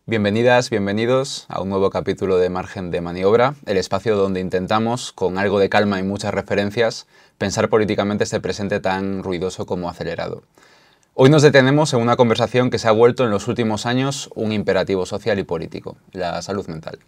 Bienvenidas, bienvenidos a un nuevo capítulo de Margen de Maniobra, el espacio donde intentamos, con algo de calma y muchas referencias, pensar políticamente este presente tan ruidoso como acelerado. Hoy nos detenemos en una conversación que se ha vuelto en los últimos años un imperativo social y político, la salud mental.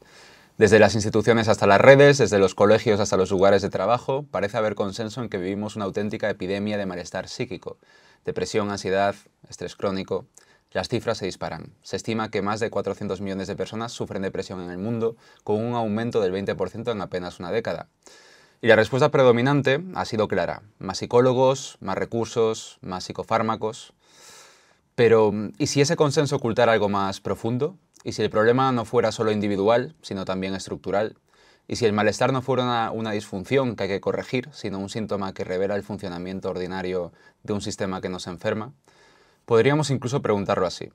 Desde las instituciones hasta las redes, desde los colegios hasta los lugares de trabajo, parece haber consenso en que vivimos una auténtica epidemia de malestar psíquico, depresión, ansiedad, estrés crónico. Las cifras se disparan. Se estima que más de 400 millones de personas sufren depresión en el mundo, con un aumento del 20% en apenas una década. Y la respuesta predominante ha sido clara. Más psicólogos, más recursos, más psicofármacos. Pero, ¿y si ese consenso ocultara algo más profundo? ¿Y si el problema no fuera solo individual, sino también estructural? ¿Y si el malestar no fuera una disfunción que hay que corregir, sino un síntoma que revela el funcionamiento ordinario de un sistema que nos enferma? Podríamos incluso preguntarlo así.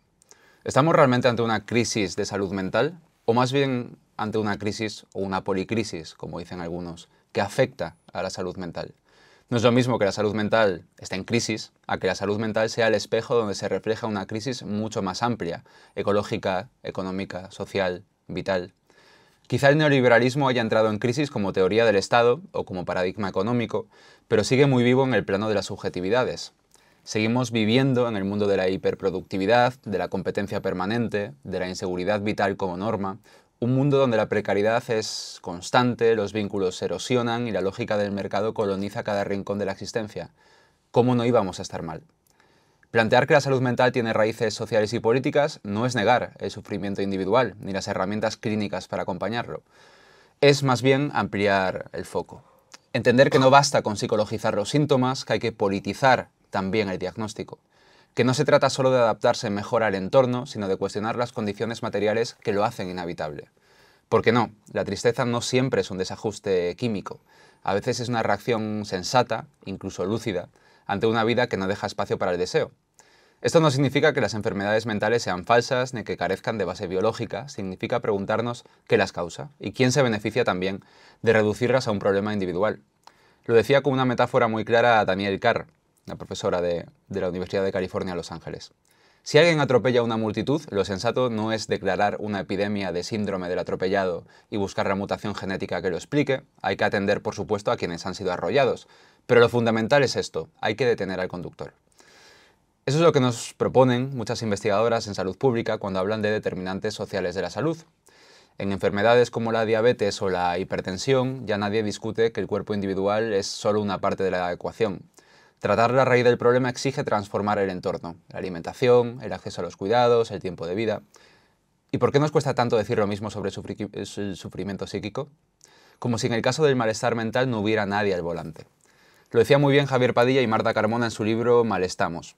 ¿Estamos realmente ante una crisis de salud mental? ¿O más bien ante una crisis o una policrisis, como dicen algunos, que afecta a la salud mental? No es lo mismo que la salud mental esté en crisis, a que la salud mental sea el espejo donde se refleja una crisis mucho más amplia, ecológica, económica, social, vital. Quizá el neoliberalismo haya entrado en crisis como teoría del Estado o como paradigma económico, pero sigue muy vivo en el plano de las subjetividades. Seguimos viviendo en el mundo de la hiperproductividad, de la competencia permanente, de la inseguridad vital como norma, un mundo donde la precariedad es constante, los vínculos se erosionan y la lógica del mercado coloniza cada rincón de la existencia. ¿Cómo no íbamos a estar mal? Plantear que la salud mental tiene raíces sociales y políticas no es negar el sufrimiento individual ni las herramientas clínicas para acompañarlo. Es más bien ampliar el foco. Entender que no basta con psicologizar los síntomas, que hay que politizar también el diagnóstico. Que no se trata solo de adaptarse mejor al entorno, sino de cuestionar las condiciones materiales que lo hacen inhabitable. Porque no, la tristeza no siempre es un desajuste químico. A veces es una reacción sensata, incluso lúcida, ante una vida que no deja espacio para el deseo. Esto no significa que las enfermedades mentales sean falsas ni que carezcan de base biológica, significa preguntarnos qué las causa y quién se beneficia también de reducirlas a un problema individual. Lo decía con una metáfora muy clara Danielle Carr, la profesora de la Universidad de California, Los Ángeles. Si alguien atropella a una multitud, lo sensato no es declarar una epidemia de síndrome del atropellado y buscar la mutación genética que lo explique. Hay que atender, por supuesto, a quienes han sido arrollados. Pero lo fundamental es esto, hay que detener al conductor. Eso es lo que nos proponen muchas investigadoras en salud pública cuando hablan de determinantes sociales de la salud. En enfermedades como la diabetes o la hipertensión, ya nadie discute que el cuerpo individual es solo una parte de la ecuación. Tratar la raíz del problema exige transformar el entorno, la alimentación, el acceso a los cuidados, el tiempo de vida. ¿Y por qué nos cuesta tanto decir lo mismo sobre el sufrimiento psíquico? Como si en el caso del malestar mental no hubiera nadie al volante. Lo decía muy bien Javier Padilla y Marta Carmona en su libro Malestamos.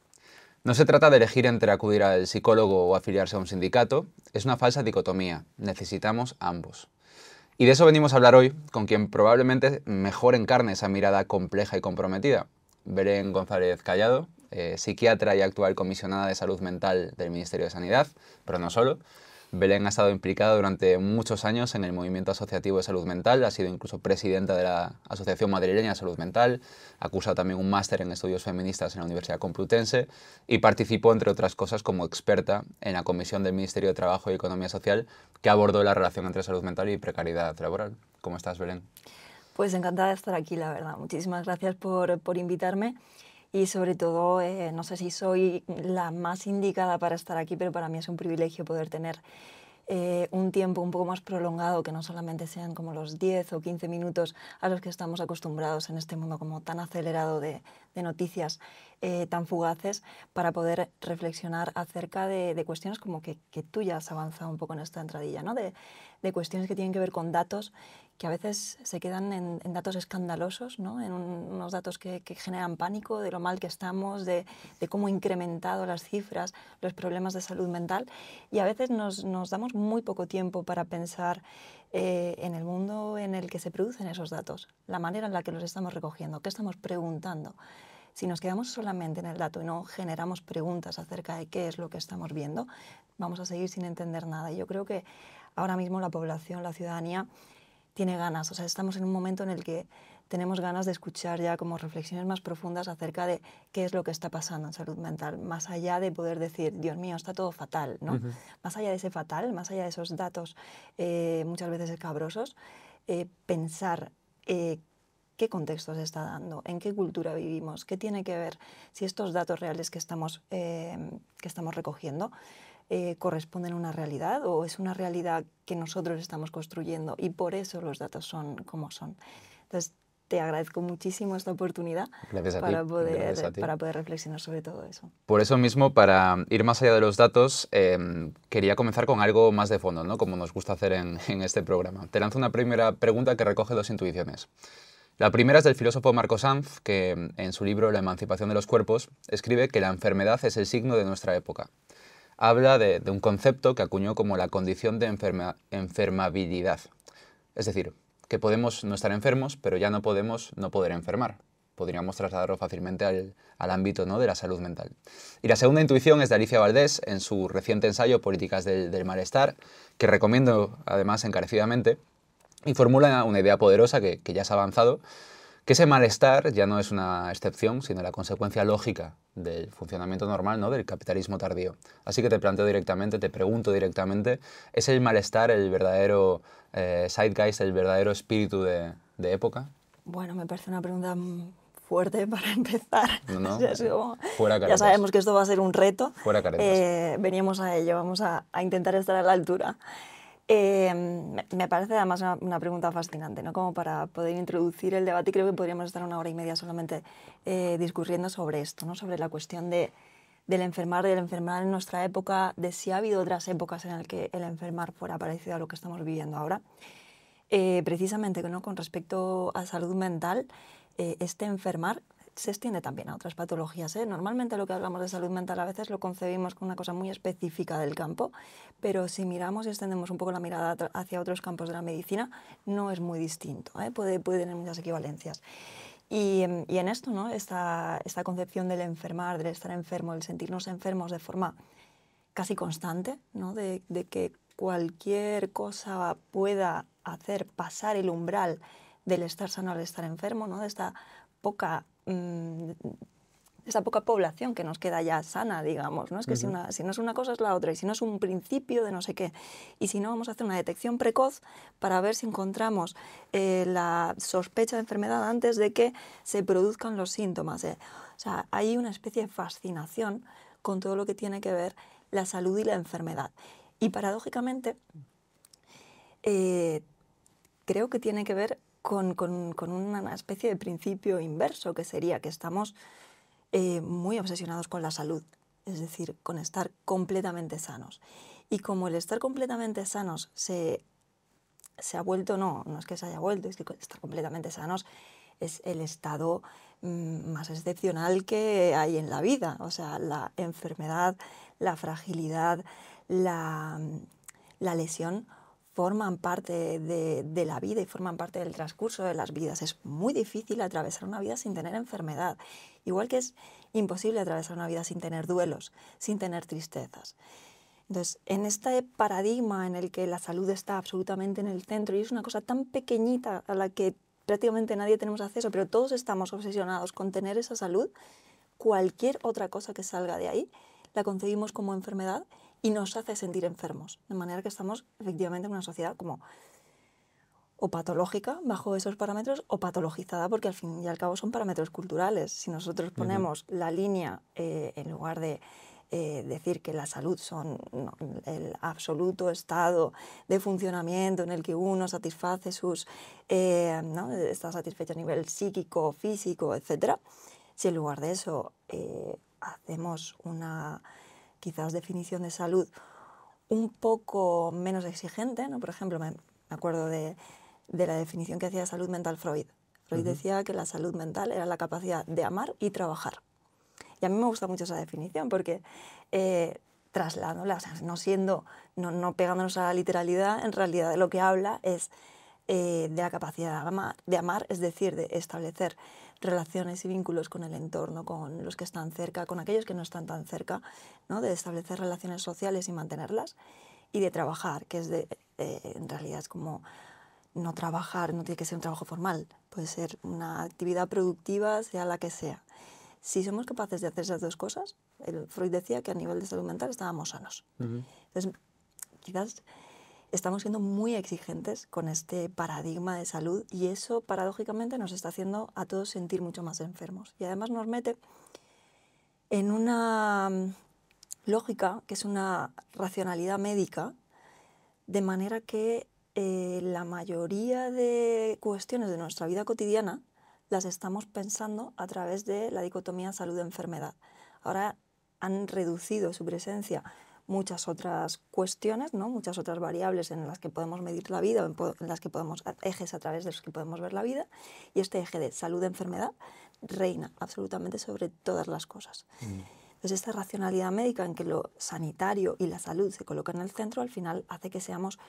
No se trata de elegir entre acudir al psicólogo o afiliarse a un sindicato, es una falsa dicotomía, necesitamos ambos. Y de eso venimos a hablar hoy con quien probablemente mejor encarne esa mirada compleja y comprometida, Belén González Callado, psiquiatra y actual comisionada de salud mental del Ministerio de Sanidad, pero no solo. Belén ha estado implicada durante muchos años en el movimiento asociativo de salud mental, ha sido incluso presidenta de la Asociación Madrileña de Salud Mental, ha cursado también un máster en estudios feministas en la Universidad Complutense y participó, entre otras cosas, como experta en la Comisión del Ministerio de Trabajo y Economía Social que abordó la relación entre salud mental y precariedad laboral. ¿Cómo estás, Belén? Pues encantada de estar aquí, la verdad. Muchísimas gracias por invitarme y sobre todo, no sé si soy la más indicada para estar aquí, pero para mí es un privilegio poder tener un tiempo un poco más prolongado, que no solamente sean como los 10 o 15 minutos a los que estamos acostumbrados en este mundo como tan acelerado de noticias tan fugaces, para poder reflexionar acerca de cuestiones como que tú ya has avanzado un poco en esta entradilla, ¿no? De cuestiones que tienen que ver con datos que a veces se quedan en datos escandalosos, ¿no? En unos datos que generan pánico de lo mal que estamos, de cómo ha incrementado las cifras, los problemas de salud mental, y a veces nos damos muy poco tiempo para pensar en el mundo en el que se producen esos datos, la manera en la que los estamos recogiendo, qué estamos preguntando. Si nos quedamos solamente en el dato y no generamos preguntas acerca de qué es lo que estamos viendo, vamos a seguir sin entender nada. Y yo creo que ahora mismo la población, la ciudadanía, tiene ganas. O sea, estamos en un momento en el que tenemos ganas de escuchar ya como reflexiones más profundas acerca de qué es lo que está pasando en salud mental, más allá de poder decir, Dios mío, está todo fatal, ¿no? Más allá de ese fatal, más allá de esos datos muchas veces escabrosos, pensar qué contexto se está dando, en qué cultura vivimos, qué tiene que ver si estos datos reales que estamos recogiendo corresponden a una realidad o es una realidad que nosotros estamos construyendo y por eso los datos son como son. Entonces, te agradezco muchísimo esta oportunidad para poder reflexionar sobre todo eso. Por eso mismo, para ir más allá de los datos, quería comenzar con algo más de fondo, ¿no? Como nos gusta hacer en este programa. Te lanzo una primera pregunta que recoge dos intuiciones. La primera es del filósofo Marco Sanz, que en su libro La emancipación de los cuerpos escribe que la enfermedad es el signo de nuestra época. Habla de un concepto que acuñó como la condición de enfermabilidad. Es decir, que podemos no estar enfermos, pero ya no podemos no poder enfermar. Podríamos trasladarlo fácilmente al ámbito, ¿no?, de la salud mental. Y la segunda intuición es de Alicia Valdés, en su reciente ensayo Políticas del malestar, que recomiendo además encarecidamente, y formula una idea poderosa que ya has avanzado, que ese malestar ya no es una excepción, sino la consecuencia lógica del funcionamiento normal, ¿no?, del capitalismo tardío. Así que te planteo directamente, te pregunto directamente, ¿es el malestar el verdadero zeitgeist, el verdadero espíritu de época? Bueno, me parece una pregunta fuerte para empezar. No, O sea, fuera caretas. Ya sabemos que esto va a ser un reto. Fuera caretas. Veníamos a ello, vamos a intentar estar a la altura. Me parece además una pregunta fascinante, ¿no? Como para poder introducir el debate, y creo que podríamos estar 1 hora y media solamente discurriendo sobre esto, ¿no? Sobre la cuestión del enfermar en nuestra época, de si ha habido otras épocas en las que el enfermar fuera parecido a lo que estamos viviendo ahora. Precisamente, ¿no?, con respecto a salud mental, este enfermar se extiende también a otras patologías, ¿eh? Normalmente lo que hablamos de salud mental a veces lo concebimos como una cosa muy específica del campo, pero si miramos y extendemos un poco la mirada hacia otros campos de la medicina, no es muy distinto, ¿eh? Puede tener muchas equivalencias. Y en esto, ¿no?, esta concepción del enfermar, del estar enfermo, del sentirnos enfermos de forma casi constante, ¿no?, de que cualquier cosa pueda hacer pasar el umbral del estar sano al estar enfermo, ¿no?, de esta poca población que nos queda ya sana, digamos, ¿no? Es que si no es una cosa es la otra, y si no es un principio de no sé qué, y si no vamos a hacer una detección precoz para ver si encontramos la sospecha de enfermedad antes de que se produzcan los síntomas. O sea, hay una especie de fascinación con todo lo que tiene que ver la salud y la enfermedad. Y paradójicamente, creo que tiene que ver con una especie de principio inverso, que sería que estamos muy obsesionados con la salud, es decir, con estar completamente sanos. Y como el estar completamente sanos se ha vuelto, no es que se haya vuelto, es que estar completamente sanos es el estado más excepcional que hay en la vida. O sea, la enfermedad, la fragilidad, la lesión forman parte de la vida y forman parte del transcurso de las vidas. Es muy difícil atravesar una vida sin tener enfermedad, igual que es imposible atravesar una vida sin tener duelos, sin tener tristezas. Entonces, en este paradigma en el que la salud está absolutamente en el centro y es una cosa tan pequeñita a la que prácticamente nadie tenemos acceso, pero todos estamos obsesionados con tener esa salud, cualquier otra cosa que salga de ahí la concebimos como enfermedad y nos hace sentir enfermos, de manera que estamos efectivamente en una sociedad como o patológica bajo esos parámetros o patologizada, porque al fin y al cabo son parámetros culturales. Si nosotros ponemos la línea en lugar de decir que la salud son el absoluto estado de funcionamiento en el que uno satisface está satisfecho a nivel psíquico, físico, etc. Si en lugar de eso hacemos una quizás definición de salud un poco menos exigente, ¿no? Por ejemplo, me acuerdo de la definición que hacía de salud mental Freud. Freud decía que la salud mental era la capacidad de amar y trabajar. Y a mí me gusta mucho esa definición porque trasladándola, o sea, no pegándonos a la literalidad, en realidad de lo que habla es de la capacidad de amar, es decir, de establecer relaciones y vínculos con el entorno, con los que están cerca, con aquellos que no están tan cerca, ¿no? De establecer relaciones sociales y mantenerlas, y de trabajar, que es en realidad es como no trabajar, no tiene que ser un trabajo formal, puede ser una actividad productiva, sea la que sea. Si somos capaces de hacer esas dos cosas, Freud decía que a nivel de salud mental estábamos sanos. Entonces, quizás estamos siendo muy exigentes con este paradigma de salud y eso paradójicamente nos está haciendo a todos sentir mucho más enfermos. Y además nos mete en una lógica que es una racionalidad médica, de manera que la mayoría de cuestiones de nuestra vida cotidiana las estamos pensando a través de la dicotomía salud-enfermedad. Ahora han reducido su presencia muchas otras cuestiones, ¿no? Muchas otras variables en las que podemos medir la vida, en las que podemos, ejes a través de los que podemos ver la vida, y este eje de salud-enfermedad reina absolutamente sobre todas las cosas. Entonces esta racionalidad médica en que lo sanitario y la salud se colocan en el centro, al final hace que seamos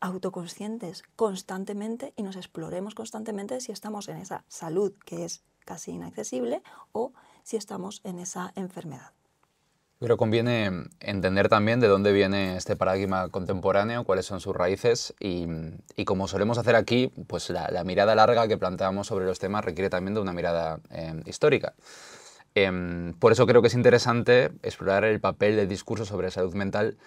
autoconscientes constantemente y nos exploremos constantemente si estamos en esa salud que es casi inaccesible o si estamos en esa enfermedad. Pero conviene entender también de dónde viene este paradigma contemporáneo, cuáles son sus raíces y como solemos hacer aquí, pues la mirada larga que planteamos sobre los temas requiere también de una mirada histórica. Por eso creo que es interesante explorar el papel del discurso sobre salud mental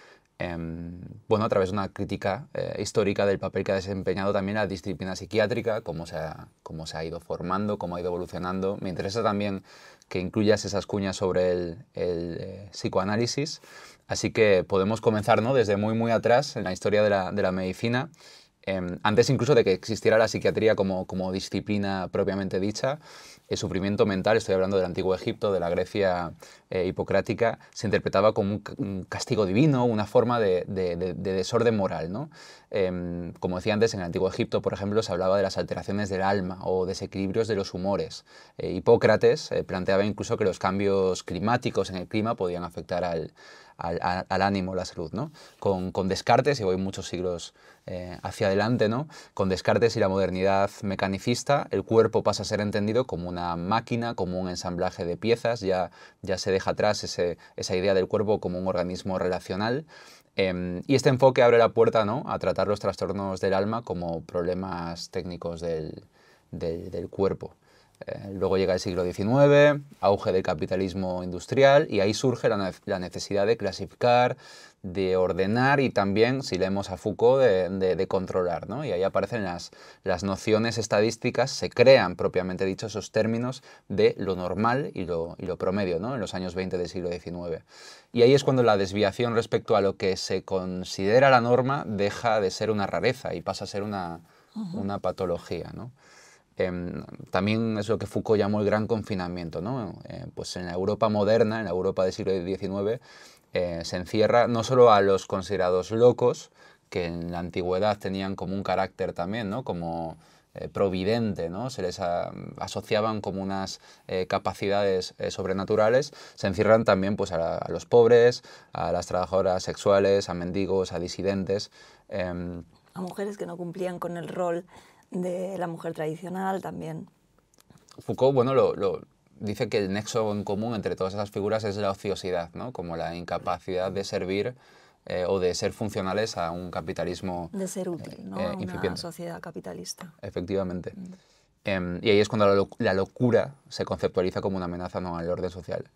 bueno, a través de una crítica histórica del papel que ha desempeñado también la disciplina psiquiátrica, cómo se ha ido formando, cómo ha ido evolucionando. Me interesa también que incluyas esas cuñas sobre el psicoanálisis, así que podemos comenzar, ¿no?, desde muy atrás en la historia de la medicina, antes incluso de que existiera la psiquiatría como disciplina propiamente dicha. El sufrimiento mental, estoy hablando del Antiguo Egipto, de la Grecia hipocrática, se interpretaba como un castigo divino, una forma de desorden moral, ¿no? Como decía antes, en el Antiguo Egipto, por ejemplo, se hablaba de las alteraciones del alma o desequilibrios de los humores. Hipócrates planteaba incluso que los cambios climáticos en el clima podían afectar al ánimo, la salud, ¿no? Con Descartes, y voy muchos siglos hacia adelante, ¿no?, con Descartes y la modernidad mecanicista, el cuerpo pasa a ser entendido como una máquina, como un ensamblaje de piezas, ya se deja atrás esa idea del cuerpo como un organismo relacional. Y este enfoque abre la puerta, ¿no?, a tratar los trastornos del alma como problemas técnicos del cuerpo. Luego llega el siglo XIX, auge del capitalismo industrial, y ahí surge la necesidad de clasificar, de ordenar y también, si leemos a Foucault, de controlar, ¿no? Y ahí aparecen las nociones estadísticas, se crean propiamente dicho esos términos de lo normal y lo promedio, ¿no?, en los años 20 del siglo XIX. Y ahí es cuando la desviación respecto a lo que se considera la norma deja de ser una rareza y pasa a ser una patología, ¿no? También es lo que Foucault llamó el gran confinamiento, ¿no? Pues en la Europa moderna, en la Europa del siglo XIX, se encierra no solo a los considerados locos, que en la antigüedad tenían como un carácter también, ¿no?, como providente, ¿no?, se les asociaban como unas capacidades sobrenaturales, se encierran también pues, a los pobres, a las trabajadoras sexuales, a mendigos, a disidentes. A mujeres que no cumplían con el rol de la mujer tradicional también. Foucault, bueno, dice que el nexo en común entre todas esas figuras es la ociosidad, ¿no?, como la incapacidad de servir o de ser funcionales a un capitalismo de ser útil, ¿no?, a una sociedad capitalista. Efectivamente. Y ahí es cuando la locura se conceptualiza como una amenaza, ¿no?, al orden social.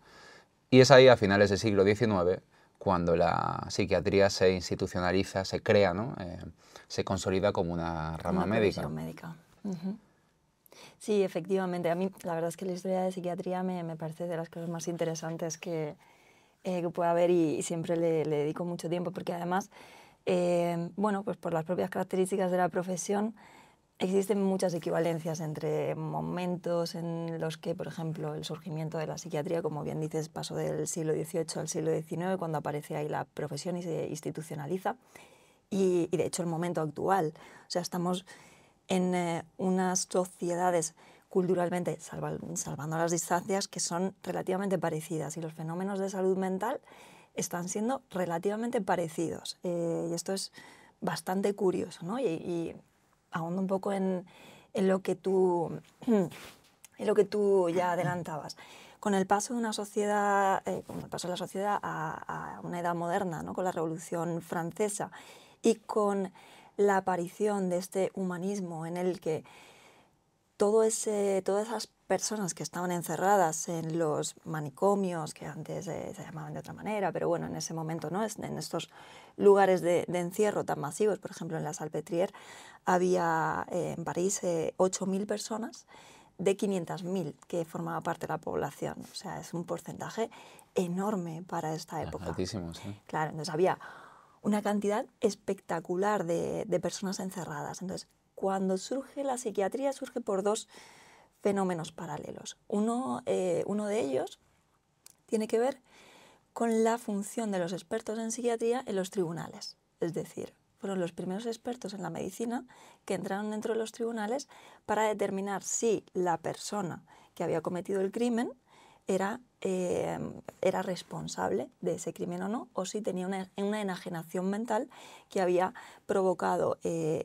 Y es ahí, a finales del siglo XIX, cuando la psiquiatría se institucionaliza, se crea, ¿no?, se consolida como una rama médica. Sí, efectivamente. A mí la verdad es que la historia de psiquiatría me parece de las cosas más interesantes que pueda haber y siempre le dedico mucho tiempo porque además, bueno, pues por las propias características de la profesión existen muchas equivalencias entre momentos en los que, por ejemplo, el surgimiento de la psiquiatría, como bien dices, pasó del siglo XVIII al siglo XIX, cuando aparece ahí la profesión y se institucionaliza, y de hecho el momento actual. O sea, estamos en unas sociedades culturalmente, salvando las distancias, que son relativamente parecidas y los fenómenos de salud mental están siendo relativamente parecidos. Y esto es bastante curioso, ¿no? Y ahondo un poco en lo que tú ya adelantabas. Con el paso de una sociedad, con el paso de la sociedad a una edad moderna, ¿no?, con la Revolución Francesa y con la aparición de este humanismo en el que todas esas personas que estaban encerradas en los manicomios, que antes se llamaban de otra manera, pero bueno, en ese momento, ¿no? En estos lugares de encierro tan masivos, por ejemplo en la Salpêtrière, había en París 8.000 personas de 500.000 que formaba parte de la población. O sea, es un porcentaje enorme para esta época. Altísimo, sí. Claro, entonces había una cantidad espectacular de personas encerradas. Entonces, cuando surge la psiquiatría, surge por dos fenómenos paralelos. Uno de ellos tiene que ver con la función de los expertos en psiquiatría en los tribunales. Es decir, fueron los primeros expertos en la medicina que entraron dentro de los tribunales para determinar si la persona que había cometido el crimen era responsable de ese crimen o no, o si tenía una enajenación mental que había provocado que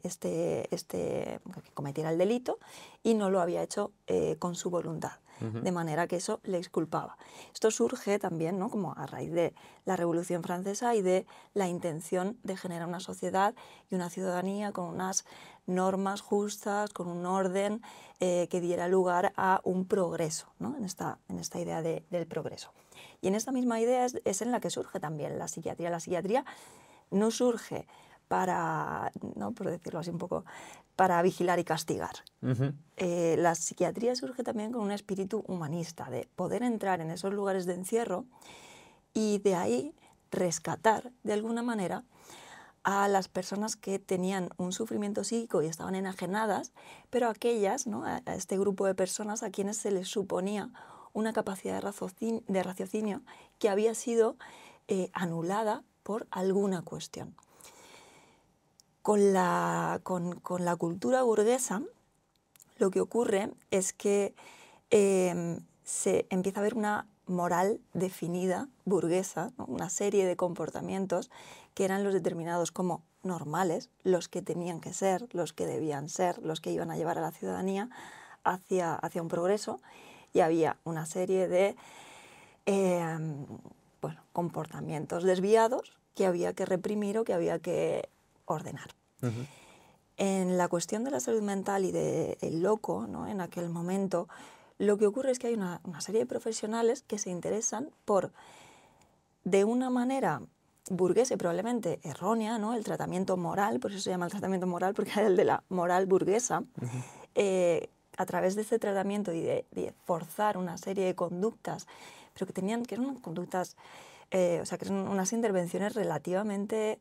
cometiera el delito y no lo había hecho con su voluntad. De manera que eso le exculpaba. Esto surge también, ¿no?, como a raíz de la Revolución Francesa y de la intención de generar una sociedad y una ciudadanía con unas normas justas, con un orden que diera lugar a un progreso, ¿no?, en esta idea del progreso. Y en esta misma idea es en la que surge también la psiquiatría. La psiquiatría no surge para, ¿no?, por decirlo así un poco, para vigilar y castigar. La psiquiatría surge también con un espíritu humanista, de poder entrar en esos lugares de encierro y de ahí rescatar, de alguna manera, a las personas que tenían un sufrimiento psíquico y estaban enajenadas, pero aquellas, ¿no?, a este grupo de personas a quienes se les suponía una capacidad de raciocinio que había sido anulada por alguna cuestión. Con la cultura burguesa, lo que ocurre es que se empieza a ver una moral definida, burguesa, ¿no?, una serie de comportamientos que eran los determinados como normales, los que tenían que ser, los que debían ser, los que iban a llevar a la ciudadanía hacia un progreso, y había una serie de comportamientos desviados que había que reprimir o que había que ordenar. En la cuestión de la salud mental y del loco, ¿no?, en aquel momento, lo que ocurre es que hay una serie de profesionales que se interesan por, de una manera burguesa y probablemente errónea, ¿no?, el tratamiento moral, por eso se llama el tratamiento moral, porque era el de la moral burguesa, a través de este tratamiento y de forzar una serie de conductas, pero que eran conductas, que eran unas intervenciones relativamente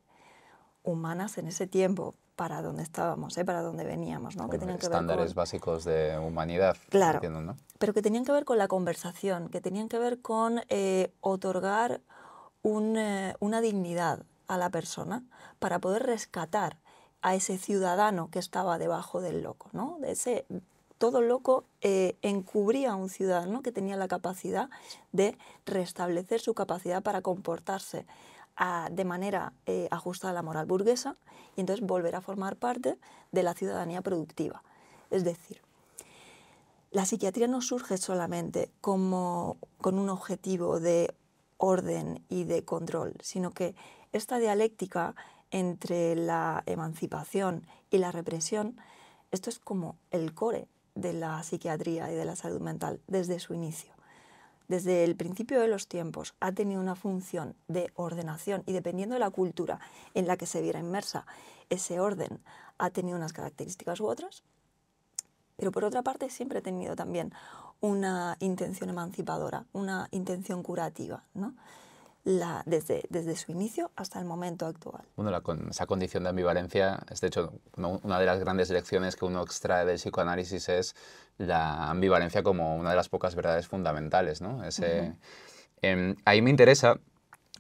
humanas en ese tiempo, para donde estábamos, para donde veníamos, ¿no? Que tenían que estándares básicos de humanidad. Claro, entiendo, ¿no? pero que tenían que ver con la conversación, que tenían que ver con otorgar una dignidad a la persona para poder rescatar a ese ciudadano que estaba debajo del loco, ¿no? Todo loco encubría a un ciudadano que tenía la capacidad de restablecer su capacidad para comportarse de manera ajustada a la moral burguesa y entonces volver a formar parte de la ciudadanía productiva. Es decir, la psiquiatría no surge solamente con un objetivo de orden y de control, sino que esta dialéctica entre la emancipación y la represión, esto es como el core de la psiquiatría y de la salud mental desde su inicio. Desde el principio de los tiempos ha tenido una función de ordenación y dependiendo de la cultura en la que se viera inmersa, ese orden ha tenido unas características u otras, pero por otra parte siempre ha tenido también una intención emancipadora, una intención curativa, ¿no? Desde su inicio hasta el momento actual. Bueno, esa condición de ambivalencia es, de hecho, una de las grandes lecciones que uno extrae del psicoanálisis es la ambivalencia como una de las pocas verdades fundamentales, ¿no? Ahí me interesa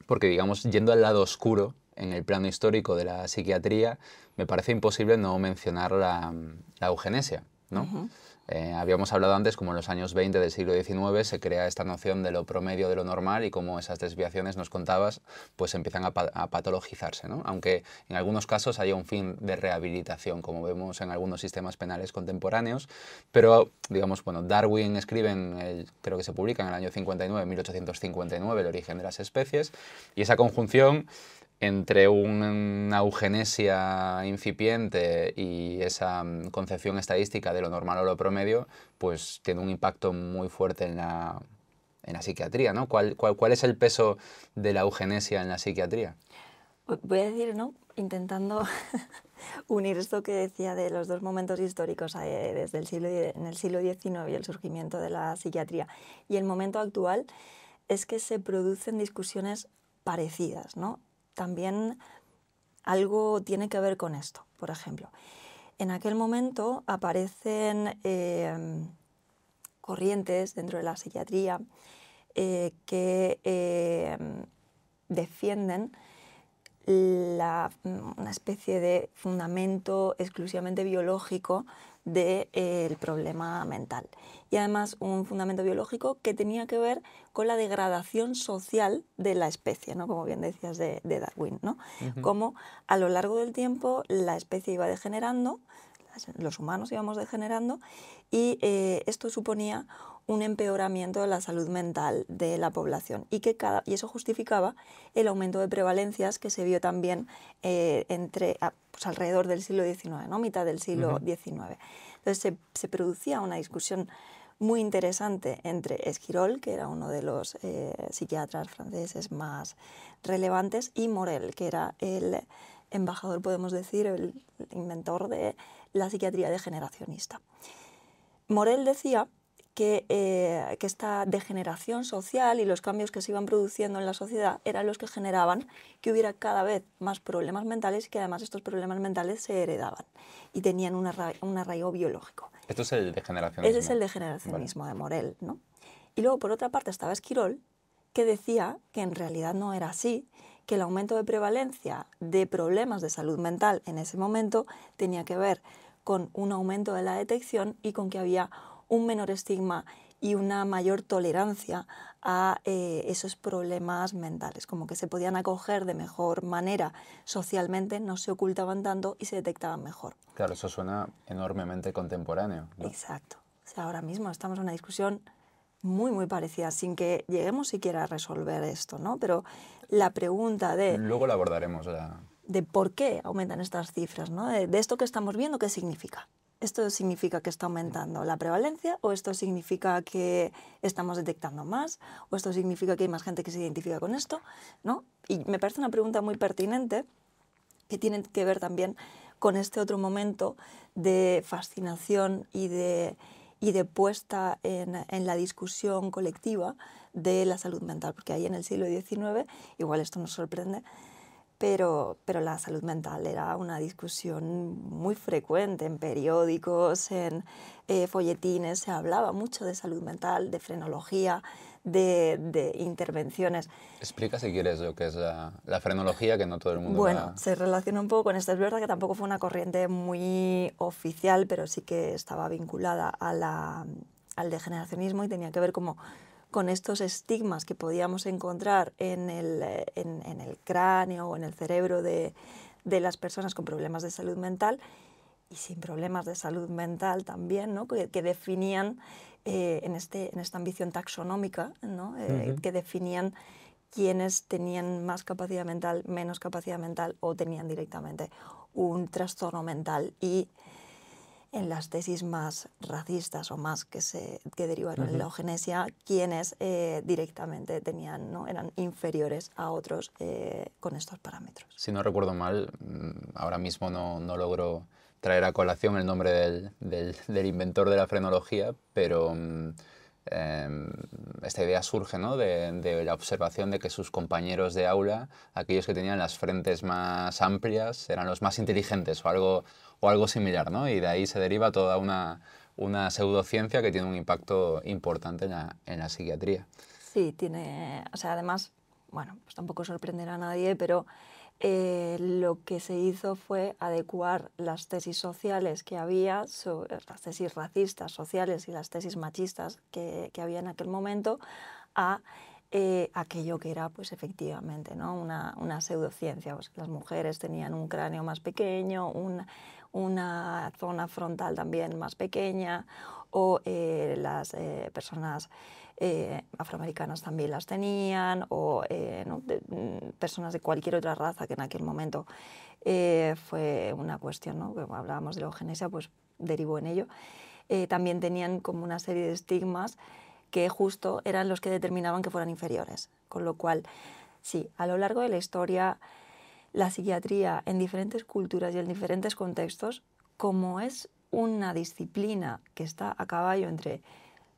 porque, digamos, yendo al lado oscuro, en el plano histórico de la psiquiatría, me parece imposible no mencionar la eugenesia, ¿no? Habíamos hablado antes como en los años 20 del siglo XIX se crea esta noción de lo promedio, de lo normal y cómo esas desviaciones, nos contabas, pues empiezan a patologizarse, ¿no? Aunque en algunos casos haya un fin de rehabilitación, como vemos en algunos sistemas penales contemporáneos, pero, digamos, bueno, Darwin escribe, creo que se publica en el año 59, 1859, El origen de las especies, y esa conjunción entre una eugenesia incipiente y esa concepción estadística de lo normal o lo promedio, pues tiene un impacto muy fuerte en la psiquiatría, ¿no? ¿Cuál es el peso de la eugenesia en la psiquiatría? Voy a decir, ¿no? Intentando unir esto que decía de los dos momentos históricos, desde en el siglo XIX y el surgimiento de la psiquiatría y el momento actual, es que se producen discusiones parecidas, ¿no? También algo tiene que ver con esto, por ejemplo. En aquel momento aparecen corrientes dentro de la psiquiatría que defienden una especie de fundamento exclusivamente biológico del problema mental. Y además un fundamento biológico que tenía que ver con la degradación social de la especie, ¿no? Como bien decías de Darwin, ¿no? Cómo a lo largo del tiempo la especie iba degenerando, los humanos íbamos degenerando, y esto suponía un empeoramiento de la salud mental de la población y eso justificaba el aumento de prevalencias que se vio también pues alrededor del siglo XIX, ¿no? Mitad del siglo XIX. Entonces se producía una discusión muy interesante entre Esquirol, que era uno de los psiquiatras franceses más relevantes, y Morel, que era el embajador, podemos decir, el inventor de la psiquiatría degeneracionista. Morel decía que esta degeneración social y los cambios que se iban produciendo en la sociedad eran los que generaban que hubiera cada vez más problemas mentales y que además estos problemas mentales se heredaban y tenían un arraigo biológico. Esto es el degeneracionismo. Ese es el degeneracionismo de Morel, ¿no? Y luego, por otra parte, estaba Esquirol, que decía que en realidad no era así, que el aumento de prevalencia de problemas de salud mental en ese momento tenía que ver con un aumento de la detección y con que había un menor estigma y una mayor tolerancia a esos problemas mentales, como que se podían acoger de mejor manera socialmente, no se ocultaban tanto y se detectaban mejor. Claro, eso suena enormemente contemporáneo, ¿no? Exacto. O sea, ahora mismo estamos en una discusión muy, muy parecida, sin que lleguemos siquiera a resolver esto, ¿no? Pero la pregunta Luego la abordaremos. De por qué aumentan estas cifras, ¿no? De esto que estamos viendo, ¿qué significa? ¿Esto significa que está aumentando la prevalencia o esto significa que estamos detectando más o esto significa que hay más gente que se identifica con esto, ¿no? Y me parece una pregunta muy pertinente que tiene que ver también con este otro momento de fascinación y de puesta en la discusión colectiva de la salud mental, porque ahí en el siglo XIX, igual esto nos sorprende, pero la salud mental era una discusión muy frecuente en periódicos, en folletines, se hablaba mucho de salud mental, de frenología, de intervenciones. Explica si quieres lo que es la frenología, que no todo el mundo Bueno, se relaciona un poco con esto. Es verdad que tampoco fue una corriente muy oficial, pero sí que estaba vinculada al degeneracionismo y tenía que ver como con estos estigmas que podíamos encontrar en el cráneo o en el cerebro de las personas con problemas de salud mental y sin problemas de salud mental también, ¿no? que definían en esta ambición taxonómica, ¿no? Que definían quiénes tenían más capacidad mental, menos capacidad mental o tenían directamente un trastorno mental. Y en las tesis más racistas o más que derivaron en la eugenesia, quienes directamente tenían, ¿no? eran inferiores a otros con estos parámetros. Si no recuerdo mal, ahora mismo no logro traer a colación el nombre del inventor de la frenología, pero esta idea surge, ¿no? de la observación de que sus compañeros de aula, aquellos que tenían las frentes más amplias, eran los más inteligentes o algo similar, ¿no? Y de ahí se deriva toda una pseudociencia que tiene un impacto importante en la psiquiatría. Sí, tiene, o sea, además, bueno, pues tampoco sorprenderá a nadie, pero lo que se hizo fue adecuar las tesis sociales que había, las tesis racistas, sociales y las tesis machistas que había en aquel momento, a aquello que era, pues efectivamente, ¿no? una pseudociencia. Pues las mujeres tenían un cráneo más pequeño, una zona frontal también más pequeña, o las personas afroamericanas también las tenían, o ¿no? Personas de cualquier otra raza que en aquel momento fue una cuestión, ¿no? Que hablábamos de la eugenesia, pues derivó en ello. También tenían como una serie de estigmas que justo eran los que determinaban que fueran inferiores. Con lo cual, sí, a lo largo de la historia, la psiquiatría en diferentes culturas y en diferentes contextos, como es una disciplina que está a caballo entre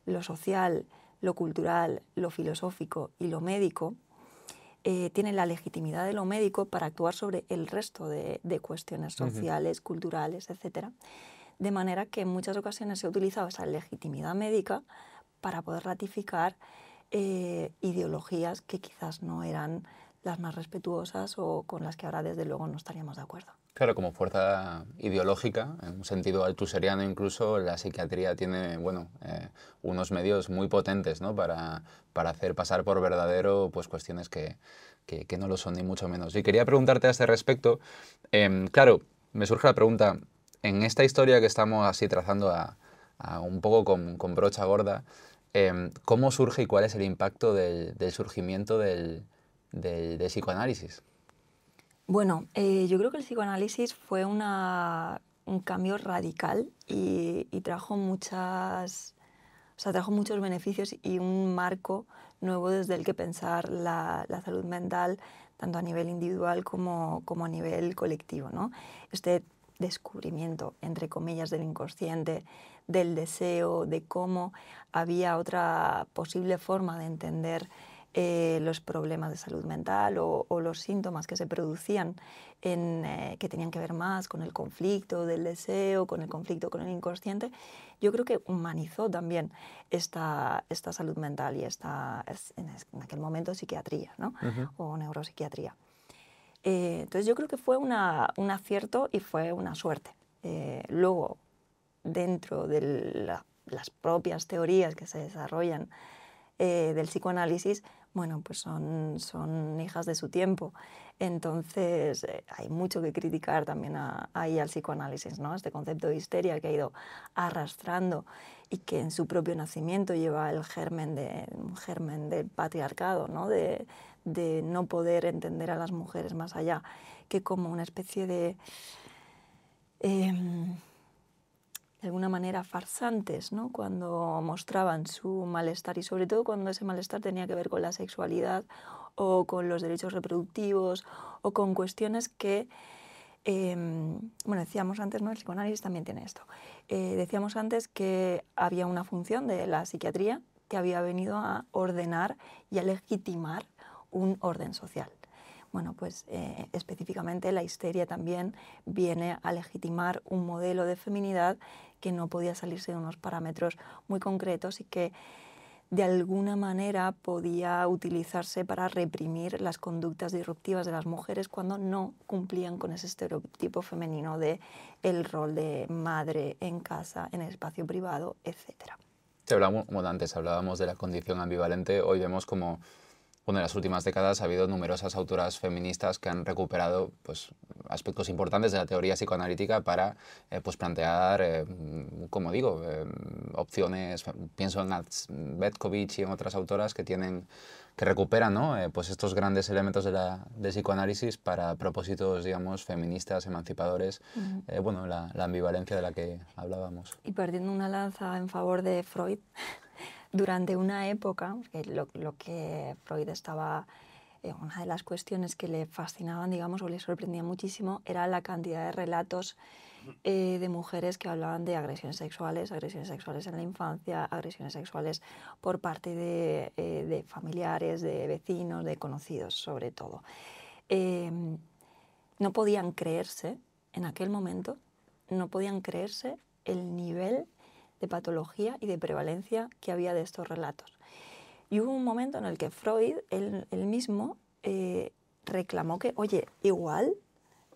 lo social, lo cultural, lo filosófico y lo médico, tiene la legitimidad de lo médico para actuar sobre el resto de cuestiones sociales, culturales, etc. De manera que en muchas ocasiones se ha utilizado esa legitimidad médica para poder ratificar ideologías que quizás no eran las más respetuosas o con las que ahora desde luego no estaríamos de acuerdo. Claro, como fuerza ideológica, en un sentido althusseriano incluso, la psiquiatría tiene, bueno, unos medios muy potentes, ¿no? para hacer pasar por verdadero pues, cuestiones que no lo son, ni mucho menos. Y quería preguntarte a este respecto, claro, me surge la pregunta, en esta historia que estamos así trazando un poco con brocha gorda, ¿cómo surge y cuál es el impacto del surgimiento del psicoanálisis? Bueno, yo creo que el psicoanálisis fue un cambio radical y trajo trajo muchos beneficios y un marco nuevo desde el que pensar la salud mental, tanto a nivel individual como a nivel colectivo, ¿no? Este descubrimiento, entre comillas, del inconsciente, del deseo, de cómo había otra posible forma de entender los problemas de salud mental o los síntomas que se producían que tenían que ver más con el conflicto del deseo, con el conflicto con el inconsciente, yo creo que humanizó también esta salud mental y en aquel momento psiquiatría, ¿no? O neuropsiquiatría. Entonces yo creo que fue un acierto y fue una suerte. Luego, dentro de las propias teorías que se desarrollan del psicoanálisis, bueno, pues son hijas de su tiempo. Entonces hay mucho que criticar también ahí al psicoanálisis, ¿no? Este concepto de histeria que ha ido arrastrando y que en su propio nacimiento lleva un germen del patriarcado, ¿no? De no poder entender a las mujeres más allá que como una especie de alguna manera farsantes, ¿no? Cuando mostraban su malestar y sobre todo cuando ese malestar tenía que ver con la sexualidad o con los derechos reproductivos o con cuestiones que, bueno, decíamos antes, ¿no? El psicoanálisis también tiene esto. Decíamos antes que había una función de la psiquiatría que había venido a ordenar y a legitimar un orden social. Bueno, pues específicamente la histeria también viene a legitimar un modelo de feminidad que no podía salirse de unos parámetros muy concretos y que de alguna manera podía utilizarse para reprimir las conductas disruptivas de las mujeres cuando no cumplían con ese estereotipo femenino de el rol de madre en casa, en el espacio privado, etc. Sí, hablamos, como antes hablábamos de la condición ambivalente, hoy vemos como bueno, en las últimas décadas ha habido numerosas autoras feministas que han recuperado pues, aspectos importantes de la teoría psicoanalítica para pues, plantear, como digo, opciones. Pienso en Betkovich y en otras autoras que recuperan, ¿no? Pues estos grandes elementos del psicoanálisis para propósitos, digamos, feministas, emancipadores. Bueno, la ambivalencia de la que hablábamos. Y partiendo una lanza en favor de Freud, durante una época, lo que Freud estaba, una de las cuestiones que le fascinaban, digamos, o le sorprendía muchísimo, era la cantidad de relatos de mujeres que hablaban de agresiones sexuales en la infancia, agresiones sexuales por parte de familiares, de vecinos, de conocidos, sobre todo. No podían creerse, en aquel momento, no podían creerse el nivel de patología y de prevalencia que había de estos relatos. Y hubo un momento en el que Freud, él mismo, reclamó que, oye, igual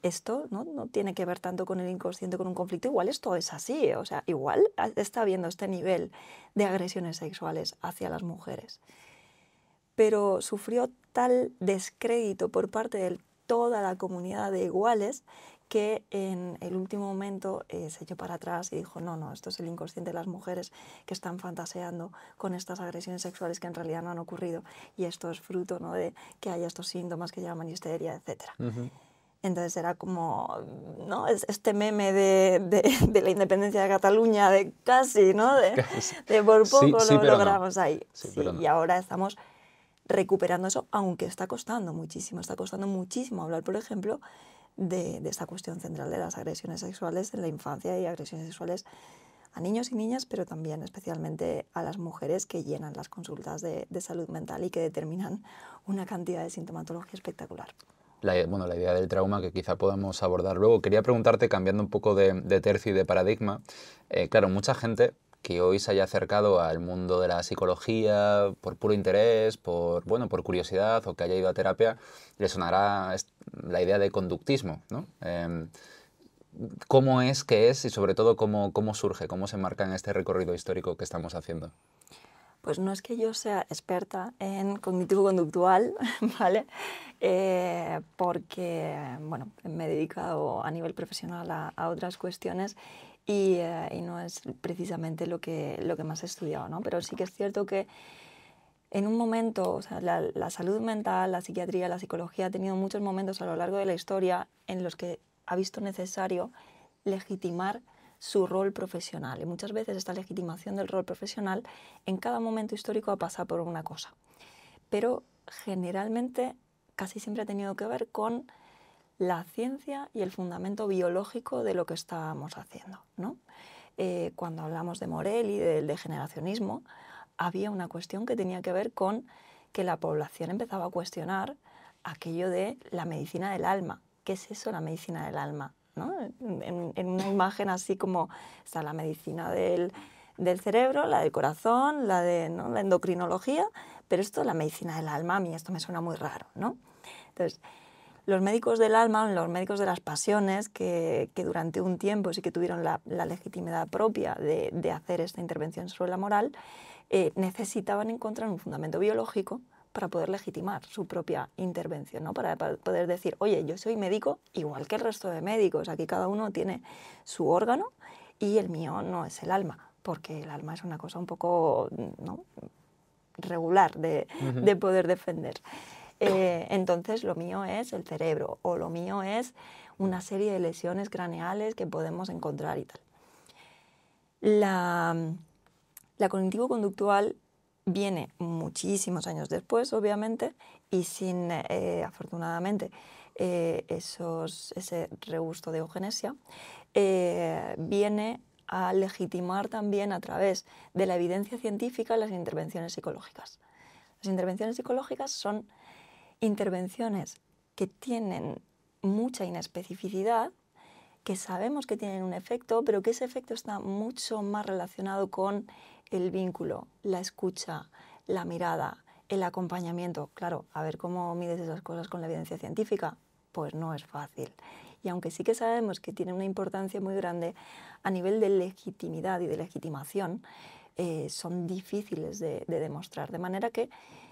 esto no tiene que ver tanto con el inconsciente, con un conflicto, igual esto es así, o sea, igual está habiendo este nivel de agresiones sexuales hacia las mujeres. Pero sufrió tal descrédito por parte de toda la comunidad de iguales que en el último momento se echó para atrás y dijo, no, esto es el inconsciente de las mujeres que están fantaseando con estas agresiones sexuales que en realidad no han ocurrido, y esto es fruto, ¿no?, de que haya estos síntomas que llaman histeria, etc. Entonces era como, ¿no?, este meme de la independencia de Cataluña, de casi, ¿no?, de por poco Sí, lo pero no. logramos ahí. Sí, Sí, pero no. y ahora estamos recuperando eso, aunque está costando muchísimo hablar, por ejemplo, de esta cuestión central de las agresiones sexuales en la infancia y agresiones sexuales a niños y niñas, pero también especialmente a las mujeres que llenan las consultas de salud mental y que determinan una cantidad de sintomatología espectacular. La idea del trauma que quizá podamos abordar luego. Quería preguntarte, cambiando un poco de tercio y de paradigma, claro, mucha gente que hoy se haya acercado al mundo de la psicología por puro interés, por curiosidad, o que haya ido a terapia, le sonará la idea de conductismo, ¿no? ¿Cómo es, qué es y sobre todo cómo surge, cómo se marca en este recorrido histórico que estamos haciendo? Pues no es que yo sea experta en cognitivo-conductual, ¿vale? Porque, bueno, me he dedicado a nivel profesional a otras cuestiones y no es precisamente lo que más he estudiado, ¿no? Pero sí que es cierto que en un momento, o sea, la salud mental, la psiquiatría, la psicología ha tenido muchos momentos a lo largo de la historia en los que ha visto necesario legitimar su rol profesional. Y muchas veces esta legitimación del rol profesional en cada momento histórico ha pasado por una cosa. Pero generalmente casi siempre ha tenido que ver con la ciencia y el fundamento biológico de lo que estábamos haciendo, ¿no? Cuando hablamos de Morel y del degeneracionismo, había una cuestión que tenía que ver con que la población empezaba a cuestionar aquello de la medicina del alma. ¿Qué es eso, la medicina del alma? ¿No? En una imagen así como está la medicina del cerebro, la del corazón, la de, ¿no?, la endocrinología, pero esto, la medicina del alma, a mí esto me suena muy raro, ¿no? Entonces, los médicos del alma, los médicos de las pasiones, que durante un tiempo sí que tuvieron la legitimidad propia de hacer esta intervención sobre la moral, necesitaban encontrar un fundamento biológico para poder legitimar su propia intervención, ¿no? Para poder decir, oye, yo soy médico igual que el resto de médicos, aquí cada uno tiene su órgano y el mío no es el alma, porque el alma es una cosa un poco, ¿no?, regular de poder defender. Entonces lo mío es el cerebro o lo mío es una serie de lesiones craneales que podemos encontrar y tal. La cognitivo-conductual viene muchísimos años después, obviamente, y sin, afortunadamente, ese regusto de eugenesia, viene a legitimar también a través de la evidencia científica las intervenciones psicológicas. Las intervenciones psicológicas son intervenciones que tienen mucha inespecificidad, que sabemos que tienen un efecto, pero que ese efecto está mucho más relacionado con el vínculo, la escucha, la mirada, el acompañamiento. Claro, a ver cómo mides esas cosas con la evidencia científica, pues no es fácil. Y aunque sí que sabemos que tiene una importancia muy grande, a nivel de legitimidad y de legitimación, son difíciles de demostrar. De manera que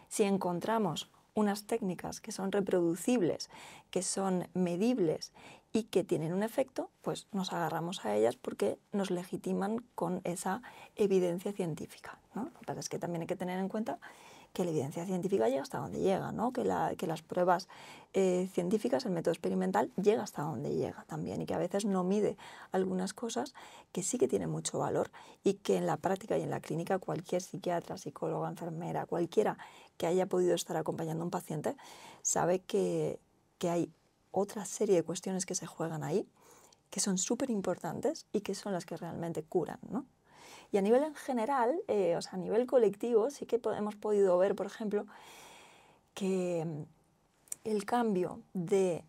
si encontramos unas técnicas que son reproducibles, que son medibles y que tienen un efecto, pues nos agarramos a ellas porque nos legitiman con esa evidencia científica, ¿no? Lo que pasa es que también hay que tener en cuenta que la evidencia científica llega hasta donde llega, ¿no? Que las pruebas científicas, el método experimental, llega hasta donde llega también y que a veces no mide algunas cosas que sí que tienen mucho valor y que en la práctica y en la clínica cualquier psiquiatra, psicóloga, enfermera, cualquiera que haya podido estar acompañando a un paciente sabe que hay otra serie de cuestiones que se juegan ahí, que son súper importantes y que son las que realmente curan, ¿no? Y a nivel en general, o sea, a nivel colectivo, sí que hemos podido ver, por ejemplo, que el cambio de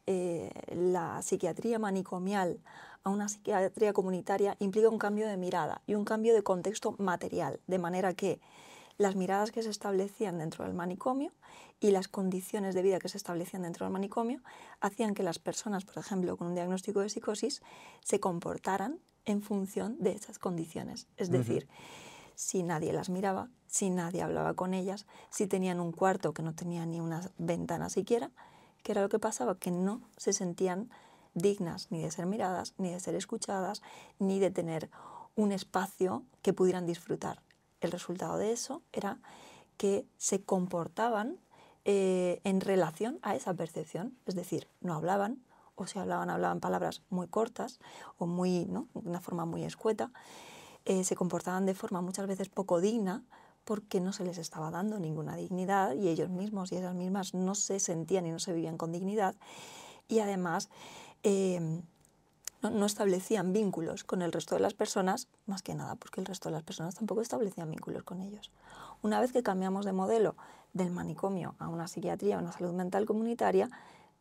la psiquiatría manicomial a una psiquiatría comunitaria implica un cambio de mirada y un cambio de contexto material, de manera que las miradas que se establecían dentro del manicomio y las condiciones de vida que se establecían dentro del manicomio hacían que las personas, por ejemplo, con un diagnóstico de psicosis, se comportaran en función de esas condiciones. Es decir, si nadie las miraba, si nadie hablaba con ellas, si tenían un cuarto que no tenía ni una ventana siquiera, ¿qué era lo que pasaba? Que no se sentían dignas ni de ser miradas, ni de ser escuchadas, ni de tener un espacio que pudieran disfrutar. El resultado de eso era que se comportaban en relación a esa percepción, es decir, no hablaban, o si hablaban palabras muy cortas o muy, ¿no?, de una forma muy escueta, se comportaban de forma muchas veces poco digna porque no se les estaba dando ninguna dignidad y ellos mismos y ellas mismas no se sentían y no se vivían con dignidad, y además no establecían vínculos con el resto de las personas, más que nada porque el resto de las personas tampoco establecían vínculos con ellos. Una vez que cambiamos de modelo del manicomio a una psiquiatría, a una salud mental comunitaria,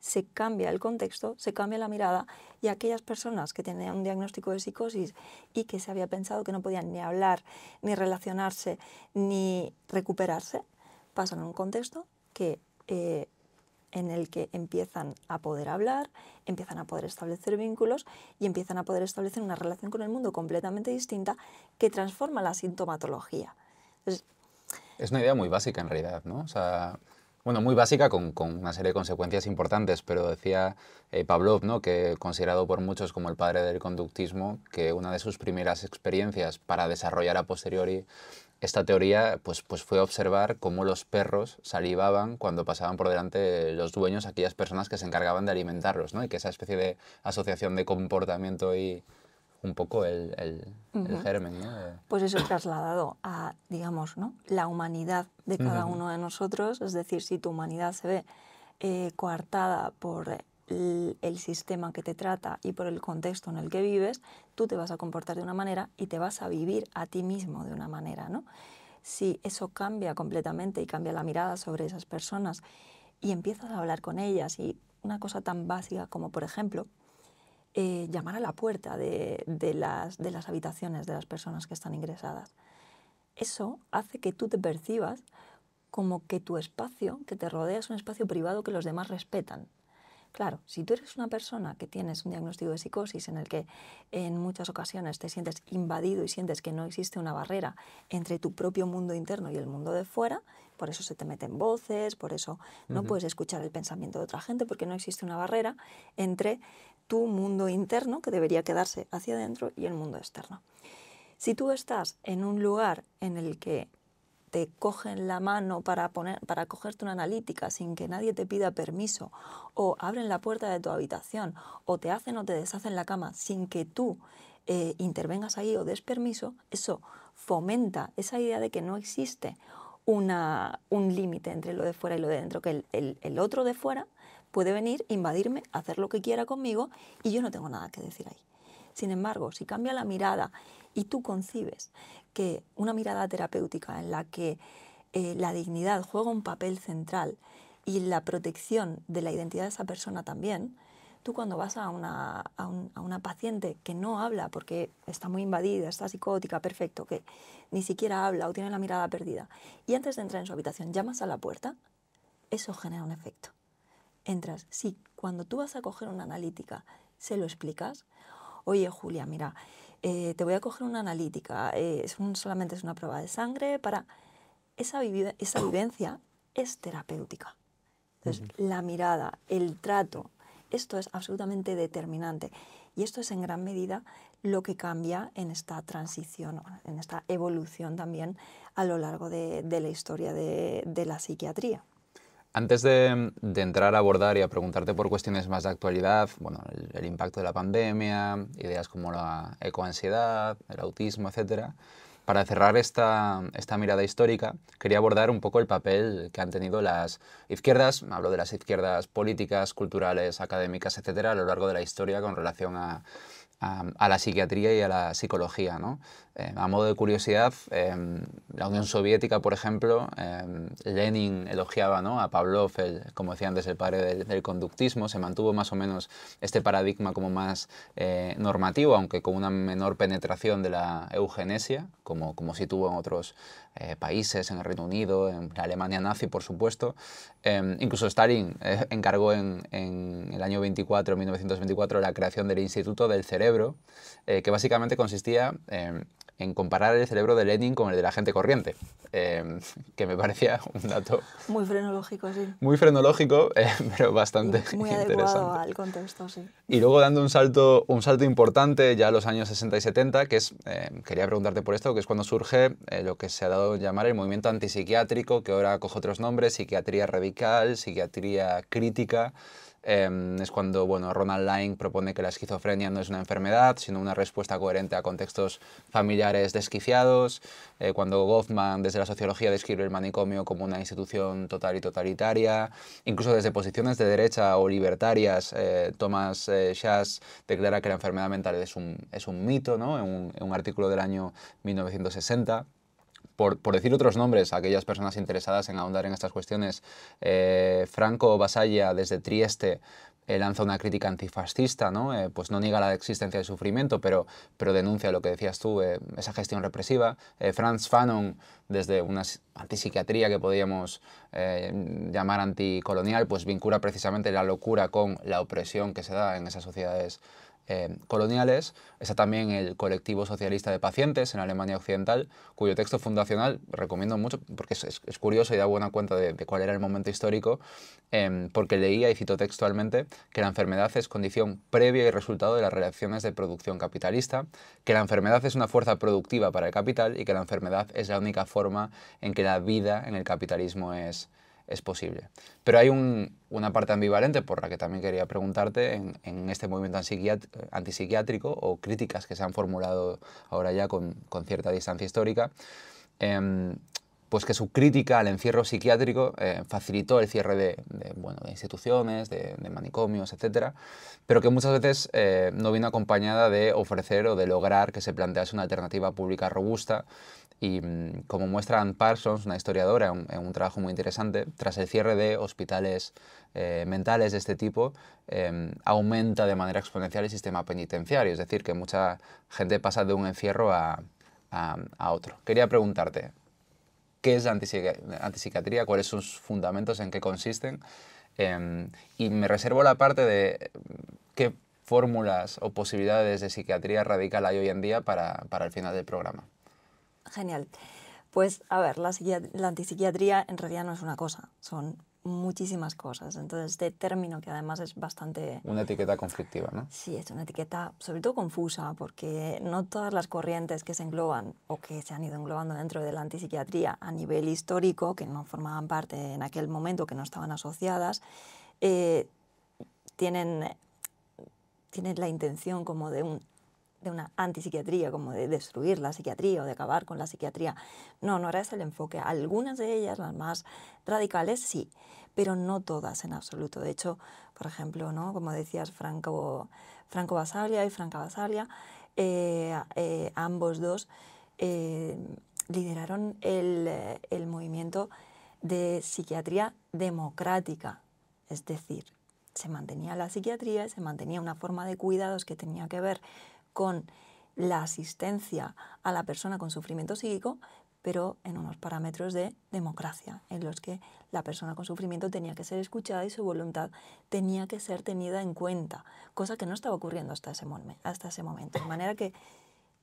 se cambia el contexto, se cambia la mirada, y aquellas personas que tenían un diagnóstico de psicosis y que se había pensado que no podían ni hablar, ni relacionarse, ni recuperarse, pasan a un contexto en el que empiezan a poder hablar, empiezan a poder establecer vínculos y empiezan a poder establecer una relación con el mundo completamente distinta que transforma la sintomatología. Entonces, es una idea muy básica en realidad, ¿no? O sea, bueno, muy básica con una serie de consecuencias importantes, pero decía Pavlov, ¿no?, que considerado por muchos como el padre del conductismo, que una de sus primeras experiencias para desarrollar a posteriori esta teoría pues fue observar cómo los perros salivaban cuando pasaban por delante los dueños, aquellas personas que se encargaban de alimentarlos, ¿no? Y que esa especie de asociación de comportamiento y un poco el germen, ¿no? Pues eso trasladado a, digamos, ¿no?, la humanidad de cada uno de nosotros, es decir, si tu humanidad se ve coartada por el sistema que te trata y por el contexto en el que vives, tú te vas a comportar de una manera y te vas a vivir a ti mismo de una manera, ¿no? Si eso cambia completamente y cambia la mirada sobre esas personas y empiezas a hablar con ellas, y una cosa tan básica como, por ejemplo, llamar a la puerta de las habitaciones de las personas que están ingresadas. Eso hace que tú te percibas como que tu espacio que te rodea es un espacio privado que los demás respetan. Claro, si tú eres una persona que tienes un diagnóstico de psicosis en el que en muchas ocasiones te sientes invadido y sientes que no existe una barrera entre tu propio mundo interno y el mundo de fuera, por eso se te meten voces, por eso no puedes escuchar el pensamiento de otra gente, porque no existe una barrera entre tu mundo interno, que debería quedarse hacia adentro, y el mundo externo. Si tú estás en un lugar en el que te cogen la mano para cogerte una analítica sin que nadie te pida permiso, o abren la puerta de tu habitación, o te hacen o te deshacen la cama sin que tú intervengas ahí o des permiso, eso fomenta esa idea de que no existe un límite entre lo de fuera y lo de dentro, que el otro de fuera puede venir, invadirme, hacer lo que quiera conmigo y yo no tengo nada que decir ahí. Sin embargo, si cambia la mirada y tú concibes que una mirada terapéutica en la que la dignidad juega un papel central y la protección de la identidad de esa persona también, tú cuando vas a una paciente que no habla porque está muy invadida, está psicótica, perfecto, que ni siquiera habla o tiene la mirada perdida, y antes de entrar en su habitación llamas a la puerta, eso genera un efecto. Entras, sí, cuando tú vas a coger una analítica, se lo explicas. Oye, Julia, mira, te voy a coger una analítica, solamente es una prueba de sangre para... Esa vivencia es terapéutica. Entonces, la mirada, el trato, esto es absolutamente determinante. Y esto es en gran medida lo que cambia en esta transición, en esta evolución también a lo largo de la historia de la psiquiatría. Antes de entrar a abordar y a preguntarte por cuestiones más de actualidad, bueno, el impacto de la pandemia, ideas como la ecoansiedad, el autismo, etcétera, para cerrar esta mirada histórica, quería abordar un poco el papel que han tenido las izquierdas, hablo de las izquierdas políticas, culturales, académicas, etcétera, a lo largo de la historia con relación a la psiquiatría y a la psicología, ¿no? A modo de curiosidad, la Unión Soviética, por ejemplo, Lenin elogiaba, ¿no?, a Pavlov, como decía antes, el padre del conductismo. Se mantuvo más o menos este paradigma como más normativo, aunque con una menor penetración de la eugenesia, como sí tuvo en otros países, en el Reino Unido, en la Alemania nazi, por supuesto. Incluso Stalin encargó en el año 1924, la creación del Instituto del Cerebro, que básicamente consistía en comparar el cerebro de Lenin con el de la gente corriente, que me parecía un dato Muy frenológico, sí. muy frenológico, pero bastante Muy interesante. adecuado al contexto, sí. Y luego dando un salto importante ya a los años 60 y 70, que es, quería preguntarte por esto, que es cuando surge lo que se ha dado a llamar el movimiento antipsiquiátrico, que ahora coge otros nombres, psiquiatría radical, psiquiatría crítica. Es cuando Ronald Lyne propone que la esquizofrenia no es una enfermedad, sino una respuesta coherente a contextos familiares desquiciados. Cuando Goffman, desde la sociología, describe el manicomio como una institución total y totalitaria. Incluso desde posiciones de derecha o libertarias, Thomas Szasz declara que la enfermedad mental es un mito, ¿no? en un artículo del año 1960. Por decir otros nombres a aquellas personas interesadas en ahondar en estas cuestiones, Franco Basaglia, desde Trieste, lanza una crítica antifascista, ¿no? Pues no niega la existencia del sufrimiento, pero denuncia lo que decías tú, esa gestión represiva. Frantz Fanon, desde una antipsiquiatría que podríamos llamar anticolonial, pues vincula precisamente la locura con la opresión que se da en esas sociedades coloniales. Está también el colectivo socialista de pacientes en Alemania Occidental, cuyo texto fundacional recomiendo mucho porque es curioso y da buena cuenta de cuál era el momento histórico, porque leía y cito textualmente que la enfermedad es condición previa y resultado de las relaciones de producción capitalista, que la enfermedad es una fuerza productiva para el capital y que la enfermedad es la única forma en que la vida en el capitalismo es posible. Pero hay una parte ambivalente por la que también quería preguntarte en este movimiento antipsiquiátrico o críticas que se han formulado ahora ya con cierta distancia histórica, pues que su crítica al encierro psiquiátrico facilitó el cierre de instituciones, de manicomios, etc., pero que muchas veces no vino acompañada de ofrecer o de lograr que se plantease una alternativa pública robusta. Y como muestra Ann Parsons, una historiadora, en un trabajo muy interesante, tras el cierre de hospitales mentales de este tipo, aumenta de manera exponencial el sistema penitenciario, es decir, que mucha gente pasa de un encierro a otro. Quería preguntarte, ¿qué es la antipsiquiatría? ¿Cuáles son sus fundamentos? ¿En qué consisten? Y me reservo la parte de qué fórmulas o posibilidades de psiquiatría radical hay hoy en día para el final del programa. Genial. Pues a ver, la antipsiquiatría en realidad no es una cosa, son muchísimas cosas. Entonces este término, que además es bastante... Una etiqueta conflictiva, ¿no? Sí, es una etiqueta sobre todo confusa, porque no todas las corrientes que se engloban o que se han ido englobando dentro de la antipsiquiatría a nivel histórico, que no formaban parte en aquel momento, que no estaban asociadas, tienen la intención como de una antipsiquiatría, como de destruir la psiquiatría o de acabar con la psiquiatría. No era ese el enfoque. Algunas de ellas, las más radicales, sí, pero no todas en absoluto. De hecho, por ejemplo, ¿no? Como decías, Franco Basaglia y Franca Basaglia, ambos dos lideraron el movimiento de psiquiatría democrática, es decir, se mantenía la psiquiatría, se mantenía una forma de cuidados que tenía que ver con la asistencia a la persona con sufrimiento psíquico, pero en unos parámetros de democracia, en los que la persona con sufrimiento tenía que ser escuchada y su voluntad tenía que ser tenida en cuenta, cosa que no estaba ocurriendo hasta ese momento. De manera que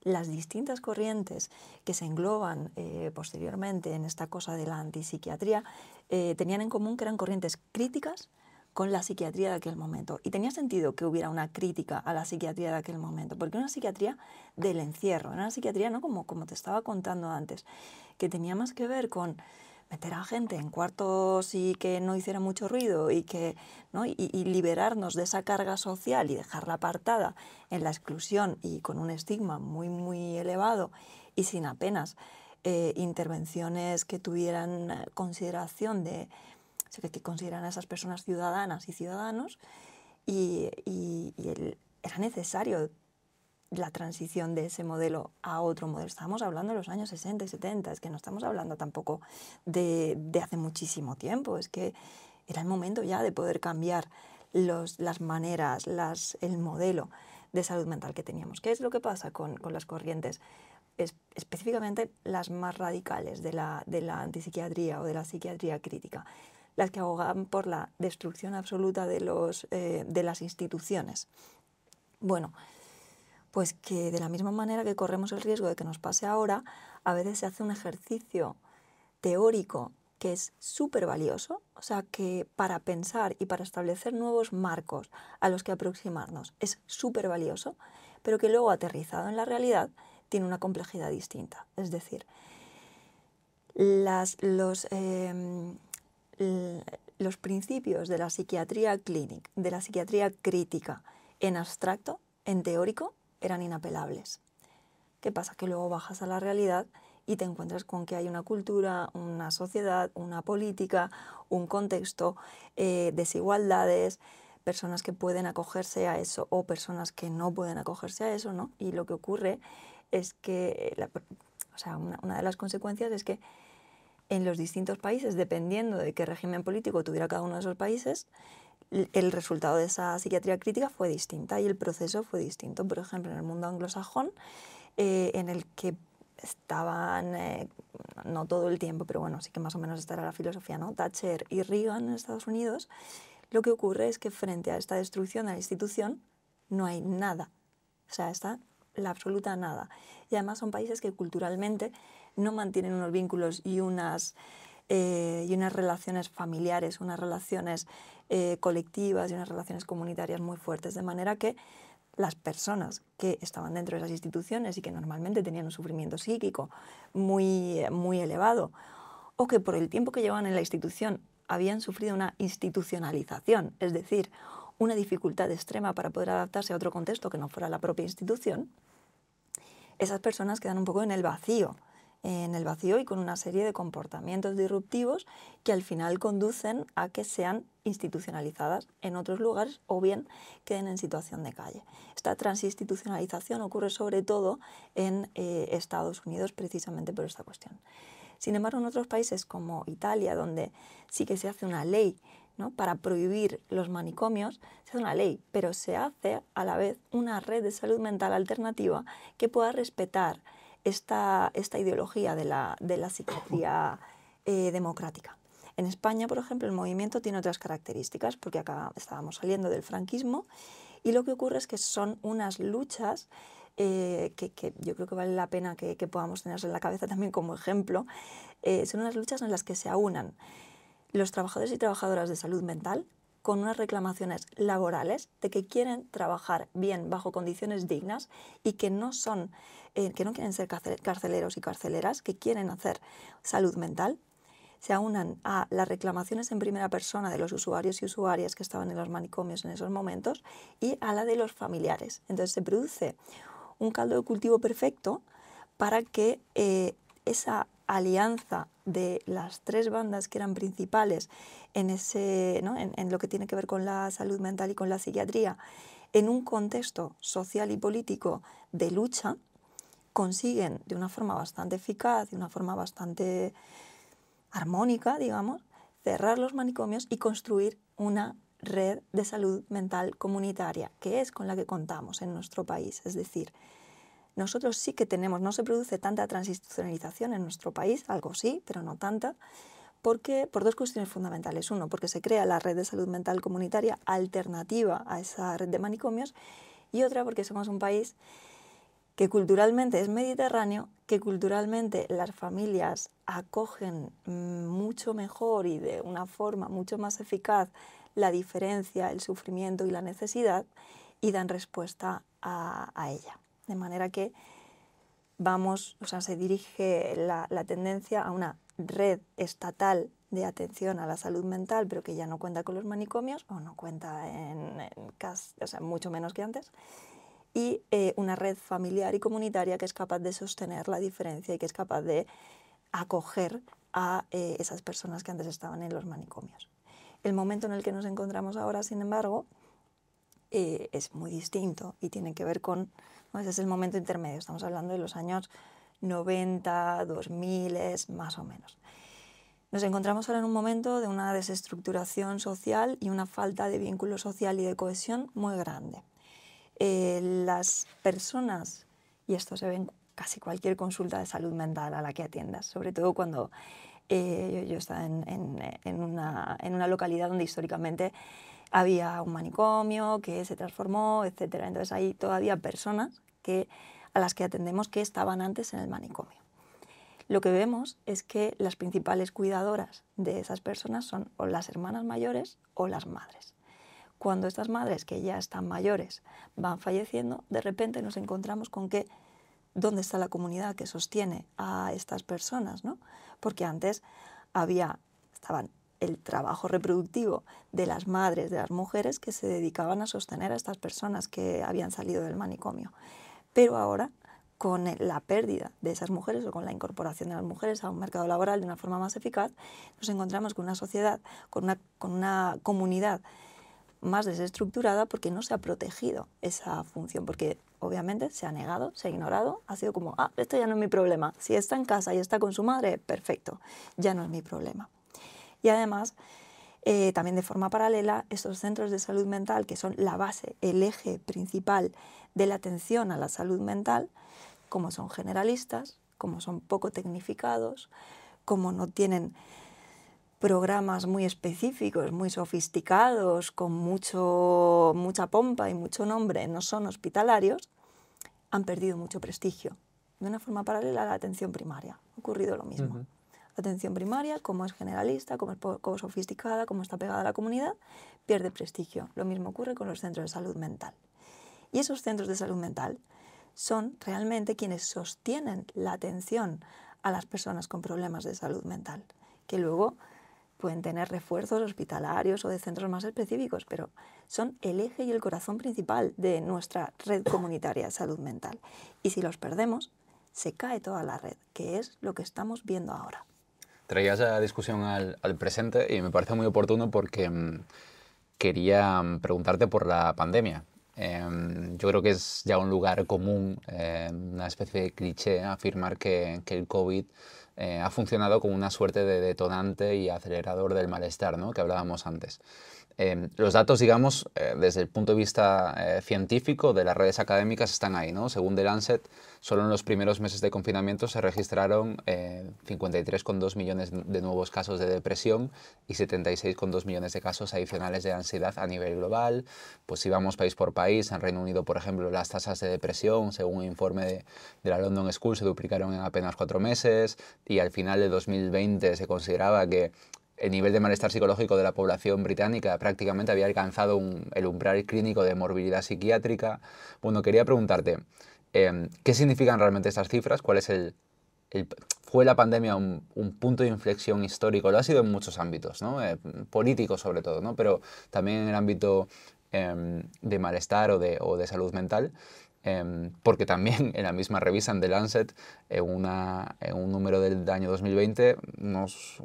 las distintas corrientes que se engloban posteriormente en esta cosa de la antipsiquiatría tenían en común que eran corrientes críticas con la psiquiatría de aquel momento. Y tenía sentido que hubiera una crítica a la psiquiatría de aquel momento, porque era una psiquiatría del encierro, era una psiquiatría, ¿no? como te estaba contando antes, que tenía más que ver con meter a gente en cuartos y que no hiciera mucho ruido y, ¿no? y liberarnos de esa carga social y dejarla apartada en la exclusión y con un estigma muy, muy elevado y sin apenas intervenciones que tuvieran consideración que consideran a esas personas ciudadanas y ciudadanos, y era necesario la transición de ese modelo a otro modelo. Estamos hablando de los años 60 y 70, es que no estamos hablando tampoco de hace muchísimo tiempo, es que era el momento ya de poder cambiar las maneras, el modelo de salud mental que teníamos. ¿Qué es lo que pasa con las corrientes? Específicamente las más radicales de la antipsiquiatría o de la psiquiatría crítica, las que abogan por la destrucción absoluta de las instituciones. Bueno, Pues que de la misma manera que corremos el riesgo de que nos pase ahora, a veces se hace un ejercicio teórico que es súper valioso, o sea que para pensar y para establecer nuevos marcos a los que aproximarnos es súper valioso, pero que luego aterrizado en la realidad tiene una complejidad distinta. Es decir, los principios de la psiquiatría clínica, de la psiquiatría crítica en abstracto, en teórico, eran inapelables. ¿Qué pasa? Que luego bajas a la realidad y te encuentras con que hay una cultura, una sociedad, una política, un contexto, desigualdades, personas que pueden acogerse a eso o personas que no pueden acogerse a eso, ¿no? Y lo que ocurre es que, una de las consecuencias es que en los distintos países, dependiendo de qué régimen político tuviera cada uno de esos países, el resultado de esa psiquiatría crítica fue distinta y el proceso fue distinto. Por ejemplo, en el mundo anglosajón, en el que estaban, no todo el tiempo, pero bueno, sí que más o menos esta era la filosofía, ¿no? Thatcher y Reagan en Estados Unidos, lo que ocurre es que frente a esta destrucción de la institución no hay nada, o sea, está la absoluta nada. Y además son países que culturalmente no mantienen unos vínculos y unas relaciones familiares, unas relaciones colectivas y unas relaciones comunitarias muy fuertes, de manera que las personas que estaban dentro de esas instituciones y que normalmente tenían un sufrimiento psíquico muy, muy elevado, o que por el tiempo que llevaban en la institución habían sufrido una institucionalización, es decir, una dificultad extrema para poder adaptarse a otro contexto que no fuera la propia institución, esas personas quedan un poco en el vacío y con una serie de comportamientos disruptivos que al final conducen a que sean institucionalizadas en otros lugares o bien queden en situación de calle. Esta transinstitucionalización ocurre sobre todo en Estados Unidos precisamente por esta cuestión. Sin embargo, en otros países como Italia, donde sí que se hace una ley, ¿no?, para prohibir los manicomios, se hace una ley, pero se hace a la vez una red de salud mental alternativa que pueda respetar esta ideología de la psiquiatría democrática. En España, por ejemplo, el movimiento tiene otras características, porque acá estábamos saliendo del franquismo, y lo que ocurre es que son unas luchas que yo creo que vale la pena que podamos tenerse en la cabeza también como ejemplo. Son unas luchas en las que se aunan los trabajadores y trabajadoras de salud mental con unas reclamaciones laborales de que quieren trabajar bien bajo condiciones dignas y que no quieren ser carceleros y carceleras, que quieren hacer salud mental. Se aunan a las reclamaciones en primera persona de los usuarios y usuarias que estaban en los manicomios en esos momentos y a la de los familiares. Entonces se produce un caldo de cultivo perfecto para que esa alianza de las tres bandas que eran principales en lo que tiene que ver con la salud mental y con la psiquiatría, en un contexto social y político de lucha, consiguen de una forma bastante eficaz, de una forma bastante armónica, digamos, cerrar los manicomios y construir una red de salud mental comunitaria, que es con la que contamos en nuestro país. Es decir, nosotros sí que tenemos, no se produce tanta transinstitucionalización en nuestro país, algo sí, pero no tanta, por dos cuestiones fundamentales. Uno, porque se crea la red de salud mental comunitaria alternativa a esa red de manicomios, y otra, porque somos un país que culturalmente es mediterráneo, que culturalmente las familias acogen mucho mejor y de una forma mucho más eficaz la diferencia, el sufrimiento y la necesidad, y dan respuesta a ella. De manera que se dirige la tendencia a una red estatal de atención a la salud mental, pero que ya no cuenta con los manicomios, o no cuenta mucho menos que antes, y una red familiar y comunitaria que es capaz de sostener la diferencia y que es capaz de acoger a esas personas que antes estaban en los manicomios. El momento en el que nos encontramos ahora, sin embargo, es muy distinto y tiene que ver con, ¿no?, ese es el momento intermedio, estamos hablando de los años 90, 2000, más o menos. Nos encontramos ahora en un momento de una desestructuración social y una falta de vínculo social y de cohesión muy grande. Las personas, y esto se ve en casi cualquier consulta de salud mental a la que atiendas, sobre todo cuando yo estaba en una localidad donde históricamente había un manicomio que se transformó, etc. Entonces hay todavía personas a las que atendemos que estaban antes en el manicomio. Lo que vemos es que las principales cuidadoras de esas personas son o las hermanas mayores o las madres. Cuando estas madres, que ya están mayores, van falleciendo, de repente nos encontramos con que ¿dónde está la comunidad que sostiene a estas personas, ¿no? Porque antes estaban el trabajo reproductivo de las madres, de las mujeres que se dedicaban a sostener a estas personas que habían salido del manicomio. Pero ahora, con la pérdida de esas mujeres o con la incorporación de las mujeres a un mercado laboral de una forma más eficaz, nos encontramos con una sociedad, con una comunidad más desestructurada porque no se ha protegido esa función, porque obviamente se ha negado, se ha ignorado, ha sido como, esto ya no es mi problema, si está en casa y está con su madre, perfecto, ya no es mi problema. Y además, también de forma paralela, estos centros de salud mental, que son la base, el eje principal de la atención a la salud mental, como son generalistas, como son poco tecnificados, como no tienen programas muy específicos, muy sofisticados, con mucha pompa y mucho nombre, no son hospitalarios, han perdido mucho prestigio. De una forma paralela a la atención primaria, ha ocurrido lo mismo. Ujú. La atención primaria, como es generalista, como es poco sofisticada, como está pegada a la comunidad, pierde prestigio. Lo mismo ocurre con los centros de salud mental. Y esos centros de salud mental son realmente quienes sostienen la atención a las personas con problemas de salud mental, que luego pueden tener refuerzos hospitalarios o de centros más específicos, pero son el eje y el corazón principal de nuestra red comunitaria de salud mental. Y si los perdemos, se cae toda la red, que es lo que estamos viendo ahora. Traías la discusión al presente y me parece muy oportuno porque quería preguntarte por la pandemia. Yo creo que es ya un lugar común, una especie de cliché, afirmar que el COVID ha funcionado como una suerte de detonante y acelerador del malestar, ¿no?, que hablábamos antes. Los datos, digamos, desde el punto de vista científico de las redes académicas están ahí, ¿no? Según The Lancet, solo en los primeros meses de confinamiento se registraron 53,2 millones de nuevos casos de depresión y 76,2 millones de casos adicionales de ansiedad a nivel global. Pues si vamos país por país, en Reino Unido, por ejemplo, las tasas de depresión, según un informe de la London School, se duplicaron en apenas 4 meses y al final de 2020 se consideraba que el nivel de malestar psicológico de la población británica prácticamente había alcanzado el umbral clínico de morbilidad psiquiátrica. Bueno, quería preguntarte, ¿qué significan realmente estas cifras? ¿Cuál es ¿Fue la pandemia un punto de inflexión histórico? Lo ha sido en muchos ámbitos, ¿no? Político sobre todo, ¿no? Pero también en el ámbito de malestar o de salud mental. Porque también en la misma revista, en The Lancet, en un número del año 2020, unos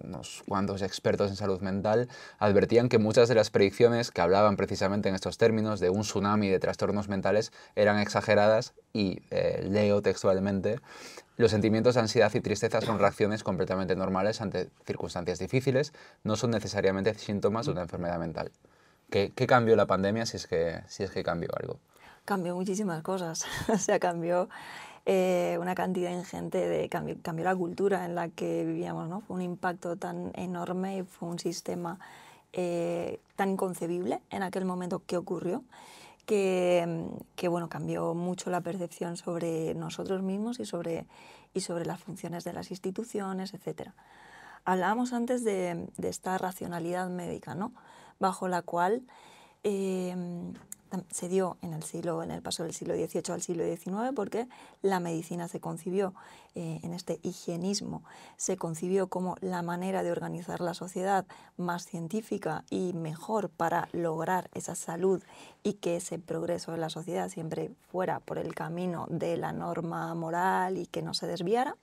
cuantos expertos en salud mental advertían que muchas de las predicciones que hablaban precisamente en estos términos de un tsunami de trastornos mentales eran exageradas y, leo textualmente, los sentimientos de ansiedad y tristeza son reacciones completamente normales ante circunstancias difíciles, no son necesariamente síntomas de una enfermedad mental. ¿Qué cambió la pandemia, si es que cambió algo? Cambió muchísimas cosas, o sea, cambió una cantidad ingente cambió la cultura en la que vivíamos, ¿no? Fue un impacto tan enorme y fue un sistema tan inconcebible en aquel momento que ocurrió, que bueno, cambió mucho la percepción sobre nosotros mismos y sobre las funciones de las instituciones, etc. Hablábamos antes de esta racionalidad médica, ¿no?, bajo la cual se dio en el paso del siglo XVIII al siglo XIX, porque la medicina se concibió en este higienismo, se concibió como la manera de organizar la sociedad más científica y mejor para lograr esa salud y que ese progreso de la sociedad siempre fuera por el camino de la norma moral y que no se desviara.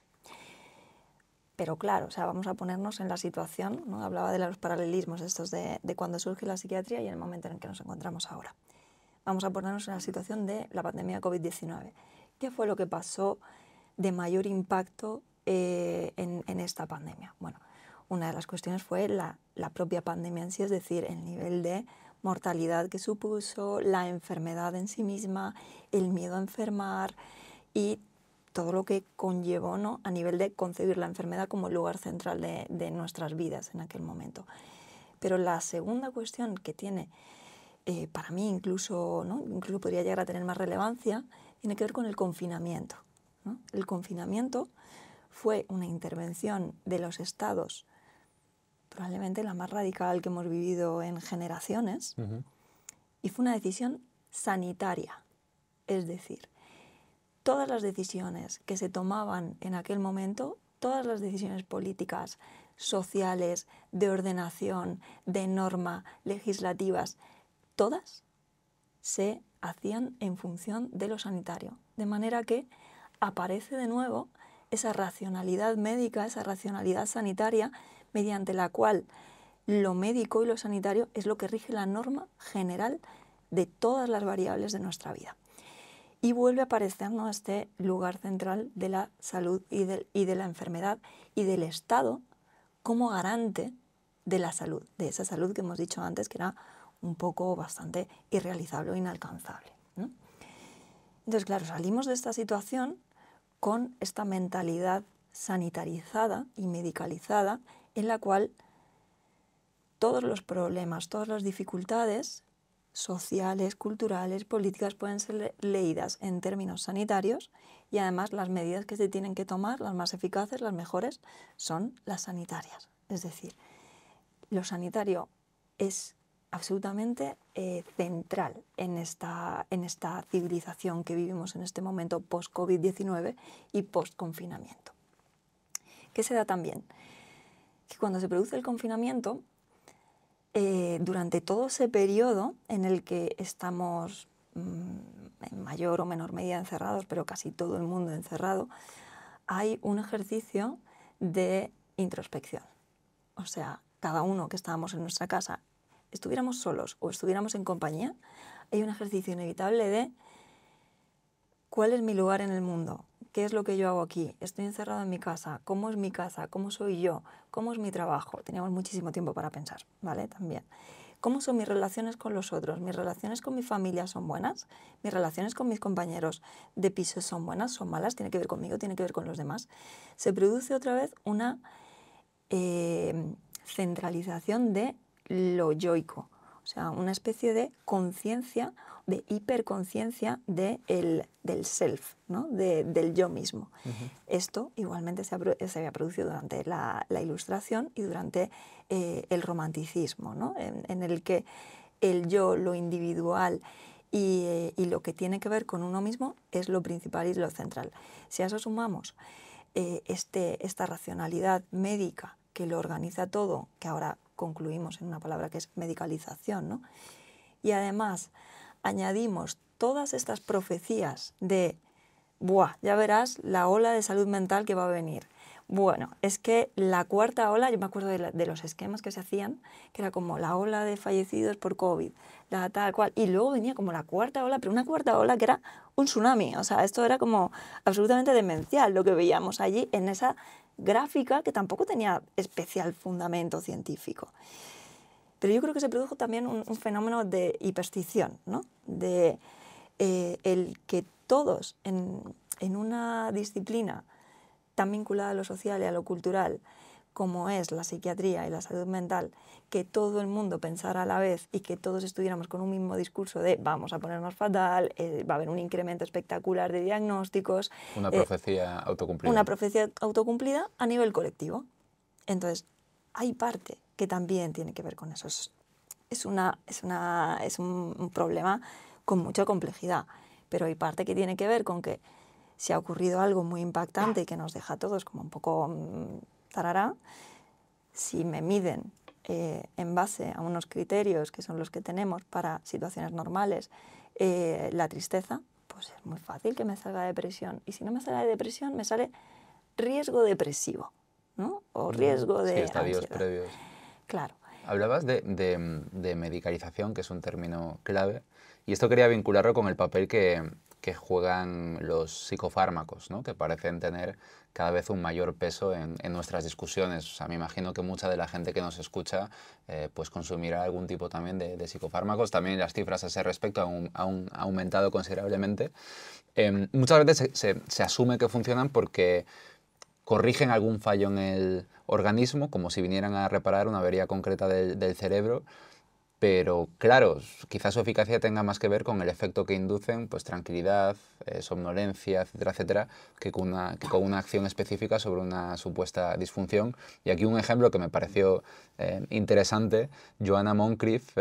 Pero claro, o sea, vamos a ponernos en la situación, ¿no? Hablaba de los paralelismos estos de cuando surge la psiquiatría y en el momento en el que nos encontramos ahora. Vamos a ponernos en la situación de la pandemia COVID-19. ¿Qué fue lo que pasó de mayor impacto en esta pandemia? Bueno, una de las cuestiones fue la propia pandemia en sí, es decir, el nivel de mortalidad que supuso, la enfermedad en sí misma, el miedo a enfermar y todo lo que conllevó, ¿no?, a nivel de concebir la enfermedad como el lugar central de nuestras vidas en aquel momento. Pero la segunda cuestión que tiene, para mí incluso podría llegar a tener más relevancia, tiene que ver con el confinamiento, ¿no? El confinamiento fue una intervención de los estados, probablemente la más radical que hemos vivido en generaciones, y fue una decisión sanitaria. Es decir, todas las decisiones que se tomaban en aquel momento, todas las decisiones políticas, sociales, de ordenación, de norma, legislativas, todas se hacían en función de lo sanitario. De manera que aparece de nuevo esa racionalidad médica, esa racionalidad sanitaria, mediante la cual lo médico y lo sanitario es lo que rige la norma general de todas las variables de nuestra vida. Y vuelve a aparecernos este lugar central de la salud y de la enfermedad y del Estado como garante de la salud, de esa salud que hemos dicho antes que era un poco bastante irrealizable o inalcanzable, ¿no? Entonces, claro, salimos de esta situación con esta mentalidad sanitarizada y medicalizada en la cual todos los problemas, todas las dificultades sociales, culturales, políticas pueden ser leídas en términos sanitarios y además las medidas que se tienen que tomar, las más eficaces, las mejores, son las sanitarias. Es decir, lo sanitario es absolutamente central en esta civilización que vivimos en este momento post-COVID-19 y post-confinamiento. ¿Qué se da también? Que cuando se produce el confinamiento, durante todo ese periodo en el que estamos en mayor o menor medida encerrados, pero casi todo el mundo encerrado, hay un ejercicio de introspección. O sea, cada uno que estábamos en nuestra casa, estuviéramos solos o estuviéramos en compañía, hay un ejercicio inevitable de ¿cuál es mi lugar en el mundo? ¿Qué es lo que yo hago aquí? Estoy encerrado en mi casa. ¿Cómo es mi casa? ¿Cómo soy yo? ¿Cómo es mi trabajo? Teníamos muchísimo tiempo para pensar, ¿vale? También. ¿Cómo son mis relaciones con los otros? ¿Mis relaciones con mi familia son buenas? ¿Mis relaciones con mis compañeros de piso son buenas? ¿Son malas? ¿Tiene que ver conmigo? ¿Tiene que ver con los demás? Se produce otra vez una centralización de lo yoico. O sea, una especie de conciencia, de hiperconciencia del self, ¿no? Del yo mismo. Esto igualmente se había producido durante la Ilustración y durante el Romanticismo, ¿no? En el que el yo, lo individual y lo que tiene que ver con uno mismo es lo principal y lo central. Si a eso sumamos esta racionalidad médica que lo organiza todo, que ahora concluimos en una palabra que es medicalización, ¿no? Y además añadimos todas estas profecías de, ¡buah! Ya verás la ola de salud mental que va a venir. Bueno, es que la cuarta ola, yo me acuerdo de los esquemas que se hacían, que era como la ola de fallecidos por COVID, la tal cual, y luego venía como la cuarta ola, pero una cuarta ola que era un tsunami. O sea, esto era como absolutamente demencial lo que veíamos allí en esa gráfica que tampoco tenía especial fundamento científico. Pero yo creo que se produjo también un fenómeno de hiperstición, ¿no? De el que todos en una disciplina tan vinculada a lo social y a lo cultural como es la psiquiatría y la salud mental, que todo el mundo pensara a la vez y que todos estuviéramos con un mismo discurso de vamos a ponernos fatal, va a haber un incremento espectacular de diagnósticos. Una profecía autocumplida. Una profecía autocumplida a nivel colectivo. Entonces, hay parte que también tiene que ver con eso. Es un problema con mucha complejidad, pero hay parte que tiene que ver con que si ha ocurrido algo muy impactante y que nos deja a todos como un poco tarará, si me miden en base a unos criterios que son los que tenemos para situaciones normales, la tristeza, pues es muy fácil que me salga depresión. Y si no me sale depresión, me sale riesgo depresivo, ¿no? O riesgo de estadios ansiedad. previos. Claro. Hablabas de medicalización, que es un término clave, y esto quería vincularlo con el papel que juegan los psicofármacos, ¿no? Que parecen tener cada vez un mayor peso en nuestras discusiones. O sea, me imagino que mucha de la gente que nos escucha pues consumirá algún tipo también de psicofármacos. También las cifras a ese respecto han aumentado considerablemente. Muchas veces se asume que funcionan porque corrigen algún fallo en el organismo, como si vinieran a reparar una avería concreta del cerebro, Pero claro, quizás su eficacia tenga más que ver con el efecto que inducen, pues tranquilidad, somnolencia, etcétera, etcétera, que con una acción específica sobre una supuesta disfunción. Y aquí un ejemplo que me pareció interesante: Joanna Moncrief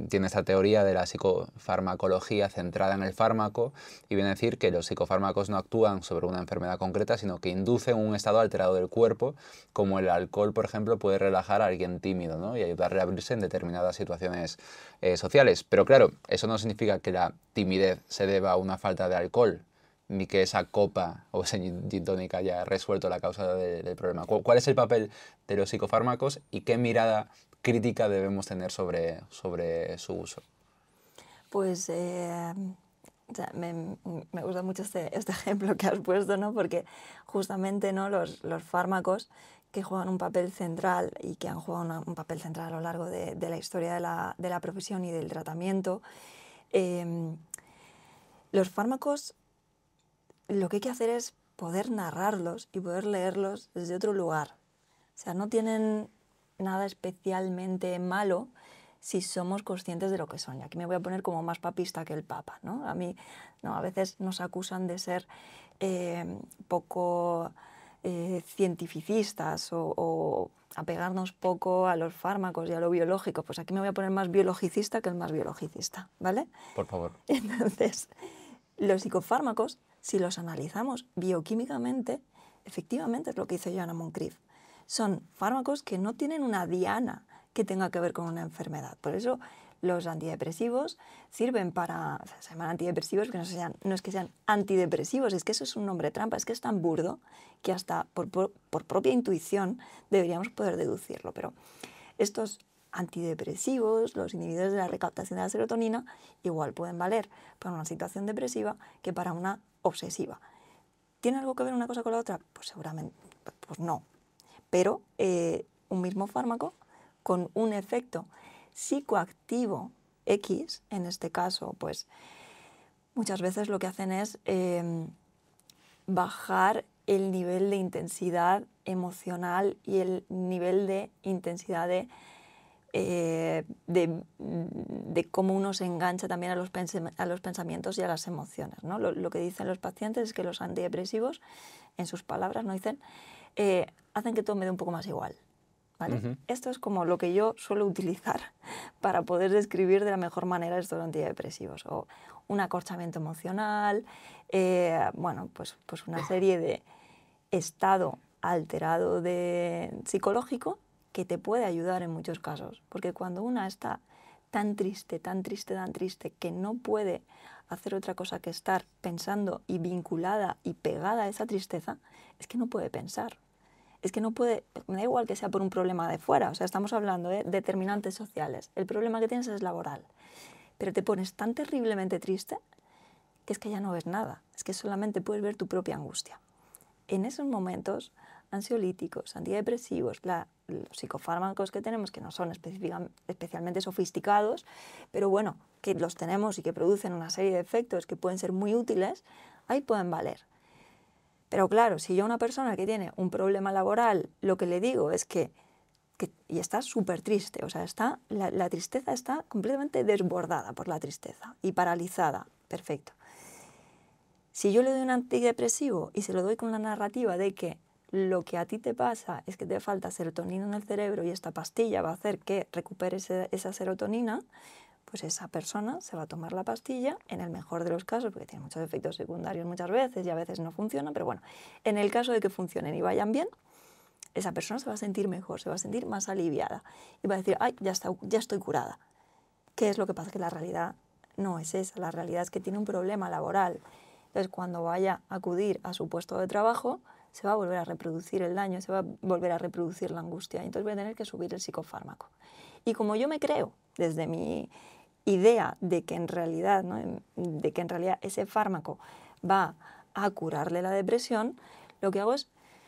tiene esta teoría de la psicofarmacología centrada en el fármaco, y viene a decir que los psicofármacos no actúan sobre una enfermedad concreta, sino que inducen un estado alterado del cuerpo, como el alcohol, por ejemplo, puede relajar a alguien tímido, ¿no? Y ayudarle a abrirse en determinadas situaciones sociales. Pero claro, eso no significa que la timidez se deba a una falta de alcohol, ni que esa copa o esa gin tónica haya resuelto la causa del problema. ¿Cuál es el papel de los psicofármacos y qué mirada crítica debemos tener sobre su uso? Pues o sea, me gusta mucho este ejemplo que has puesto, ¿no? Porque justamente, ¿no?, los fármacos que juegan un papel central y que han jugado un papel central a lo largo de la historia de la profesión y del tratamiento, los fármacos, lo que hay que hacer es poder narrarlos y poder leerlos desde otro lugar. O sea, no tienen nada especialmente malo si somos conscientes de lo que son. Y aquí me voy a poner como más papista que el Papa, ¿no? A mí, no, a veces nos acusan de ser poco cientificistas o apegarnos poco a los fármacos y a lo biológico. Pues aquí me voy a poner más biologicista que el más biologicista, ¿vale? Por favor. Entonces, los psicofármacos, si los analizamos bioquímicamente, efectivamente es lo que hizo Joanna Moncrief. Son fármacos que no tienen una diana que tenga que ver con una enfermedad. Por eso los antidepresivos sirven para... O sea, se llaman antidepresivos porque no es que sean antidepresivos, es que eso es un nombre trampa, es que es tan burdo que hasta por propia intuición deberíamos poder deducirlo. Pero estos antidepresivos, los inhibidores de la recaptación de la serotonina, igual pueden valer para una situación depresiva que para una obsesiva. ¿Tiene algo que ver una cosa con la otra? Pues seguramente, pues no. Pero un mismo fármaco con un efecto psicoactivo X, en este caso, pues muchas veces lo que hacen es bajar el nivel de intensidad emocional y el nivel de intensidad de cómo uno se engancha también a los pensamientos y a las emociones, ¿no? Lo que dicen los pacientes es que los antidepresivos, en sus palabras, no dicen, hacen que todo me dé un poco más igual, ¿vale? Esto es como lo que yo suelo utilizar para poder describir de la mejor manera estos antidepresivos. O un acorchamiento emocional, bueno, pues una serie de estado alterado psicológico que te puede ayudar en muchos casos. Porque cuando una está tan triste, tan triste, tan triste, que no puede hacer otra cosa que estar pensando y vinculada y pegada a esa tristeza, es que no puede pensar. Es que no puede, me da igual que sea por un problema de fuera, o sea, estamos hablando de determinantes sociales. El problema que tienes es laboral. Pero te pones tan terriblemente triste que es que ya no ves nada. Es que solamente puedes ver tu propia angustia. En esos momentos, ansiolíticos, antidepresivos, los psicofármacos que tenemos, que no son especialmente sofisticados, pero bueno, que los tenemos y que producen una serie de efectos que pueden ser muy útiles, ahí pueden valer. Pero claro, si yo a una persona que tiene un problema laboral, lo que le digo es que y está súper triste, o sea, la tristeza está completamente desbordada por la tristeza y paralizada, perfecto. Si yo le doy un antidepresivo y se lo doy con la narrativa de que lo que a ti te pasa es que te falta serotonina en el cerebro y esta pastilla va a hacer que recuperes esa serotonina, pues esa persona se va a tomar la pastilla, en el mejor de los casos, porque tiene muchos efectos secundarios muchas veces y a veces no funciona, pero bueno, en el caso de que funcionen y vayan bien, esa persona se va a sentir mejor, se va a sentir más aliviada y va a decir, ay, ya estoy curada. ¿Qué es lo que pasa? Que la realidad no es esa, la realidad es que tiene un problema laboral. Entonces, cuando vaya a acudir a su puesto de trabajo, se va a volver a reproducir el daño, se va a volver a reproducir la angustia. Y entonces voy a tener que subir el psicofármaco. Y como yo me creo, desde mi idea de que en realidad, ¿no?, de que en realidad ese fármaco va a curarle la depresión, lo que hago es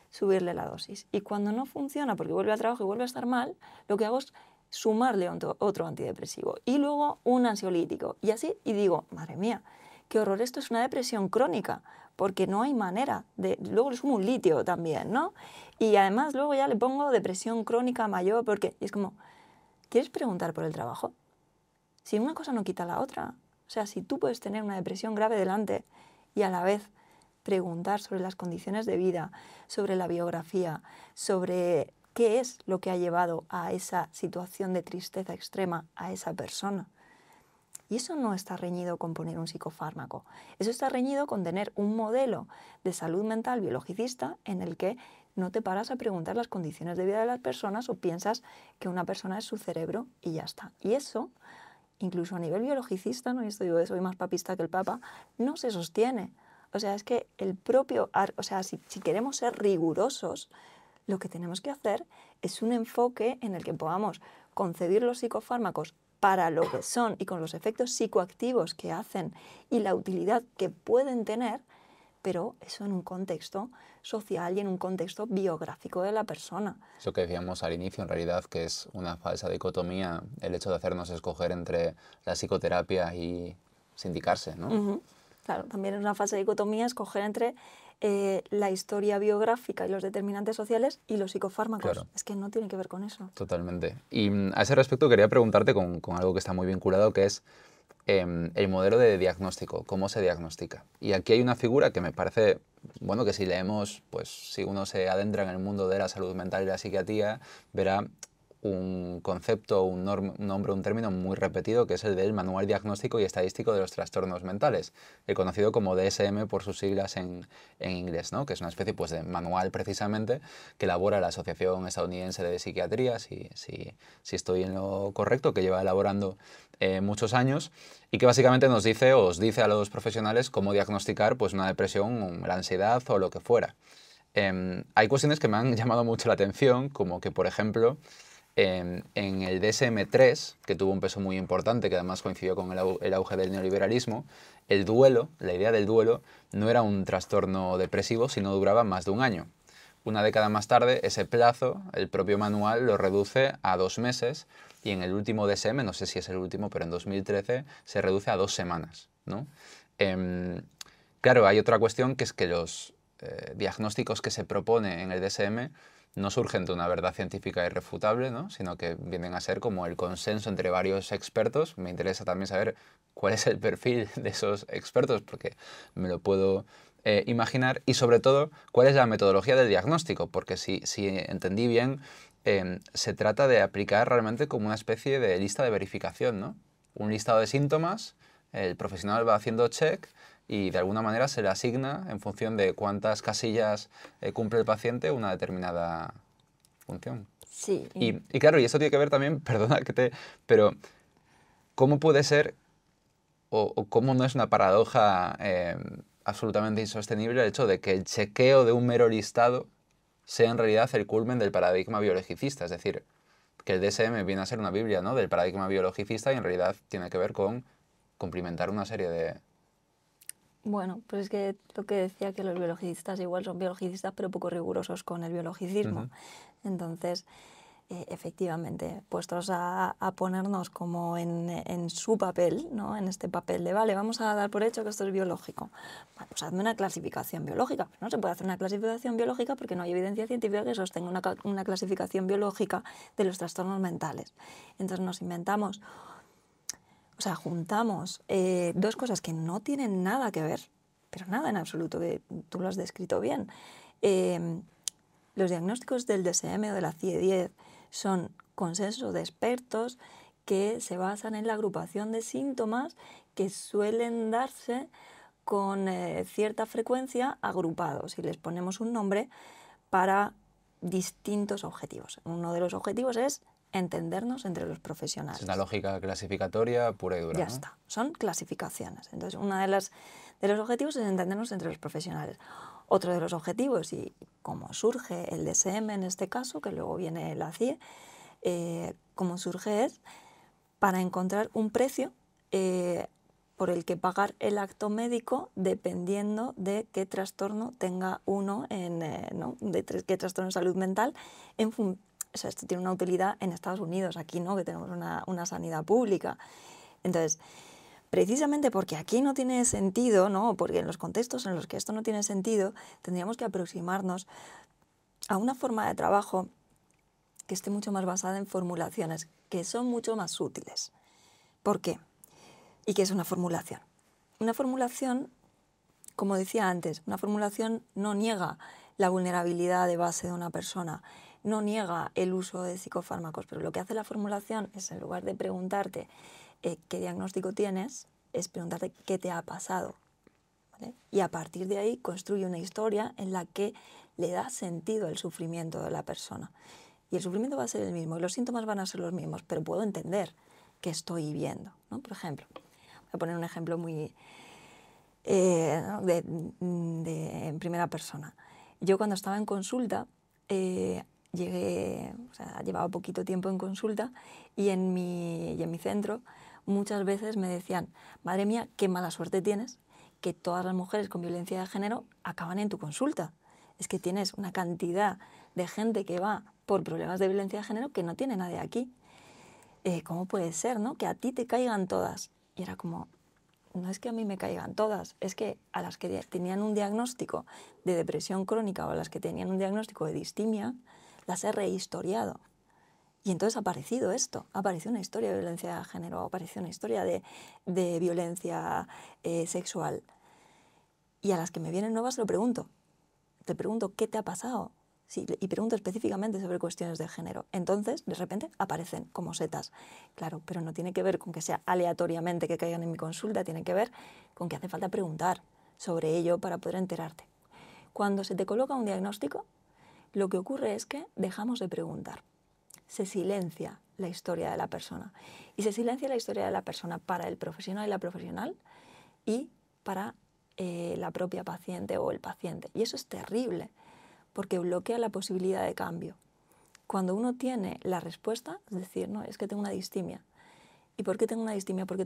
subirle la dosis. Y cuando no funciona, porque vuelve al trabajo y vuelve a estar mal, lo que hago es sumarle otro antidepresivo y luego un ansiolítico. Y así, y digo, madre mía, qué horror, esto es una depresión crónica, porque no hay manera de... Luego le sumo un litio también, ¿no? Y además luego ya le pongo depresión crónica mayor, porque es como, ¿quieres preguntar por el trabajo? Si una cosa no quita la otra. O sea, si tú puedes tener una depresión grave delante y a la vez preguntar sobre las condiciones de vida, sobre la biografía, sobre qué es lo que ha llevado a esa situación de tristeza extrema a esa persona. Y eso no está reñido con poner un psicofármaco. Eso está reñido con tener un modelo de salud mental biologicista en el que no te paras a preguntar las condiciones de vida de las personas o piensas que una persona es su cerebro y ya está. Y eso, incluso a nivel biologicista, ¿no? Y esto digo, soy más papista que el Papa, no se sostiene. O sea, es que el propio, o sea, si queremos ser rigurosos, lo que tenemos que hacer es un enfoque en el que podamos concebir los psicofármacos para lo que son y con los efectos psicoactivos que hacen y la utilidad que pueden tener, pero eso en un contexto social y en un contexto biográfico de la persona. Eso que decíamos al inicio, en realidad, que es una falsa dicotomía el hecho de hacernos escoger entre la psicoterapia y sindicarse, ¿no? Claro, también es una falsa dicotomía escoger entre la historia biográfica y los determinantes sociales y los psicofármacos. Claro. Es que no tiene que ver con eso. Totalmente. Y a ese respecto quería preguntarte con algo que está muy vinculado, que es el modelo de diagnóstico, cómo se diagnostica. Y aquí hay una figura que me parece, bueno, que si leemos, pues si uno se adentra en el mundo de la salud mental y la psiquiatría, verá un concepto, un nombre, un término muy repetido, que es el del Manual Diagnóstico y Estadístico de los Trastornos Mentales, el conocido como DSM por sus siglas en inglés, ¿no? Que es una especie pues, de manual precisamente que elabora la Asociación Estadounidense de Psiquiatría, si estoy en lo correcto, que lleva elaborando muchos años y que básicamente nos dice o os dice a los profesionales cómo diagnosticar pues, una depresión, la ansiedad o lo que fuera. Hay cuestiones que me han llamado mucho la atención, como que, por ejemplo, en el DSM-3, que tuvo un peso muy importante, que además coincidió con el auge del neoliberalismo, el duelo, la idea del duelo, no era un trastorno depresivo, sino duraba más de un año. Una década más tarde, ese plazo, el propio manual lo reduce a 2 meses y en el último DSM, no sé si es el último, pero en 2013 se reduce a 2 semanas, ¿no? Claro, hay otra cuestión que es que los diagnósticos que se propone en el DSM no surgen de una verdad científica irrefutable, ¿no? Sino que vienen a ser como el consenso entre varios expertos. Me interesa también saber cuál es el perfil de esos expertos, porque me lo puedo imaginar, y sobre todo, cuál es la metodología del diagnóstico, porque si entendí bien, se trata de aplicar realmente como una especie de lista de verificación, ¿no? Un listado de síntomas, el profesional va haciendo check y de alguna manera se le asigna en función de cuántas casillas cumple el paciente una determinada función. Sí. Y claro, y eso tiene que ver también, perdona pero ¿cómo puede ser o cómo no es una paradoja absolutamente insostenible el hecho de que el chequeo de un mero listado sea en realidad el culmen del paradigma biologicista? Es decir, que el DSM viene a ser una biblia, ¿no?, del paradigma biologicista y en realidad tiene que ver con cumplimentar una serie de... Bueno, pues es que lo que decía, que los biologicistas igual son biologicistas pero poco rigurosos con el biologicismo. Entonces, efectivamente, puestos a ponernos como en su papel, ¿no? En este papel de, vale, vamos a dar por hecho que esto es biológico. Bueno, pues hazme una clasificación biológica. No se puede hacer una clasificación biológica porque no hay evidencia científica que sostenga una clasificación biológica de los trastornos mentales. Entonces nos inventamos... O sea, juntamos dos cosas que no tienen nada que ver, pero nada en absoluto, que tú lo has descrito bien. Los diagnósticos del DSM o de la CIE-10 son consensos de expertos que se basan en la agrupación de síntomas que suelen darse con cierta frecuencia agrupados y les ponemos un nombre para distintos objetivos. Uno de los objetivos es entendernos entre los profesionales. Es una lógica clasificatoria pura y dura, Ya ¿no? está, son clasificaciones. Entonces, uno de los objetivos es entendernos entre los profesionales. Otro de los objetivos, y como surge el DSM en este caso, que luego viene la CIE, como surge es para encontrar un precio por el que pagar el acto médico dependiendo de qué trastorno tenga uno, ¿no? De qué trastorno de salud mental o sea, esto tiene una utilidad en Estados Unidos, aquí no, que tenemos una sanidad pública. Entonces, precisamente porque aquí no tiene sentido, ¿no? Porque en los contextos en los que esto no tiene sentido, tendríamos que aproximarnos a una forma de trabajo que esté mucho más basada en formulaciones, que son mucho más útiles. ¿Por qué? ¿Y qué es una formulación? Una formulación, como decía antes, una formulación no niega la vulnerabilidad de base de una persona, no niega el uso de psicofármacos, pero lo que hace la formulación es, en lugar de preguntarte qué diagnóstico tienes, es preguntarte qué te ha pasado, ¿vale? Y a partir de ahí construye una historia en la que le da sentido al sufrimiento de la persona. Y el sufrimiento va a ser el mismo y los síntomas van a ser los mismos, pero puedo entender qué estoy viendo, ¿no? Por ejemplo, voy a poner un ejemplo muy en primera persona. Yo cuando estaba en consulta, llevaba poquito tiempo en consulta y en mi centro muchas veces me decían, madre mía, qué mala suerte tienes, que todas las mujeres con violencia de género acaban en tu consulta. Es que tienes una cantidad de gente que va por problemas de violencia de género que no tiene nadie aquí. ¿Cómo puede ser, no? Que a ti te caigan todas. Y era como, no es que a mí me caigan todas, es que a las que tenían un diagnóstico de depresión crónica o a las que tenían un diagnóstico de distimia, las he rehistoriado. Y entonces ha aparecido esto, ha aparecido una historia de violencia de género, ha aparecido una historia de violencia sexual. Y a las que me vienen nuevas lo pregunto. Te pregunto, ¿qué te ha pasado? Sí, y pregunto específicamente sobre cuestiones de género. Entonces, de repente, aparecen como setas. Claro, pero no tiene que ver con que sea aleatoriamente que caigan en mi consulta, tiene que ver con que hace falta preguntar sobre ello para poder enterarte. Cuando se te coloca un diagnóstico, lo que ocurre es que dejamos de preguntar. Se silencia la historia de la persona. Y se silencia la historia de la persona para el profesional y la profesional y para la propia paciente o el paciente. Y eso es terrible, porque bloquea la posibilidad de cambio. Cuando uno tiene la respuesta, es decir, no, es que tengo una distimia. ¿Y por qué tengo una distimia? Porque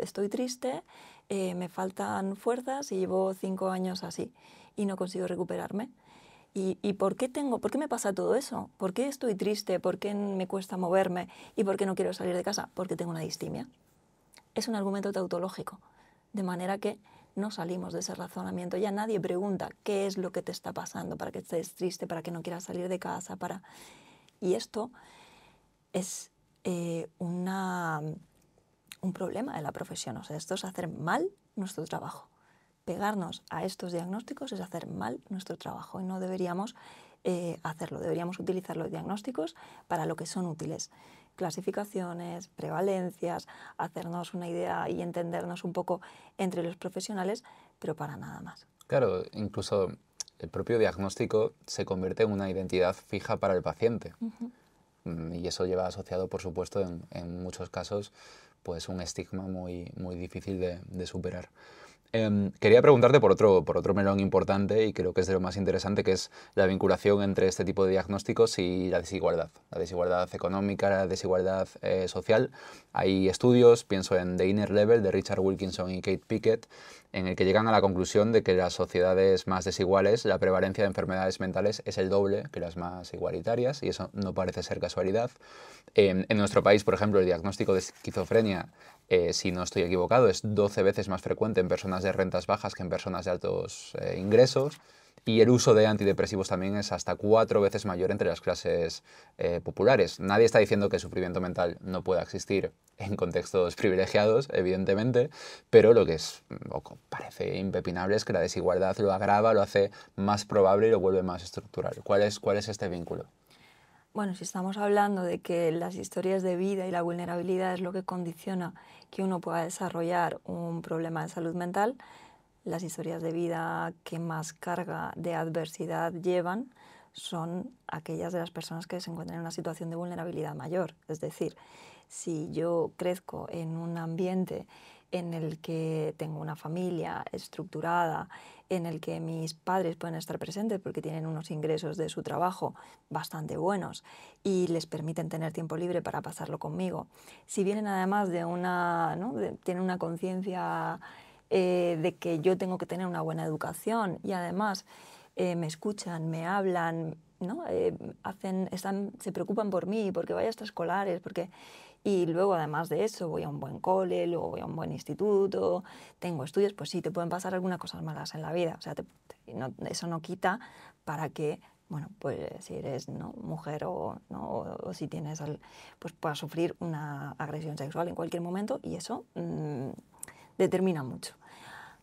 estoy triste, me faltan fuerzas y llevo 5 años así y no consigo recuperarme. ¿Y por qué me pasa todo eso? ¿Por qué estoy triste? ¿Por qué me cuesta moverme? ¿Y por qué no quiero salir de casa? Porque tengo una distimia. Es un argumento tautológico, de manera que no salimos de ese razonamiento. Ya nadie pregunta qué es lo que te está pasando para que estés triste, para que no quieras salir de casa. Y esto es un problema de la profesión. O sea, esto es hacer mal nuestro trabajo. Pegarnos a estos diagnósticos es hacer mal nuestro trabajo y no deberíamos hacerlo. Deberíamos utilizar los diagnósticos para lo que son útiles. Clasificaciones, prevalencias, hacernos una idea y entendernos un poco entre los profesionales, pero para nada más. Claro, incluso el propio diagnóstico se convierte en una identidad fija para el paciente. Y eso lleva asociado, por supuesto, en muchos casos, pues un estigma muy, muy difícil de superar. Quería preguntarte por otro melón importante y creo que es de lo más interesante, que es la vinculación entre este tipo de diagnósticos y la desigualdad económica, la desigualdad social. Hay estudios, pienso en The Inner Level de Richard Wilkinson y Kate Pickett, en el que llegan a la conclusión de que en las sociedades más desiguales la prevalencia de enfermedades mentales es el doble que las más igualitarias, y eso no parece ser casualidad. En nuestro país, por ejemplo, el diagnóstico de esquizofrenia, si no estoy equivocado, es 12 veces más frecuente en personas de rentas bajas que en personas de altos ingresos, y el uso de antidepresivos también es hasta 4 veces mayor entre las clases populares. Nadie está diciendo que el sufrimiento mental no pueda existir en contextos privilegiados, evidentemente, pero lo que parece impepinable es que la desigualdad lo agrava, lo hace más probable y lo vuelve más estructural. ¿Cuál es este vínculo? Bueno, si estamos hablando de que las historias de vida y la vulnerabilidad es lo que condiciona que uno pueda desarrollar un problema de salud mental, las historias de vida que más carga de adversidad llevan son aquellas de las personas que se encuentran en una situación de vulnerabilidad mayor. Es decir, si yo crezco en un ambiente en el que tengo una familia estructurada, en el que mis padres pueden estar presentes porque tienen unos ingresos de su trabajo bastante buenos y les permiten tener tiempo libre para pasarlo conmigo. Si vienen además de tienen una conciencia de que yo tengo que tener una buena educación y además me escuchan, me hablan, ¿no? Se preocupan por mí, porque vaya a extraescolares, y luego además de eso voy a un buen cole, luego voy a un buen instituto, tengo estudios, pues sí, te pueden pasar algunas cosas malas en la vida. O sea, eso no quita para que bueno, pues si eres, ¿no?, mujer o si tienes, pues puedas sufrir una agresión sexual en cualquier momento, y eso determina mucho.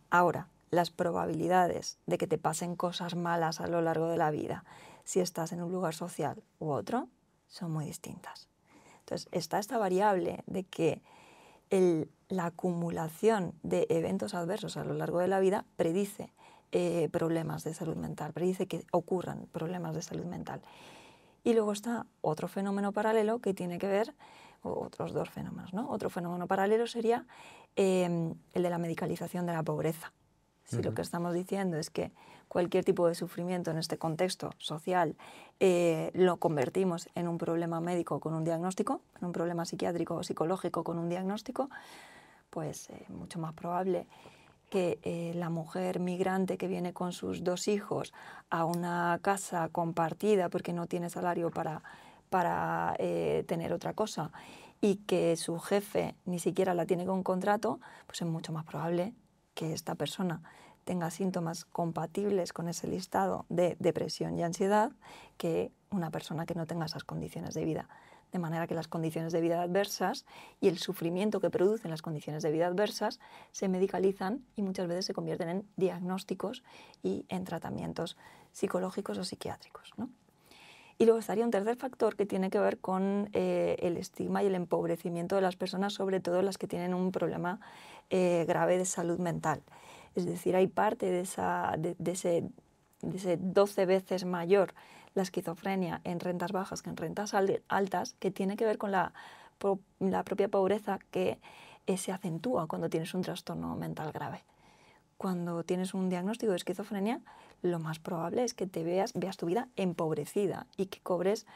Ahora, las probabilidades de que te pasen cosas malas a lo largo de la vida, si estás en un lugar social u otro, son muy distintas. Entonces, está esta variable de que la acumulación de eventos adversos a lo largo de la vida predice problemas de salud mental, predice que ocurran problemas de salud mental. Y luego está otro fenómeno paralelo que tiene que ver, o otros dos fenómenos, ¿no? Otro fenómeno paralelo sería el de la medicalización de la pobreza. Si lo que estamos diciendo es que cualquier tipo de sufrimiento en este contexto social lo convertimos en un problema médico con un diagnóstico, en un problema psiquiátrico o psicológico con un diagnóstico, pues mucho más probable que la mujer migrante que viene con sus 2 hijos a una casa compartida porque no tiene salario para tener otra cosa, y que su jefe ni siquiera la tiene con contrato, pues es mucho más probable que esta persona tenga síntomas compatibles con ese listado de depresión y ansiedad que una persona que no tenga esas condiciones de vida. De manera que las condiciones de vida adversas y el sufrimiento que producen las condiciones de vida adversas se medicalizan y muchas veces se convierten en diagnósticos y en tratamientos psicológicos o psiquiátricos, ¿no? Y luego estaría un tercer factor que tiene que ver con el estigma y el empobrecimiento de las personas, sobre todo las que tienen un problema grave de salud mental. Es decir, hay parte de ese 12 veces mayor la esquizofrenia en rentas bajas que en rentas altas, que tiene que ver con la propia pobreza que se acentúa cuando tienes un trastorno mental grave. Cuando tienes un diagnóstico de esquizofrenia, lo más probable es que veas tu vida empobrecida y que cobres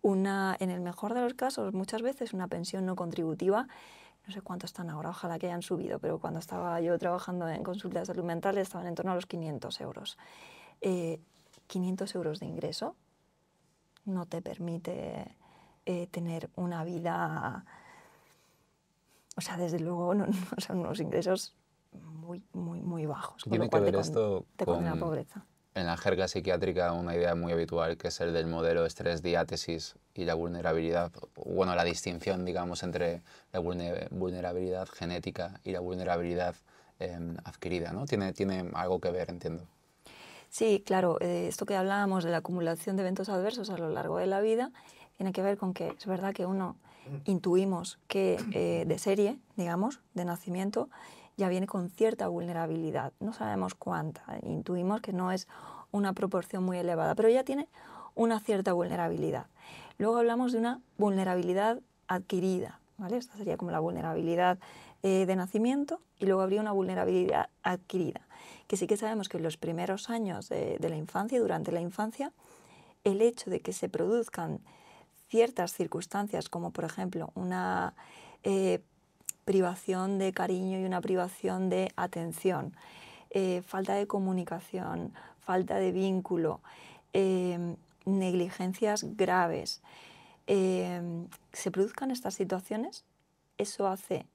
en el mejor de los casos, muchas veces una pensión no contributiva. No sé cuánto están ahora, ojalá que hayan subido, pero cuando estaba yo trabajando en consulta de salud mental estaban en torno a los 500 euros. 500 euros de ingreso no te permite tener una vida, o sea, desde luego son unos ingresos muy bajos. Tiene que ver esto con la pobreza. En la jerga psiquiátrica, una idea muy habitual que es el del modelo estrés-diátesis y la vulnerabilidad, bueno, la distinción, digamos, entre la vulnerabilidad genética y la vulnerabilidad adquirida, ¿no? Tiene algo que ver, entiendo. Sí, claro, esto que hablábamos de la acumulación de eventos adversos a lo largo de la vida tiene que ver con que es verdad que uno intuimos que de serie, digamos, de nacimiento, ya viene con cierta vulnerabilidad. No sabemos cuánta, intuimos que no es una proporción muy elevada, pero ya tiene una cierta vulnerabilidad. Luego hablamos de una vulnerabilidad adquirida, ¿vale? Esta sería como la vulnerabilidad de nacimiento, y luego habría una vulnerabilidad adquirida, que sí que sabemos que en los primeros años de la infancia y durante la infancia, el hecho de que se produzcan ciertas circunstancias, como por ejemplo una privación de cariño y una privación de atención, falta de comunicación, falta de vínculo, negligencias graves, se produzcan estas situaciones, eso hace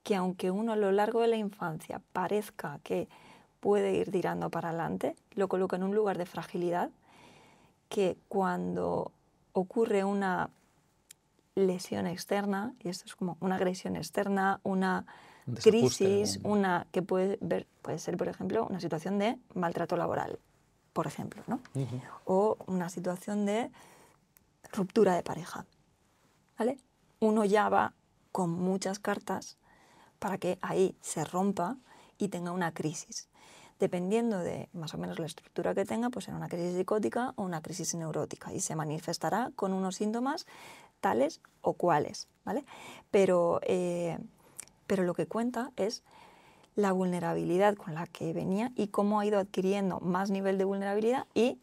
que aunque uno a lo largo de la infancia parezca que puede ir tirando para adelante, lo coloca en un lugar de fragilidad, que cuando ocurre una lesión externa, y esto es como una agresión externa, una crisis, que puede ser, por ejemplo, una situación de maltrato laboral, por ejemplo, ¿no? O una situación de ruptura de pareja, ¿vale? Uno ya va con muchas cartas para que ahí se rompa y tenga una crisis. Dependiendo de más o menos la estructura que tenga, pues será una crisis psicótica o una crisis neurótica, y se manifestará con unos síntomas tales o cuales, ¿vale? Pero lo que cuenta es la vulnerabilidad con la que venía y cómo ha ido adquiriendo más nivel de vulnerabilidad, y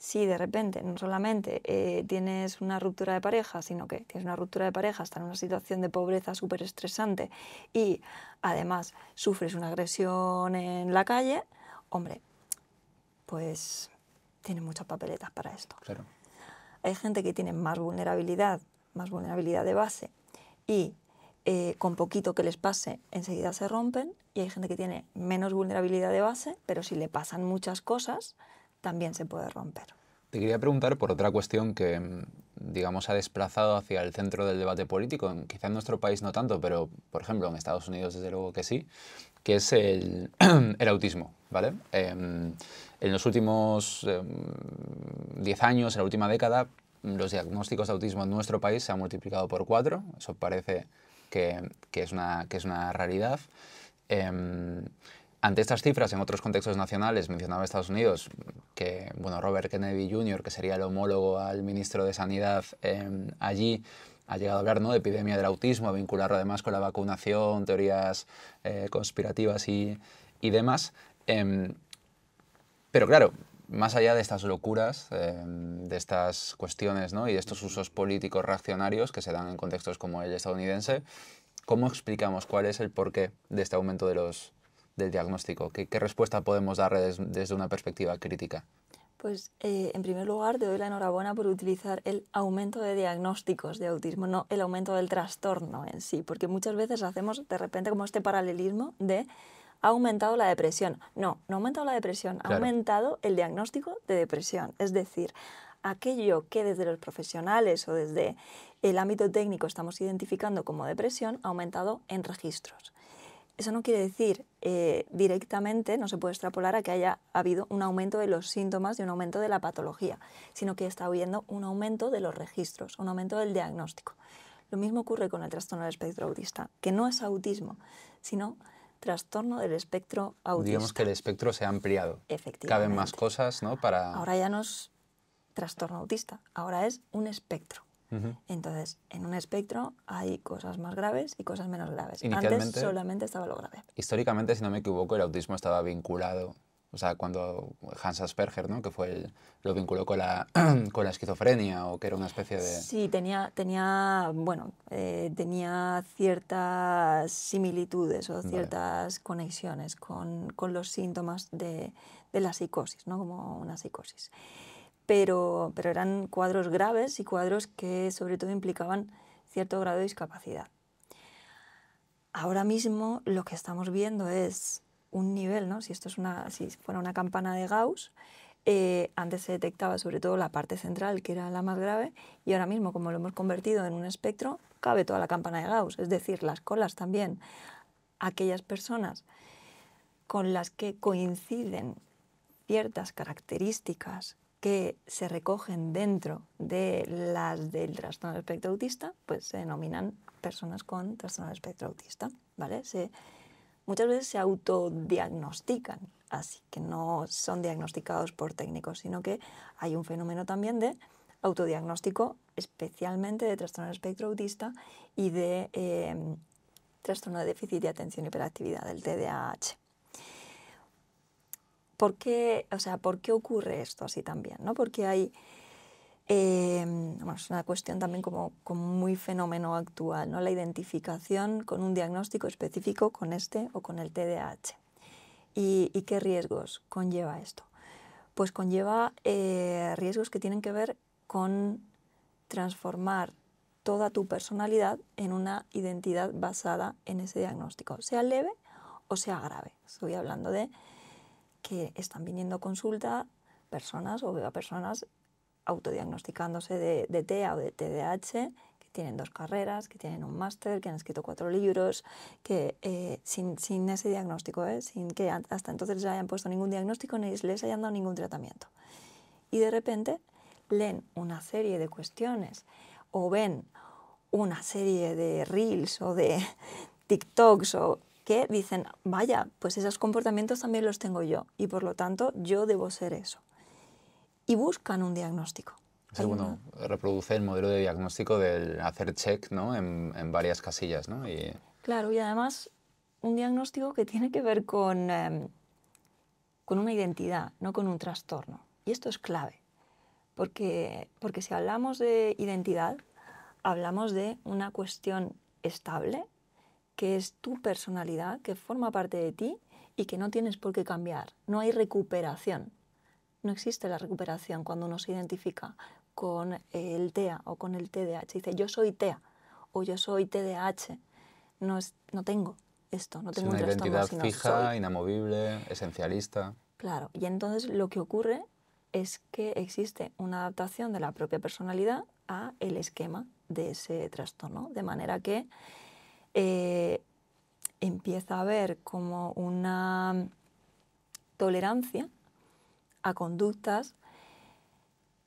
si de repente no solamente tienes una ruptura de pareja, sino que tienes una ruptura de pareja, estás en una situación de pobreza súper estresante y además sufres una agresión en la calle, hombre, pues tiene muchas papeletas para esto. Claro. Hay gente que tiene más vulnerabilidad de base y con poquito que les pase enseguida se rompen, y hay gente que tiene menos vulnerabilidad de base, pero si le pasan muchas cosas también se puede romper. Te quería preguntar por otra cuestión que, digamos, ha desplazado hacia el centro del debate político, quizá en nuestro país no tanto, pero, por ejemplo, en Estados Unidos desde luego que sí, que es el autismo, ¿vale? En los últimos 10 años, en la última década, los diagnósticos de autismo en nuestro país se han multiplicado por 4, eso parece que es una realidad. Ante estas cifras, en otros contextos nacionales, mencionaba Estados Unidos, que bueno, Robert Kennedy Jr., que sería el homólogo al ministro de Sanidad allí, ha llegado a hablar, ¿no?, de epidemia del autismo, a vincularlo además con la vacunación, teorías conspirativas y demás. Pero claro, más allá de estas locuras, de estas cuestiones, ¿no?, y de estos usos políticos reaccionarios que se dan en contextos como el estadounidense, ¿cómo explicamos cuál es el porqué de este aumento del diagnóstico? ¿Qué respuesta podemos dar desde una perspectiva crítica? Pues en primer lugar te doy la enhorabuena por utilizar el aumento de diagnósticos de autismo, no el aumento del trastorno en sí, porque muchas veces hacemos de repente como este paralelismo de ha aumentado la depresión. No, no ha aumentado la depresión, ha Claro. aumentado el diagnóstico de depresión. Es decir, aquello que desde los profesionales o desde el ámbito técnico estamos identificando como depresión ha aumentado en registros. Eso no quiere decir directamente, no se puede extrapolar a que haya habido un aumento de los síntomas y un aumento de la patología, sino que está habiendo un aumento de los registros, un aumento del diagnóstico. Lo mismo ocurre con el trastorno del espectro autista, que no es autismo, sino trastorno del espectro autista. Digamos que el espectro se ha ampliado. Efectivamente. Caben más cosas, ¿no? Ahora ya no es trastorno autista, ahora es un espectro. Entonces, en un espectro hay cosas más graves y cosas menos graves. Antes solamente estaba lo grave. Históricamente, si no me equivoco, el autismo estaba vinculado, o sea, cuando Hans Asperger, ¿no?, que fue lo vinculó con la esquizofrenia, o que era una especie de... Sí, tenía ciertas similitudes o ciertas conexiones con los síntomas de la psicosis, ¿no?, como una psicosis. Pero eran cuadros graves y cuadros que sobre todo implicaban cierto grado de discapacidad. Ahora mismo lo que estamos viendo es un nivel, ¿no? Si fuera una campana de Gauss, antes se detectaba sobre todo la parte central, que era la más grave, y ahora mismo, como lo hemos convertido en un espectro, cabe toda la campana de Gauss, es decir, las colas también. Aquellas personas con las que coinciden ciertas características que se recogen dentro de las del trastorno del espectro autista, pues se denominan personas con trastorno del espectro autista, ¿vale? Muchas veces se autodiagnostican, así que no son diagnosticados por técnicos, sino que hay un fenómeno también de autodiagnóstico, especialmente de trastorno del espectro autista y de trastorno de déficit de atención y hiperactividad, del TDAH. ¿Por qué ocurre esto así también, ¿no? Porque hay, es una cuestión también como muy fenómeno actual, ¿no? La identificación con un diagnóstico específico con este o con el TDAH. ¿Y qué riesgos conlleva esto? Pues conlleva riesgos que tienen que ver con transformar toda tu personalidad en una identidad basada en ese diagnóstico, sea leve o sea grave. Estoy hablando de que están viniendo a consulta personas o veo a personas autodiagnosticándose de TEA o de TDAH, que tienen 2 carreras, que tienen un máster, que han escrito 4 libros, que sin ese diagnóstico, sin que hasta entonces les hayan puesto ningún diagnóstico ni les hayan dado ningún tratamiento. Y de repente leen una serie de cuestiones o ven una serie de reels o de TikToks o que dicen, vaya, pues esos comportamientos también los tengo yo y por lo tanto yo debo ser eso. Y buscan un diagnóstico. Sí, bueno, reproduce el modelo de diagnóstico del hacer check, ¿no?, en varias casillas, ¿no? Claro, y además un diagnóstico que tiene que ver con una identidad, no con un trastorno. Y esto es clave, porque si hablamos de identidad, hablamos de una cuestión estable, que es tu personalidad, que forma parte de ti y que no tienes por qué cambiar. No hay recuperación. No existe la recuperación cuando uno se identifica con el TEA o con el TDAH. Dice, yo soy TEA o yo soy TDAH. No tengo esto, no tengo un trastorno. Una identidad fija, inamovible, esencialista. Claro, y entonces lo que ocurre es que existe una adaptación de la propia personalidad a el esquema de ese trastorno, de manera que empieza a haber como una tolerancia a conductas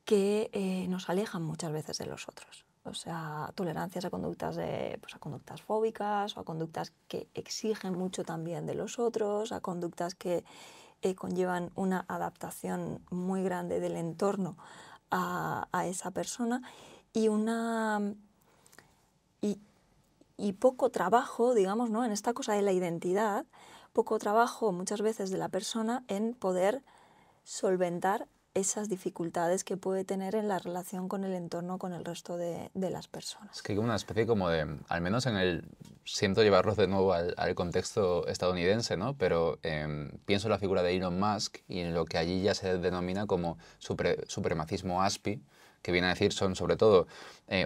que nos alejan muchas veces de los otros. O sea, tolerancias a conductas, pues a conductas fóbicas o a conductas que exigen mucho también de los otros, a conductas que conllevan una adaptación muy grande del entorno a esa persona y y poco trabajo, digamos, ¿no? En esta cosa de la identidad, poco trabajo muchas veces de la persona en poder solventar esas dificultades que puede tener en la relación con el entorno, con el resto de las personas. Es que hay una especie como de, al menos siento llevarlos de nuevo al contexto estadounidense, ¿no? Pero pienso en la figura de Elon Musk y en lo que allí ya se denomina como supremacismo ASPI, que viene a decir son sobre todo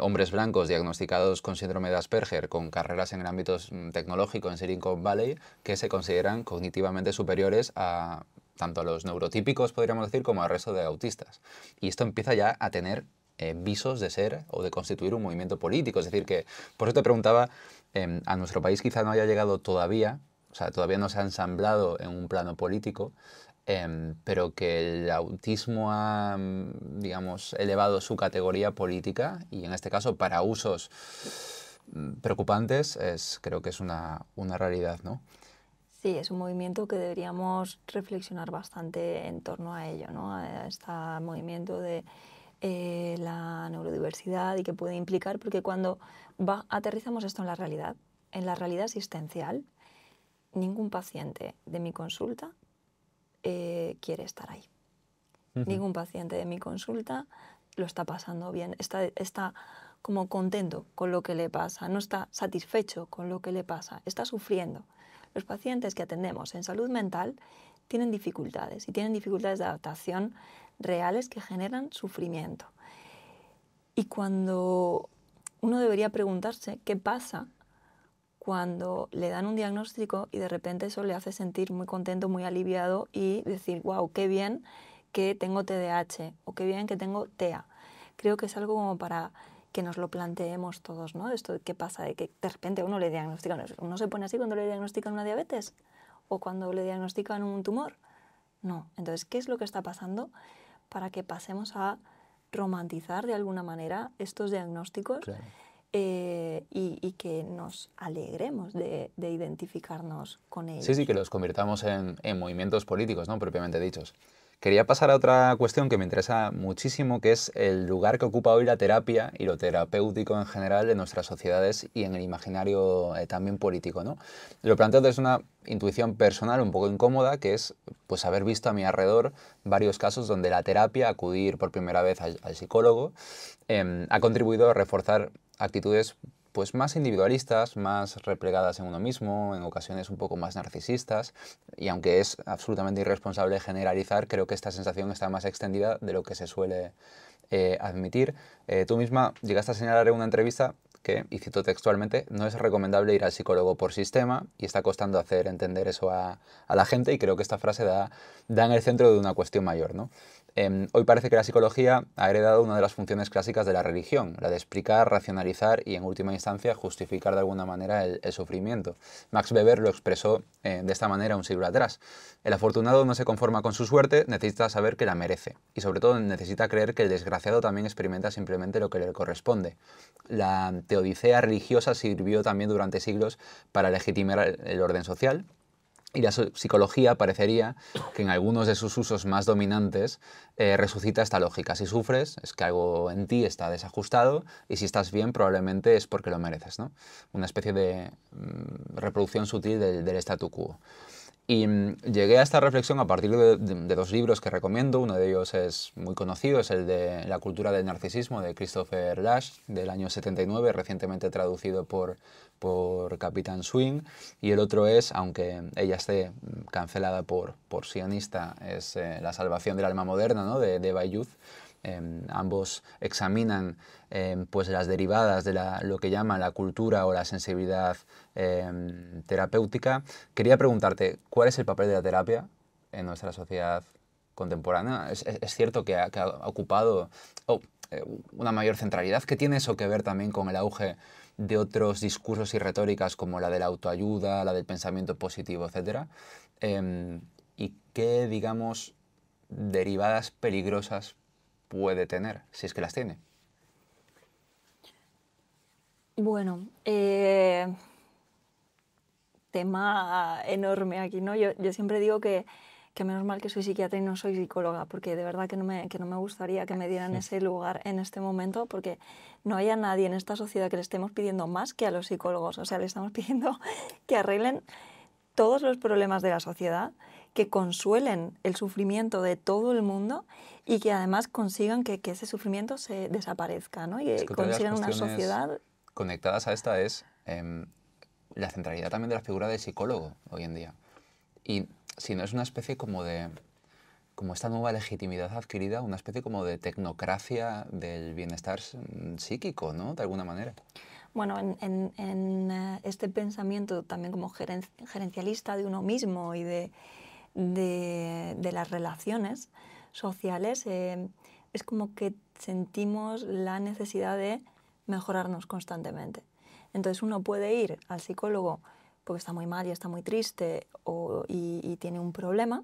hombres blancos diagnosticados con síndrome de Asperger, con carreras en el ámbito tecnológico en Silicon Valley, que se consideran cognitivamente superiores a tanto a los neurotípicos, podríamos decir, como al resto de autistas. Y esto empieza ya a tener visos de ser o de constituir un movimiento político. Es decir, que por eso te preguntaba, a nuestro país quizá no haya llegado todavía, o sea, todavía no se ha ensamblado en un plano político, pero que el autismo ha, digamos, elevado su categoría política y en este caso para usos preocupantes, creo que es una realidad, ¿no? Sí, es un movimiento que deberíamos reflexionar bastante en torno a ello, ¿no? A este movimiento de la neurodiversidad y que puede implicar, porque cuando aterrizamos esto en la realidad asistencial, ningún paciente de mi consulta quiere estar ahí. Ningún paciente de mi consulta lo está pasando bien, está como contento con lo que le pasa, no está satisfecho con lo que le pasa, está sufriendo. Los pacientes que atendemos en salud mental tienen dificultades y tienen dificultades de adaptación reales que generan sufrimiento. Y cuando uno debería preguntarse qué pasa cuando le dan un diagnóstico y de repente eso le hace sentir muy contento, muy aliviado y decir, wow, qué bien que tengo TDAH o qué bien que tengo TEA. Creo que es algo como para que nos lo planteemos todos, ¿no? Esto, ¿qué pasa? De que de repente uno le diagnostican, ¿uno se pone así cuando le diagnostican una diabetes? ¿O cuando le diagnostican un tumor? No. Entonces, ¿qué es lo que está pasando para que pasemos a romantizar de alguna manera estos diagnósticos? Claro. Y que nos alegremos de identificarnos con ellos. Sí, que los convirtamos en movimientos políticos, ¿no? Propiamente dichos. Quería pasar a otra cuestión que me interesa muchísimo, que es el lugar que ocupa hoy la terapia y lo terapéutico en general en nuestras sociedades y en el imaginario también político, ¿no? Lo planteo desde una intuición personal un poco incómoda, que es pues, haber visto a mi alrededor varios casos donde la terapia, acudir por primera vez al psicólogo, ha contribuido a reforzar actitudes pues más individualistas, más replegadas en uno mismo, en ocasiones un poco más narcisistas, y aunque es absolutamente irresponsable generalizar, creo que esta sensación está más extendida de lo que se suele admitir. Tú misma llegaste a señalar en una entrevista que, y cito textualmente, no es recomendable ir al psicólogo por sistema y está costando hacer entender eso a la gente, y creo que esta frase da en el centro de una cuestión mayor, ¿no? Hoy parece que la psicología ha heredado una de las funciones clásicas de la religión, la de explicar, racionalizar y, en última instancia, justificar de alguna manera el sufrimiento. Max Weber lo expresó de esta manera un siglo atrás. El afortunado no se conforma con su suerte, necesita saber que la merece. Y, sobre todo, necesita creer que el desgraciado también experimenta simplemente lo que le corresponde. La teodicea religiosa sirvió también durante siglos para legitimar el orden social. Y la psicología parecería que en algunos de sus usos más dominantes resucita esta lógica. Si sufres, es que algo en ti está desajustado, y si estás bien, probablemente es porque lo mereces, ¿no? Una especie de reproducción sutil del statu quo. Y llegué a esta reflexión a partir de dos libros que recomiendo. Uno de ellos es muy conocido, es el de La cultura del narcisismo, de Christopher Lasch, del año 79, recientemente traducido por Capitán Swing. Y el otro es, aunque ella esté cancelada por sionista, es La salvación del alma moderna, ¿no? de Bayuth. Ambos examinan pues las derivadas de lo que llaman la cultura o la sensibilidad terapéutica. Quería preguntarte, ¿cuál es el papel de la terapia en nuestra sociedad contemporánea es cierto que ha ocupado una mayor centralidad. ¿Qué tiene eso que ver también con el auge de otros discursos y retóricas como la de la autoayuda, la del pensamiento positivo, etcétera? ¿Y qué, digamos, derivadas peligrosas puede tener, si es que las tiene? Bueno, tema enorme aquí, ¿no? Yo siempre digo que menos mal que soy psiquiatra y no soy psicóloga, porque de verdad que no me gustaría que me dieran ese lugar en este momento, porque no haya nadie en esta sociedad que le estemos pidiendo más que a los psicólogos. O sea, le estamos pidiendo que arreglen todos los problemas de la sociedad, que consuelen el sufrimiento de todo el mundo y que además consigan que ese sufrimiento se desaparezca, ¿no? Y Es que otra de las consigan una cuestiones sociedad... conectadas a esta es la centralidad también de la figura del psicólogo hoy en día. Y si no es una especie como esta nueva legitimidad adquirida, una especie como de tecnocracia del bienestar psíquico, ¿no? De alguna manera. Bueno, en este pensamiento también como gerencialista de uno mismo y de las relaciones sociales, es como que sentimos la necesidad de mejorarnos constantemente. Entonces uno puede ir al psicólogo porque está muy mal y está muy triste y tiene un problema,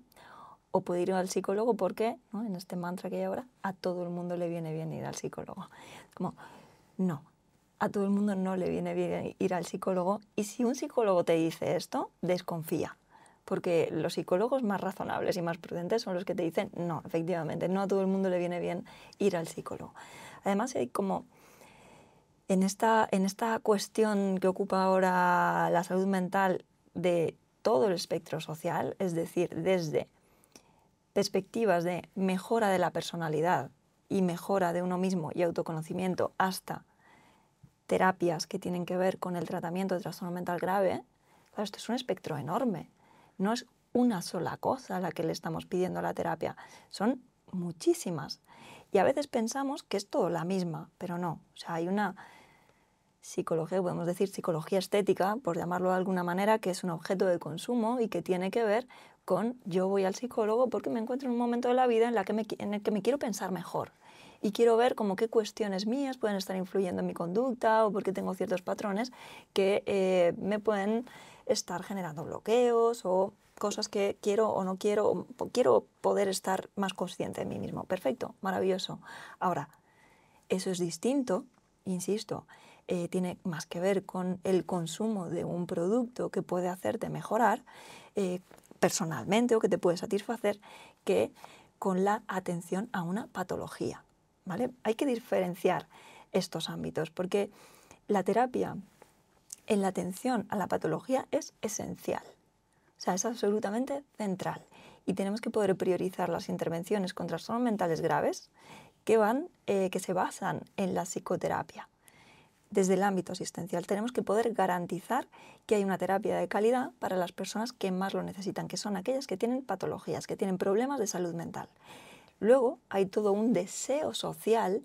o puede ir al psicólogo porque, ¿no?, en este mantra que hay ahora, a todo el mundo le viene bien ir al psicólogo. Como, no, a todo el mundo no le viene bien ir al psicólogo, y si un psicólogo te dice esto, desconfía. Porque los psicólogos más razonables y más prudentes son los que te dicen, no, efectivamente, no a todo el mundo le viene bien ir al psicólogo. Además, hay como en esta cuestión que ocupa ahora la salud mental de todo el espectro social, es decir, desde perspectivas de mejora de la personalidad y mejora de uno mismo y autoconocimiento hasta terapias que tienen que ver con el tratamiento de trastorno mental grave, claro, esto es un espectro enorme. No es una sola cosa la que le estamos pidiendo a la terapia, son muchísimas. Y a veces pensamos que es todo la misma, pero no. O sea, hay una psicología, podemos decir psicología estética, por llamarlo de alguna manera, que es un objeto de consumo y que tiene que ver con yo voy al psicólogo porque me encuentro en un momento de la vida en el que me quiero pensar mejor. Y quiero ver como qué cuestiones mías pueden estar influyendo en mi conducta o porque tengo ciertos patrones que me pueden estar generando bloqueos o cosas que quiero o no quiero, o quiero poder estar más consciente de mí mismo. Perfecto, maravilloso. Ahora, eso es distinto, insisto, tiene más que ver con el consumo de un producto que puede hacerte mejorar personalmente o que te puede satisfacer, que con la atención a una patología. ¿Vale? Hay que diferenciar estos ámbitos porque la terapia en la atención a la patología es esencial, o sea, es absolutamente central, y tenemos que poder priorizar las intervenciones con trastornos mentales graves que se basan en la psicoterapia. Desde el ámbito asistencial tenemos que poder garantizar que hay una terapia de calidad para las personas que más lo necesitan, que son aquellas que tienen patologías, que tienen problemas de salud mental. Luego hay todo un deseo social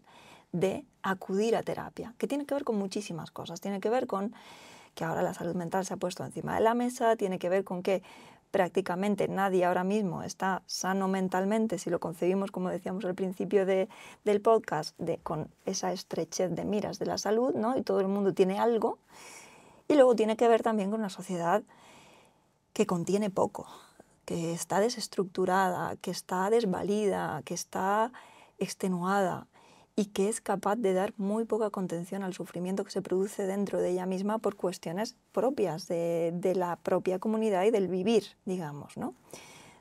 de acudir a terapia, que tiene que ver con muchísimas cosas. Tiene que ver con que ahora la salud mental se ha puesto encima de la mesa, tiene que ver con que prácticamente nadie ahora mismo está sano mentalmente, si lo concebimos, como decíamos al principio del podcast, con esa estrechez de miras de la salud, ¿no? Y todo el mundo tiene algo. Y luego tiene que ver también con una sociedad que contiene poco, que está desestructurada, que está desvalida, que está extenuada y que es capaz de dar muy poca contención al sufrimiento que se produce dentro de ella misma por cuestiones propias de la propia comunidad y del vivir, digamos, ¿no?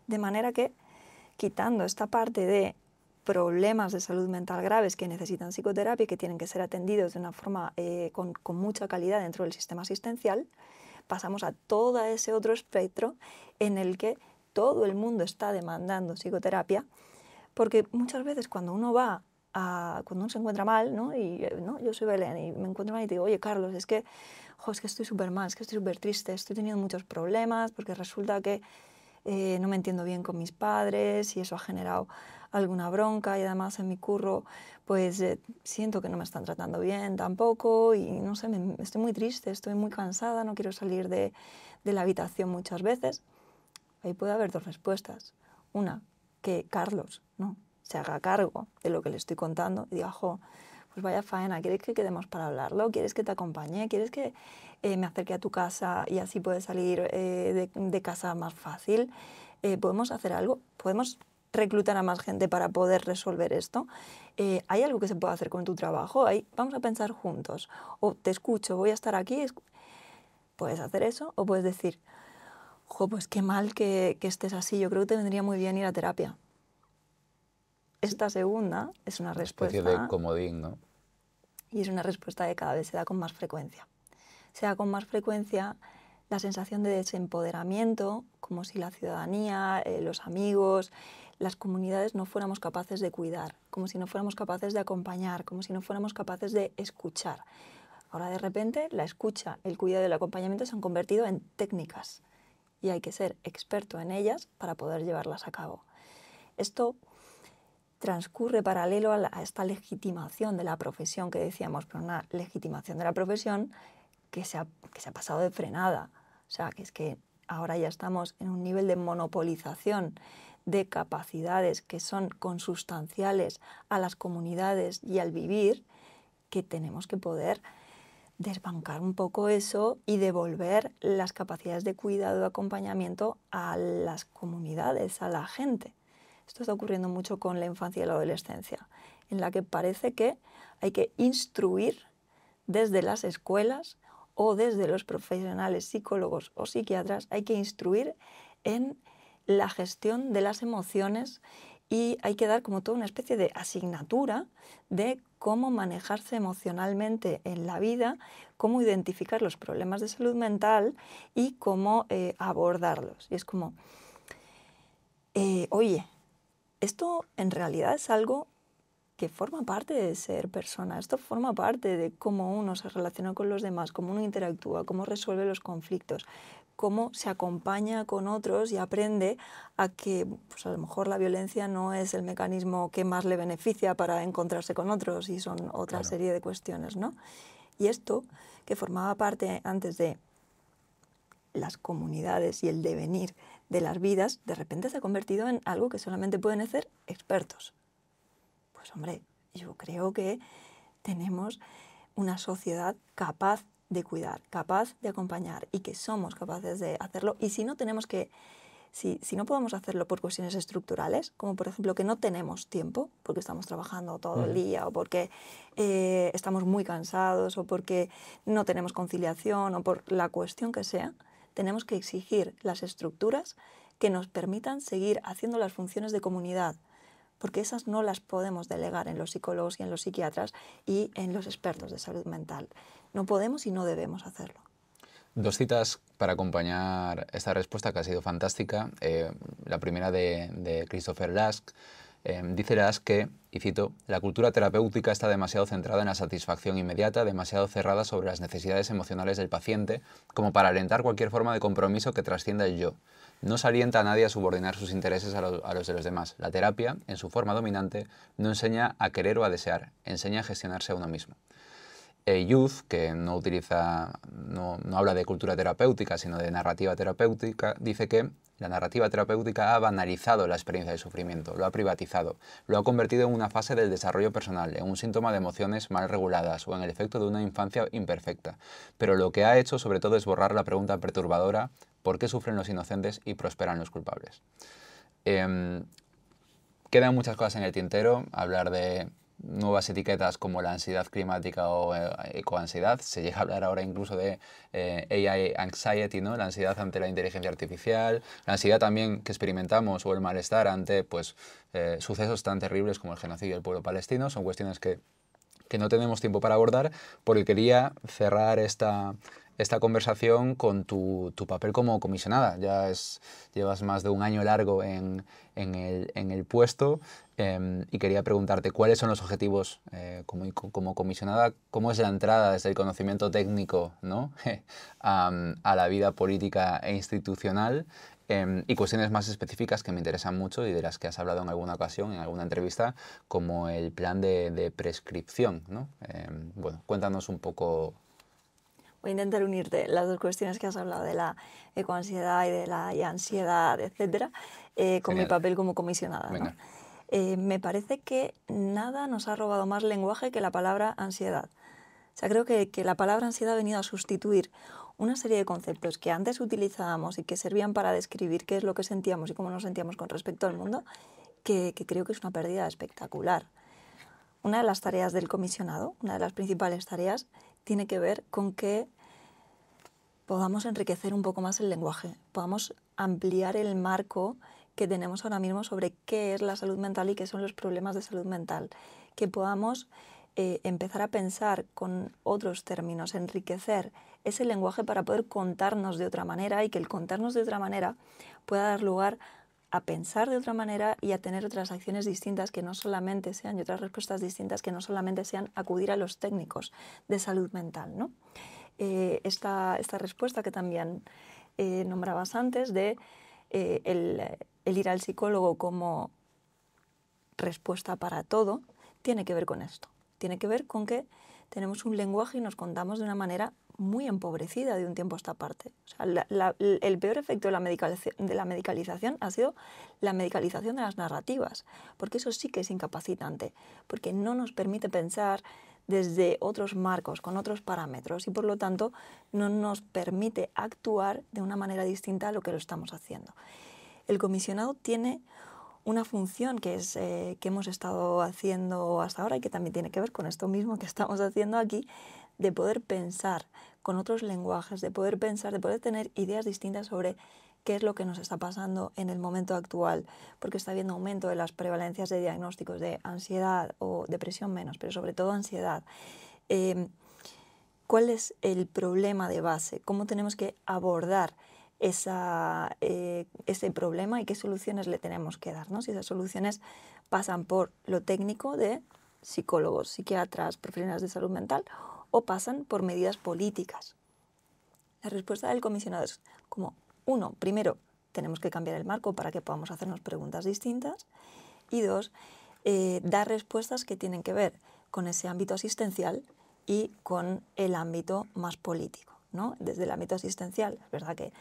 De manera que, quitando esta parte de problemas de salud mental graves que necesitan psicoterapia y que tienen que ser atendidos de una forma con mucha calidad dentro del sistema asistencial, pasamos a todo ese otro espectro en el que todo el mundo está demandando psicoterapia, porque muchas veces cuando uno se encuentra mal, ¿no? Y ¿no? Yo soy Belén y me encuentro mal y te digo, oye Carlos, es que estoy súper mal, es que estoy súper triste, estoy teniendo muchos problemas porque resulta que no me entiendo bien con mis padres y eso ha generado alguna bronca, y además en mi curro pues siento que no me están tratando bien tampoco y no sé, estoy muy triste, estoy muy cansada, no quiero salir de la habitación muchas veces. Ahí puede haber dos respuestas. Una, que Carlos, ¿no?, se haga cargo de lo que le estoy contando y diga, jo, pues vaya faena, ¿quieres que quedemos para hablarlo? ¿Quieres que te acompañe? ¿Quieres que me acerque a tu casa y así puedes salir de casa más fácil? ¿Podemos hacer algo? ¿Podemos reclutar a más gente para poder resolver esto? ¿Hay algo que se pueda hacer con tu trabajo? Vamos a pensar juntos. O te escucho, voy a estar aquí. Puedes hacer eso o puedes decir, jo, pues qué mal que estés así, yo creo que te vendría muy bien ir a terapia. Esta segunda es una respuesta... Una especie de comodín, ¿no? Y es una respuesta que cada vez se da con más frecuencia. Se da con más frecuencia la sensación de desempoderamiento, como si la ciudadanía, los amigos, las comunidades no fuéramos capaces de cuidar, como si no fuéramos capaces de acompañar, como si no fuéramos capaces de escuchar. Ahora de repente la escucha, el cuidado y el acompañamiento se han convertido en técnicas y hay que ser experto en ellas para poder llevarlas a cabo. Esto transcurre paralelo a esta legitimación de la profesión que decíamos, pero una legitimación de la profesión que se ha pasado de frenada. O sea, que es que ahora ya estamos en un nivel de monopolización de capacidades que son consustanciales a las comunidades y al vivir, que tenemos que poder desbancar un poco eso y devolver las capacidades de cuidado y acompañamiento a las comunidades, a la gente. Esto está ocurriendo mucho con la infancia y la adolescencia, en la que parece que hay que instruir desde las escuelas o desde los profesionales psicólogos o psiquiatras, hay que instruir en la gestión de las emociones y hay que dar como toda una especie de asignatura de cómo manejarse emocionalmente en la vida, cómo identificar los problemas de salud mental y cómo abordarlos. Y es como, oye, esto en realidad es algo que forma parte de ser persona, esto forma parte de cómo uno se relaciona con los demás, cómo uno interactúa, cómo resuelve los conflictos, cómo se acompaña con otros y aprende a que pues a lo mejor la violencia no es el mecanismo que más le beneficia para encontrarse con otros y son otra serie de cuestiones, ¿no? Y esto, que formaba parte antes de las comunidades y el devenir de las vidas, de repente se ha convertido en algo que solamente pueden hacer expertos. Pues hombre, yo creo que tenemos una sociedad capaz de cuidar, capaz de acompañar y que somos capaces de hacerlo. Y si no podemos hacerlo por cuestiones estructurales, como por ejemplo que no tenemos tiempo porque estamos trabajando todo el día o porque estamos muy cansados o porque no tenemos conciliación o por la cuestión que sea, tenemos que exigir las estructuras que nos permitan seguir haciendo las funciones de comunidad, porque esas no las podemos delegar en los psicólogos y en los psiquiatras y en los expertos de salud mental. No podemos y no debemos hacerlo. Dos citas para acompañar esta respuesta que ha sido fantástica. La primera de Christopher Lask. Dice Lask que, y cito, la cultura terapéutica está demasiado centrada en la satisfacción inmediata, demasiado cerrada sobre las necesidades emocionales del paciente, como para alentar cualquier forma de compromiso que trascienda el yo. No se alienta a nadie a subordinar sus intereses a los de los demás. La terapia, en su forma dominante, no enseña a querer o a desear, enseña a gestionarse a uno mismo. Youth, que no habla de cultura terapéutica, sino de narrativa terapéutica, dice que la narrativa terapéutica ha banalizado la experiencia de sufrimiento, lo ha privatizado, lo ha convertido en una fase del desarrollo personal, en un síntoma de emociones mal reguladas o en el efecto de una infancia imperfecta. Pero lo que ha hecho sobre todo es borrar la pregunta perturbadora: ¿por qué sufren los inocentes y prosperan los culpables? Quedan muchas cosas en el tintero, hablar de nuevas etiquetas como la ansiedad climática o ecoansiedad. Se llega a hablar ahora incluso de AI anxiety, ¿no? La ansiedad ante la inteligencia artificial, la ansiedad también que experimentamos o el malestar ante pues, sucesos tan terribles como el genocidio del pueblo palestino. Son cuestiones que no tenemos tiempo para abordar, porque quería cerrar esta conversación con tu papel como comisionada. Llevas más de un año largo en el puesto y quería preguntarte cuáles son los objetivos como comisionada, cómo es la entrada desde el conocimiento técnico, ¿no? a la vida política e institucional, y cuestiones más específicas que me interesan mucho y de las que has hablado en alguna ocasión, en alguna entrevista, como el plan de prescripción, ¿no? Bueno, cuéntanos un poco. voy a intentar unirte las dos cuestiones que has hablado de la ecoansiedad y de la ansiedad, etcétera, con mi Genial. papel como comisionada, ¿no? Venga. Me parece que nada nos ha robado más lenguaje que la palabra ansiedad. O sea, creo que la palabra ansiedad ha venido a sustituir una serie de conceptos que antes utilizábamos y que servían para describir qué es lo que sentíamos y cómo nos sentíamos con respecto al mundo, que creo que es una pérdida espectacular. Una de las tareas del comisionado, una de las principales tareas, tiene que ver con que podamos enriquecer un poco más el lenguaje, podamos ampliar el marco que tenemos ahora mismo sobre qué es la salud mental y qué son los problemas de salud mental, que podamos empezar a pensar con otros términos, enriquecer ese lenguaje para poder contarnos de otra manera y que el contarnos de otra manera pueda dar lugar a pensar de otra manera y a tener otras acciones distintas que no solamente sean, y otras respuestas distintas que no solamente sean acudir a los técnicos de salud mental, ¿no? Esta respuesta que también nombrabas antes de el ir al psicólogo como respuesta para todo, tiene que ver con esto. Tiene que ver con que tenemos un lenguaje y nos contamos de una manera muy empobrecida de un tiempo a esta parte. O sea, el peor efecto de la medicalización ha sido la medicalización de las narrativas, porque eso sí que es incapacitante, porque no nos permite pensar desde otros marcos, con otros parámetros, y por lo tanto no nos permite actuar de una manera distinta a lo que lo estamos haciendo. El comisionado tiene una función que es que hemos estado haciendo hasta ahora y que también tiene que ver con esto mismo que estamos haciendo aquí, de poder pensar con otros lenguajes, de poder pensar, de poder tener ideas distintas sobre qué es lo que nos está pasando en el momento actual, porque está habiendo aumento de las prevalencias de diagnósticos de ansiedad o depresión menos, pero sobre todo ansiedad. ¿Cuál es el problema de base? ¿Cómo tenemos que abordar ese problema y qué soluciones le tenemos que dar, ¿no? Si esas soluciones pasan por lo técnico de psicólogos, psiquiatras, profesionales de salud mental o pasan por medidas políticas. La respuesta del comisionado es como, uno, primero, tenemos que cambiar el marco para que podamos hacernos preguntas distintas y dos, dar respuestas que tienen que ver con ese ámbito asistencial y con el ámbito más político, ¿no? Desde el ámbito asistencial, es verdad que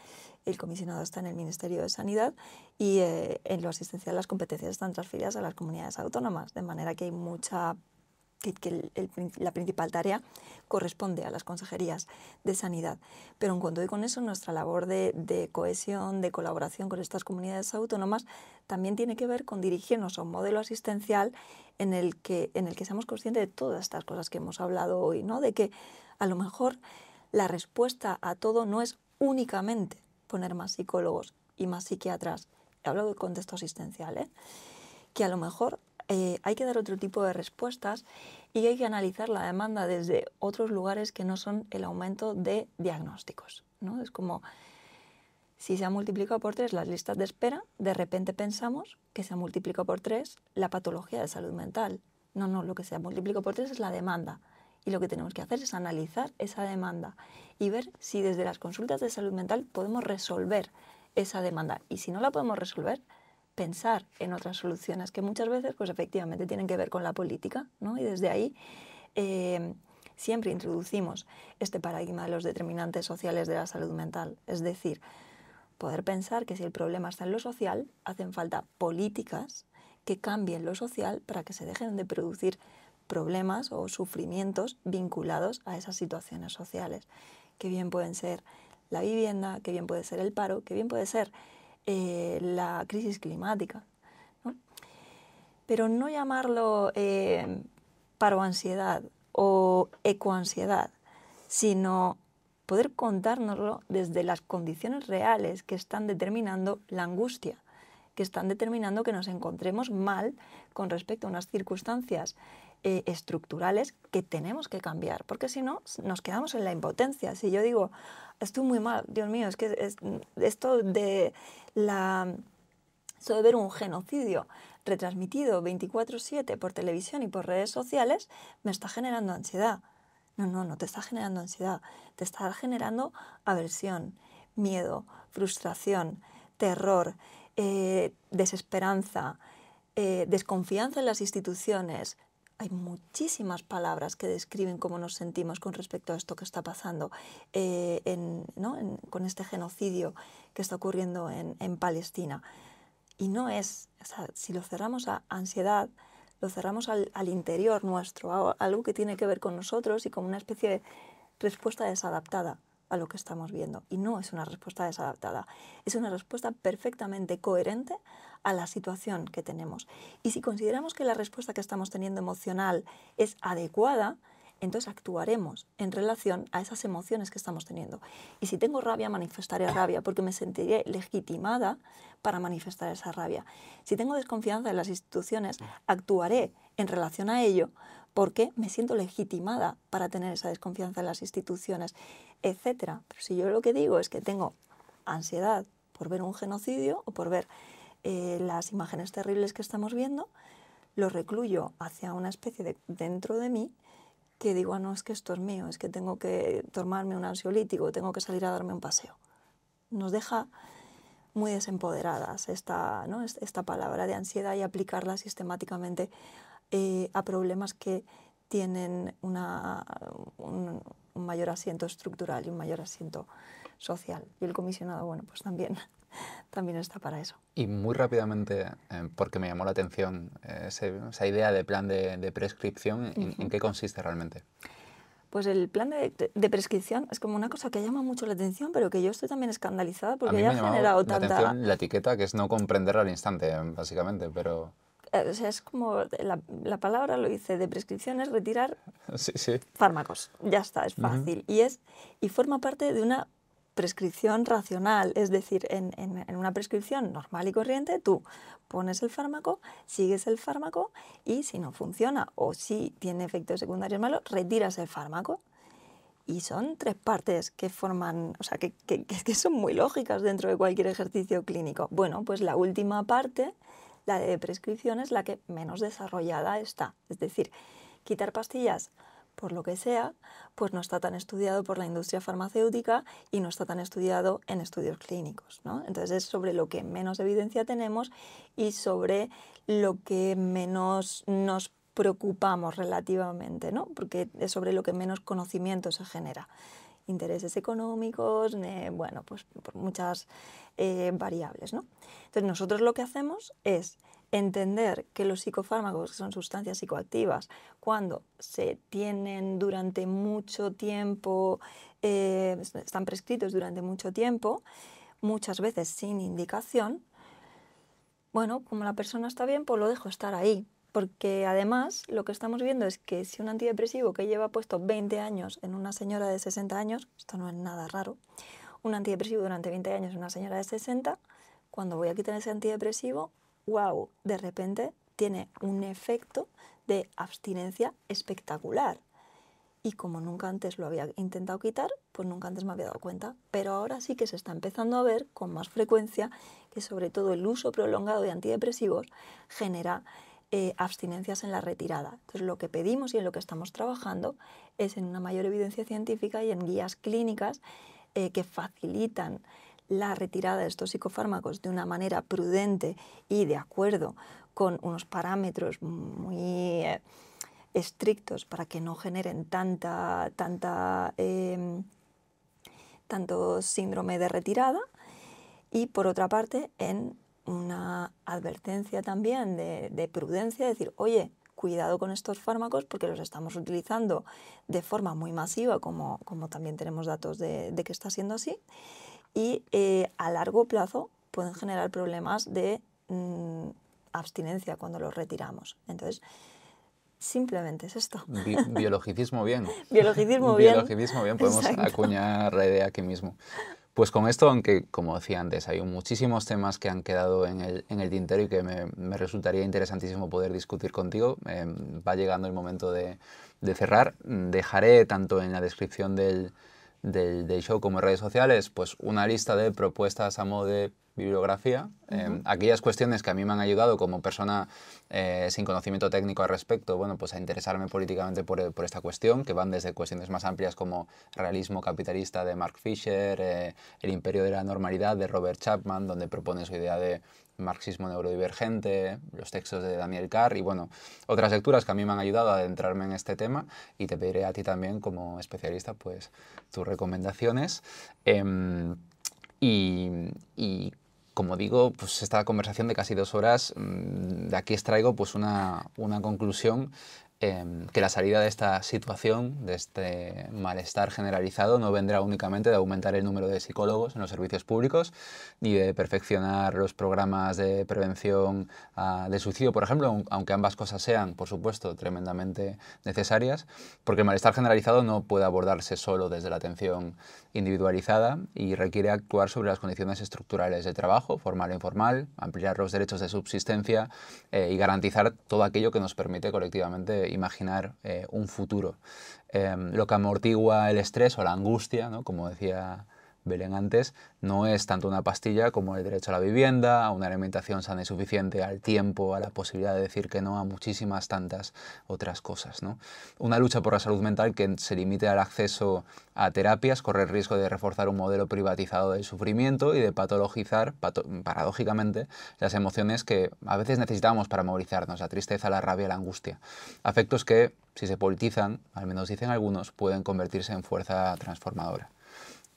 el comisionado está en el Ministerio de Sanidad y en lo asistencial las competencias están transferidas a las comunidades autónomas, de manera que hay la principal tarea corresponde a las consejerías de sanidad. Pero en cuanto con eso, nuestra labor de cohesión, de colaboración con estas comunidades autónomas, también tiene que ver con dirigirnos a un modelo asistencial en el que seamos conscientes de todas estas cosas que hemos hablado hoy, ¿no? De que a lo mejor la respuesta a todo no es únicamente poner más psicólogos y más psiquiatras. He hablado del contexto asistencial, que a lo mejor hay que dar otro tipo de respuestas y hay que analizar la demanda desde otros lugares que no son el aumento de diagnósticos, ¿no? Es como si se ha multiplicado por 3 las listas de espera, de repente pensamos que se ha multiplicado por 3 la patología de salud mental. No, lo que se ha multiplicado por 3 es la demanda. Y lo que tenemos que hacer es analizar esa demanda y ver si desde las consultas de salud mental podemos resolver esa demanda. Y si no la podemos resolver, pensar en otras soluciones que muchas veces, pues efectivamente, tienen que ver con la política, ¿no? Y desde ahí siempre introducimos este paradigma de los determinantes sociales de la salud mental. Es decir, poder pensar que si el problema está en lo social, hacen falta políticas que cambien lo social para que se dejen de producir problemas o sufrimientos vinculados a esas situaciones sociales, que bien pueden ser la vivienda, que bien puede ser el paro, que bien puede ser la crisis climática, ¿no? Pero no llamarlo paroansiedad o ecoansiedad, sino poder contárnoslo desde las condiciones reales que están determinando la angustia, que están determinando que nos encontremos mal con respecto a unas circunstancias estructurales que tenemos que cambiar, porque si no nos quedamos en la impotencia. Si yo digo, estoy muy mal, Dios mío, es que esto de ver un genocidio retransmitido 24/7 por televisión y por redes sociales me está generando ansiedad. No te está generando ansiedad, te está generando aversión, miedo, frustración, terror, desesperanza, desconfianza en las instituciones, hay muchísimas palabras que describen cómo nos sentimos con respecto a esto que está pasando con este genocidio que está ocurriendo en Palestina. Y no es, o sea, si lo cerramos a ansiedad, lo cerramos al interior nuestro, a algo que tiene que ver con nosotros y con una especie de respuesta desadaptada a lo que estamos viendo. Y no es una respuesta desadaptada, es una respuesta perfectamente coherente a la situación que tenemos. Y si consideramos que la respuesta que estamos teniendo emocional es adecuada, entonces actuaremos en relación a esas emociones que estamos teniendo. Y si tengo rabia, manifestaré rabia, porque me sentiré legitimada para manifestar esa rabia. Si tengo desconfianza en las instituciones, actuaré en relación a ello, porque me siento legitimada para tener esa desconfianza en las instituciones, etc. Pero si yo lo que digo es que tengo ansiedad por ver un genocidio o por ver las imágenes terribles que estamos viendo, lo recluyo hacia una especie de dentro de mí, que digo, no, es que esto es mío, es que tengo que tomarme un ansiolítico, tengo que salir a darme un paseo. Nos deja muy desempoderadas esta palabra de ansiedad y aplicarla sistemáticamente a problemas que tienen un mayor asiento estructural y un mayor asiento social. Y el comisionado, bueno, pues también está para eso. Y muy rápidamente, porque me llamó la atención esa idea de plan de prescripción, ¿en qué consiste realmente? Pues el plan de prescripción es como una cosa que llama mucho la atención, pero que yo estoy también escandalizada porque ya ha generado la atención la etiqueta, que es no comprenderla al instante, básicamente, pero... O sea, es como la palabra lo dice, de prescripción es retirar fármacos. Ya está, es fácil. Y forma parte de una prescripción racional, es decir, en una prescripción normal y corriente, tú pones el fármaco, sigues el fármaco y si no funciona o si tiene efectos secundarios malos, retiras el fármaco. Y son 3 partes que forman, o sea, que son muy lógicas dentro de cualquier ejercicio clínico. Bueno, pues la última parte, la de prescripción, es la que menos desarrollada está. Es decir, quitar pastillas por lo que sea, pues no está tan estudiado por la industria farmacéutica y no está tan estudiado en estudios clínicos, ¿no? Entonces es sobre lo que menos evidencia tenemos y sobre lo que menos nos preocupamos relativamente, ¿no? Porque es sobre lo que menos conocimiento se genera. Intereses económicos, bueno, pues por muchas variables, ¿no? Entonces nosotros lo que hacemos es entender que los psicofármacos, que son sustancias psicoactivas, cuando se tienen durante mucho tiempo, están prescritos durante mucho tiempo, muchas veces sin indicación, bueno, como la persona está bien, pues lo dejo estar ahí. Porque además lo que estamos viendo es que si un antidepresivo que lleva puesto 20 años en una señora de 60 años, esto no es nada raro, un antidepresivo durante 20 años en una señora de 60, cuando voy a quitar ese antidepresivo, wow, de repente tiene un efecto de abstinencia espectacular. Y como nunca antes lo había intentado quitar, pues nunca antes me había dado cuenta. Pero ahora sí que se está empezando a ver con más frecuencia que sobre todo el uso prolongado de antidepresivos genera abstinencias en la retirada. Entonces lo que pedimos y en lo que estamos trabajando es en una mayor evidencia científica y en guías clínicas que facilitan la retirada de estos psicofármacos de una manera prudente y de acuerdo con unos parámetros muy estrictos para que no generen tanto síndrome de retirada, y por otra parte en una advertencia también de prudencia, decir, oye, cuidado con estos fármacos porque los estamos utilizando de forma muy masiva, como también tenemos datos de que está siendo así, y a largo plazo pueden generar problemas de abstinencia cuando los retiramos. Entonces, simplemente es esto. Biologicismo bien. Biologicismo bien. Biologicismo bien, podemos acuñar la idea aquí mismo. Pues con esto, aunque como decía antes, hay muchísimos temas que han quedado en el tintero y que me resultaría interesantísimo poder discutir contigo, va llegando el momento de cerrar. Dejaré tanto en la descripción del show como en redes sociales pues una lista de propuestas a modo de bibliografía, aquellas cuestiones que a mí me han ayudado como persona sin conocimiento técnico al respecto, bueno, pues a interesarme políticamente por esta cuestión, que van desde cuestiones más amplias como Realismo capitalista de Mark Fisher, El imperio de la normalidad de Robert Chapman, donde propone su idea de Marxismo neurodivergente, los textos de Daniel Carr y bueno, otras lecturas que a mí me han ayudado a adentrarme en este tema, y te pediré a ti también como especialista pues tus recomendaciones. Y como digo, pues esta conversación de casi 2 horas, de aquí extraigo pues una conclusión, que la salida de esta situación, de este malestar generalizado, no vendrá únicamente de aumentar el número de psicólogos en los servicios públicos, ni de perfeccionar los programas de prevención del suicidio, por ejemplo, aunque ambas cosas sean, por supuesto, tremendamente necesarias, porque el malestar generalizado no puede abordarse solo desde la atención individualizada y requiere actuar sobre las condiciones estructurales de trabajo, formal e informal, ampliar los derechos de subsistencia y garantizar todo aquello que nos permite colectivamente imaginar un futuro. Lo que amortigua el estrés o la angustia, ¿no? Como decía Belén antes, no es tanto una pastilla como el derecho a la vivienda, a una alimentación sana y suficiente, al tiempo, a la posibilidad de decir que no a muchísimas tantas otras cosas, ¿no? Una lucha por la salud mental que se limite al acceso a terapias corre el riesgo de reforzar un modelo privatizado del sufrimiento y de patologizar, paradójicamente, las emociones que a veces necesitamos para movilizarnos, la tristeza, la rabia, la angustia. Afectos que, si se politizan, al menos dicen algunos, pueden convertirse en fuerza transformadora.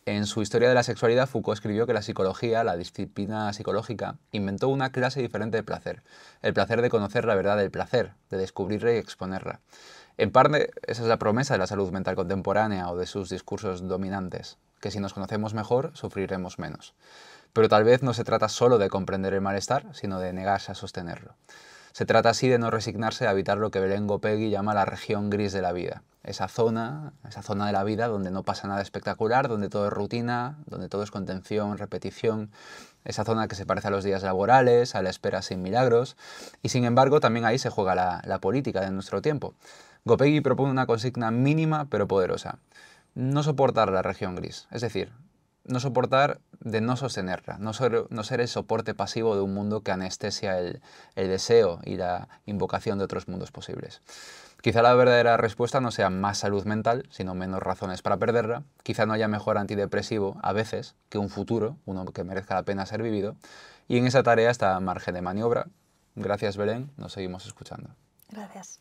En su Historia de la Sexualidad, Foucault escribió que la psicología, la disciplina psicológica, inventó una clase diferente de placer, el placer de conocer la verdad del placer, de descubrirla y exponerla. En parte, esa es la promesa de la salud mental contemporánea o de sus discursos dominantes, que si nos conocemos mejor, sufriremos menos. Pero tal vez no se trata solo de comprender el malestar, sino de negarse a sostenerlo. Se trata así de no resignarse a habitar lo que Belén Gopegui llama la región gris de la vida. Esa zona de la vida donde no pasa nada espectacular, donde todo es rutina, donde todo es contención, repetición. Esa zona que se parece a los días laborales, a la espera sin milagros. Y sin embargo, también ahí se juega la política de nuestro tiempo. Gopegui propone una consigna mínima pero poderosa. No soportar la región gris. Es decir, no soportar de no sostenerla, no ser el soporte pasivo de un mundo que anestesia el deseo y la invocación de otros mundos posibles. Quizá la verdadera respuesta no sea más salud mental, sino menos razones para perderla. Quizá no haya mejor antidepresivo, a veces, que un futuro, uno que merezca la pena ser vivido. Y en esa tarea está margen de maniobra. Gracias, Belén. Nos seguimos escuchando. Gracias.